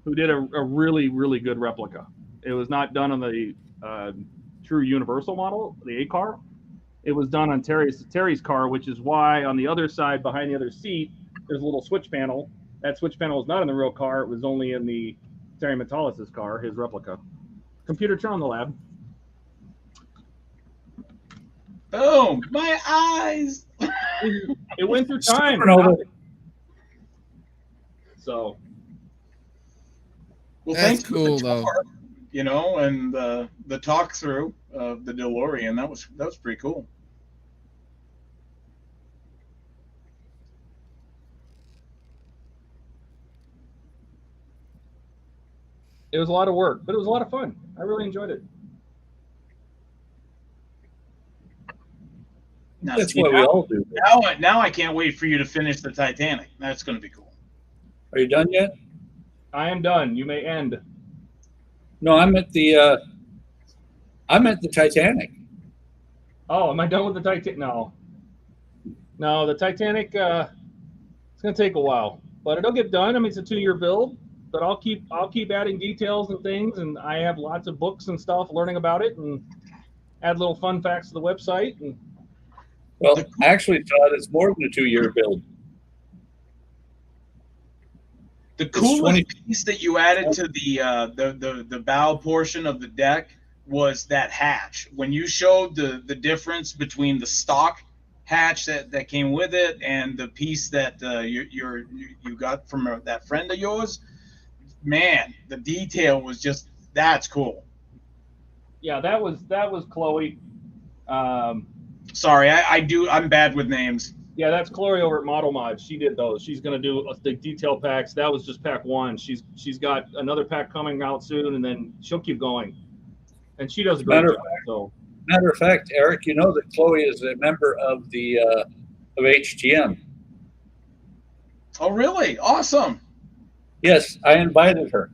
who did a really, really good replica. It was not done on the true Universal model, the A car. It was done on Terry's car, which is why on the other side, behind the other seat, there's a little switch panel. That switch panel was not in the real car. It was only in the Terry Metalis' car, his replica. Computer turn on the lab. Boom! My eyes! It went through time. So. Well, That's thanks cool, for the tour, and the talk through of the DeLorean. That was pretty cool. It was a lot of work, but it was a lot of fun. I really enjoyed it. Now, That's what we all do. Now I can't wait for you to finish the Titanic. That's going to be cool. Are you done yet? I am done. You may end. No, I'm at the Titanic. Oh, am I done with the Titanic? No, the Titanic. It's going to take a while, but it'll get done. I mean, it's a 2-year build. But I'll keep adding details and things, and I have lots of books and stuff learning about it, and add little fun facts to the website. And Well, actually, Todd, it's more than a 2-year build. The coolest piece that you added to the bow portion of the deck was that hatch. When you showed the difference between the stock hatch that came with it and the piece that you got from that friend of yours. Man, the detail was that's cool. Yeah, that was Chloe. Sorry, I'm bad with names. Yeah, that's Chloe over at Model Mod. She did those. She's gonna do the detail packs. That was just pack 1. She's got another pack coming out soon, and then she'll keep going. And she does a great job. So, matter of fact, Eric, you know that Chloe is a member of the of HTM. Oh, really? Awesome. Yes, I invited her.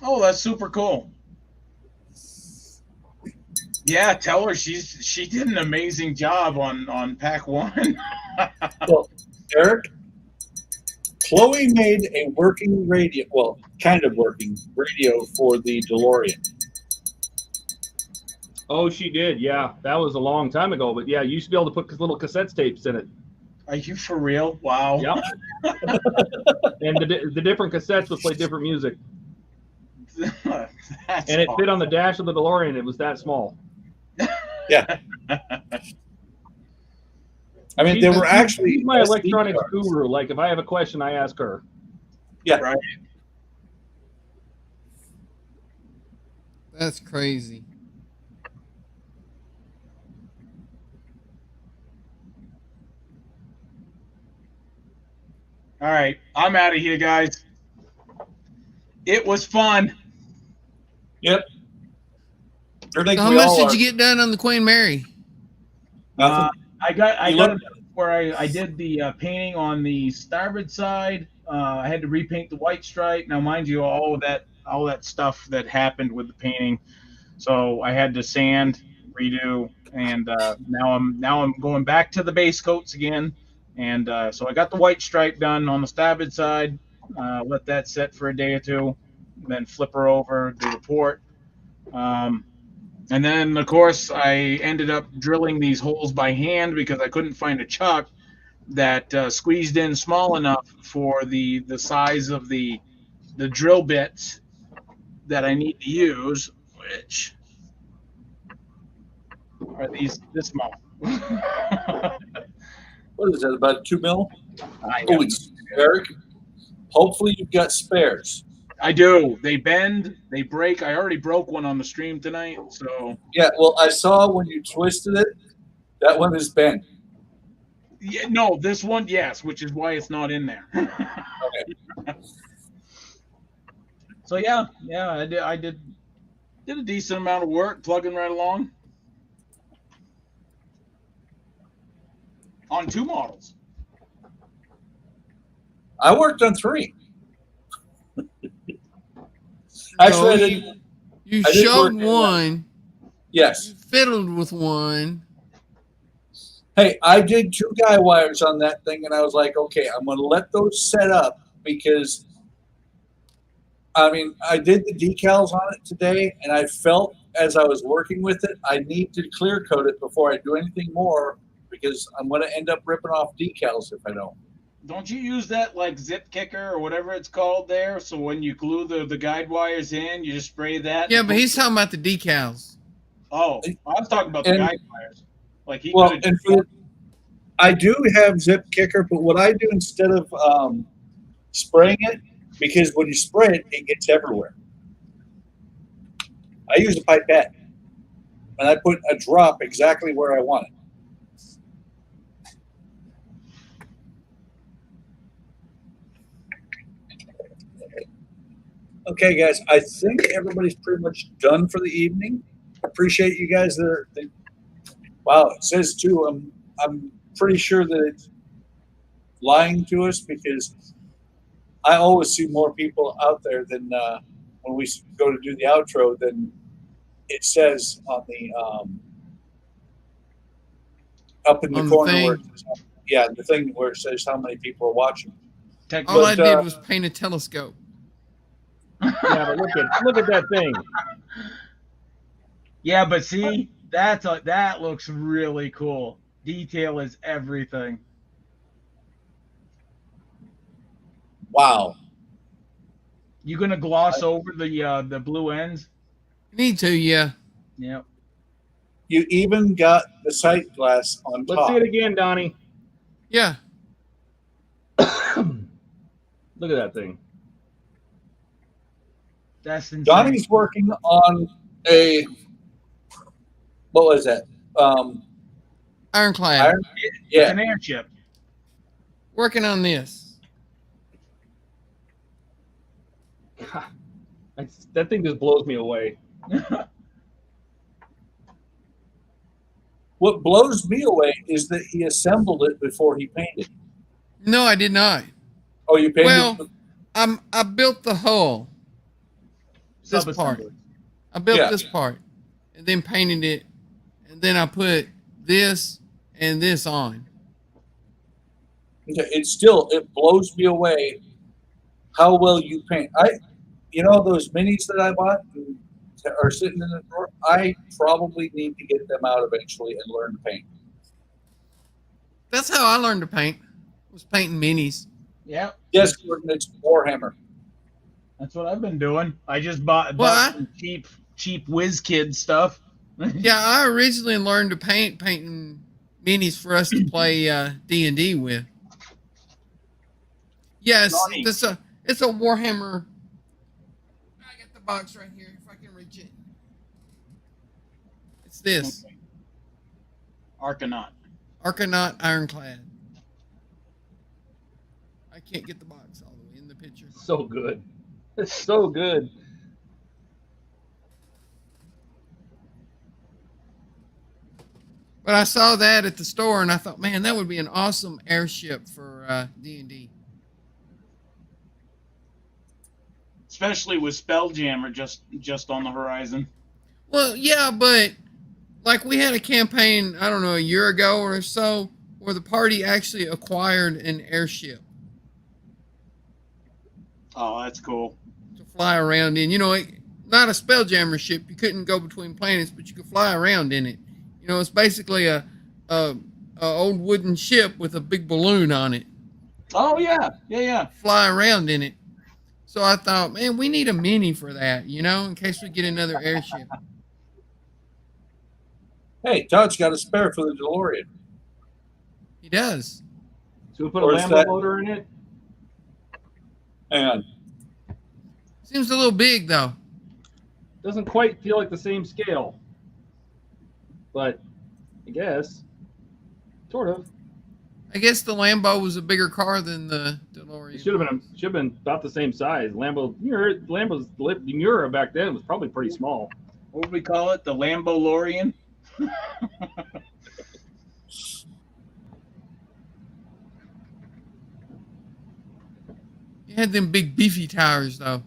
Oh, that's super cool. Yeah, tell her she did an amazing job on pack 1. Well, Eric, Chloe made a working radio, well, kind of working radio for the DeLorean. oh, she did. Yeah, that was a long time ago. But yeah, you used to be able to put little cassette tapes in it. Are you for real? Wow. Yep. And the different cassettes would play different music. That's And it fit on the dash of the DeLorean. It was that small. Yeah. I mean, they were actually She's my SD electronics cards. guru. Like, if I have a question, I ask her. Yeah. Right. That's crazy. All right, I'm out of here, guys. It was fun. Yep. I think So how we much all did are. you get done on the Queen Mary? Nothing. I got You it look- where I did the painting on the starboard side. I had to repaint the white stripe. Now, mind you, all that stuff that happened with the painting. So I had to sand, redo, and now I'm going back to the base coats again. And so I got the white stripe done on the starboard side. Let that set for a day or two, then flip her over, do the port. And then, of course, I ended up drilling these holes by hand because I couldn't find a chuck that squeezed in small enough for the size of the drill bits that I need to use, which are these this small. What is that? About 2 mil? I Holy, Eric. Hopefully you've got spares. I do. They bend, they break. I already broke one on the stream tonight, so Yeah. Well, I saw when you twisted it, that one is bent. yeah, no, this one, yes, which is why it's not in there. Okay. So yeah, I did a decent amount of work plugging right along on 2 models. I worked on 3. Actually, I So didn't. you I didn't showed work on one, Yes. you fiddled with one. Hey, I did 2 guy wires on that thing, and I was like, okay, I'm going to let those set up because, I mean, I did the decals on it today, and I felt as I was working with it, I need to clear coat it before I do anything more because I'm going to end up ripping off decals if I don't. Don't you use that like zip kicker or whatever it's called there? So when you glue the guide wires in, you just spray that. Yeah, but he's talking about the decals. Oh, I was talking about the And- guide wires. Like he Well, could and have. for, I do have zip kicker, but what I do instead of spraying it, because when you spray it, it gets everywhere. I use a pipette, and I put a drop exactly where I want it. Okay, guys, I think everybody's pretty much done for the evening. Appreciate you guys that are. Wow, it says too. I'm pretty sure that it's lying to us because I always see more people out there than when we go to do the outro than it says on the up in the On the corner thing. where it says, yeah, the thing where it says how many people are watching. All I But, did was paint a telescope. Yeah, but look at that thing. Yeah, but see, that looks really cool. Detail is everything. Wow. You gonna gloss over the blue ends? You need to, yeah. Yep. You even got the sight glass on Let's top. see it again, Donnie. Yeah. Look at that thing. That's insane. Donnie's working on a what was that? Ironclad. Iron, It's yeah. an airship. Working on this. That thing just blows me away. What blows me away is that he assembled it before he painted. No, I did not. Oh, you painted. Well, I built the hull. This part. Subassembly. I built Yeah. this part and then painted it, and then I put this and this on. Okay, it blows me away how well you paint. You know those minis that I bought that are sitting in the drawer. I probably need to get them out eventually and learn to paint. That's how I learned to paint. Was painting minis. Yep. Yes, Gordon, it's Warhammer. That's what I've been doing. I just bought Well, some cheap whiz kid stuff. Yeah, I originally learned to painting minis for us to play D&D with. Yes, Donnie. it's a Warhammer. I got the box right here if I can reach it. It's this Okay. Arcanaut. Arcanaut Ironclad. I can't get the box all the way in the picture. So good. It's so good. But I saw that at the store and I thought, man, that would be an awesome airship for D&D. Especially with Spelljammer just on the horizon. Well, yeah, but like we had a campaign, I don't know, a year ago or so, where the party actually acquired an airship Oh, that's cool. to fly around in. You know, not a Spelljammer ship. You couldn't go between planets, but you could fly around in it. You know, it's basically a old wooden ship with a big balloon on it. Oh yeah, yeah. Fly around in it. So I thought, man, we need a mini for that, you know, in case we get another airship. Hey, Todd's got a spare for the DeLorean. He does. Should we put a Or is Lambo that- motor in it? Hang on. Seems a little big though. Doesn't quite feel like the same scale. But I guess. Sort of. I guess the Lambo was a bigger car than the DeLorean. It should have been about the same size. Lambo's Miura back then was probably pretty small. What would we call it? The Lambolorian? It had them big beefy tires though.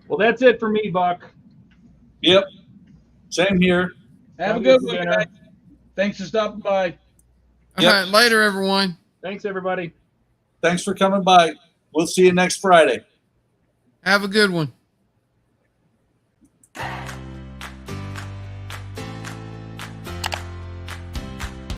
Well, that's it for me, Buck. Yep. Same here. Have a Have good good one, dinner. guys. Thanks for stopping by. All Yep. right, later everyone. Thanks, everybody. Thanks for coming by. We'll see you next Friday. Have a good one.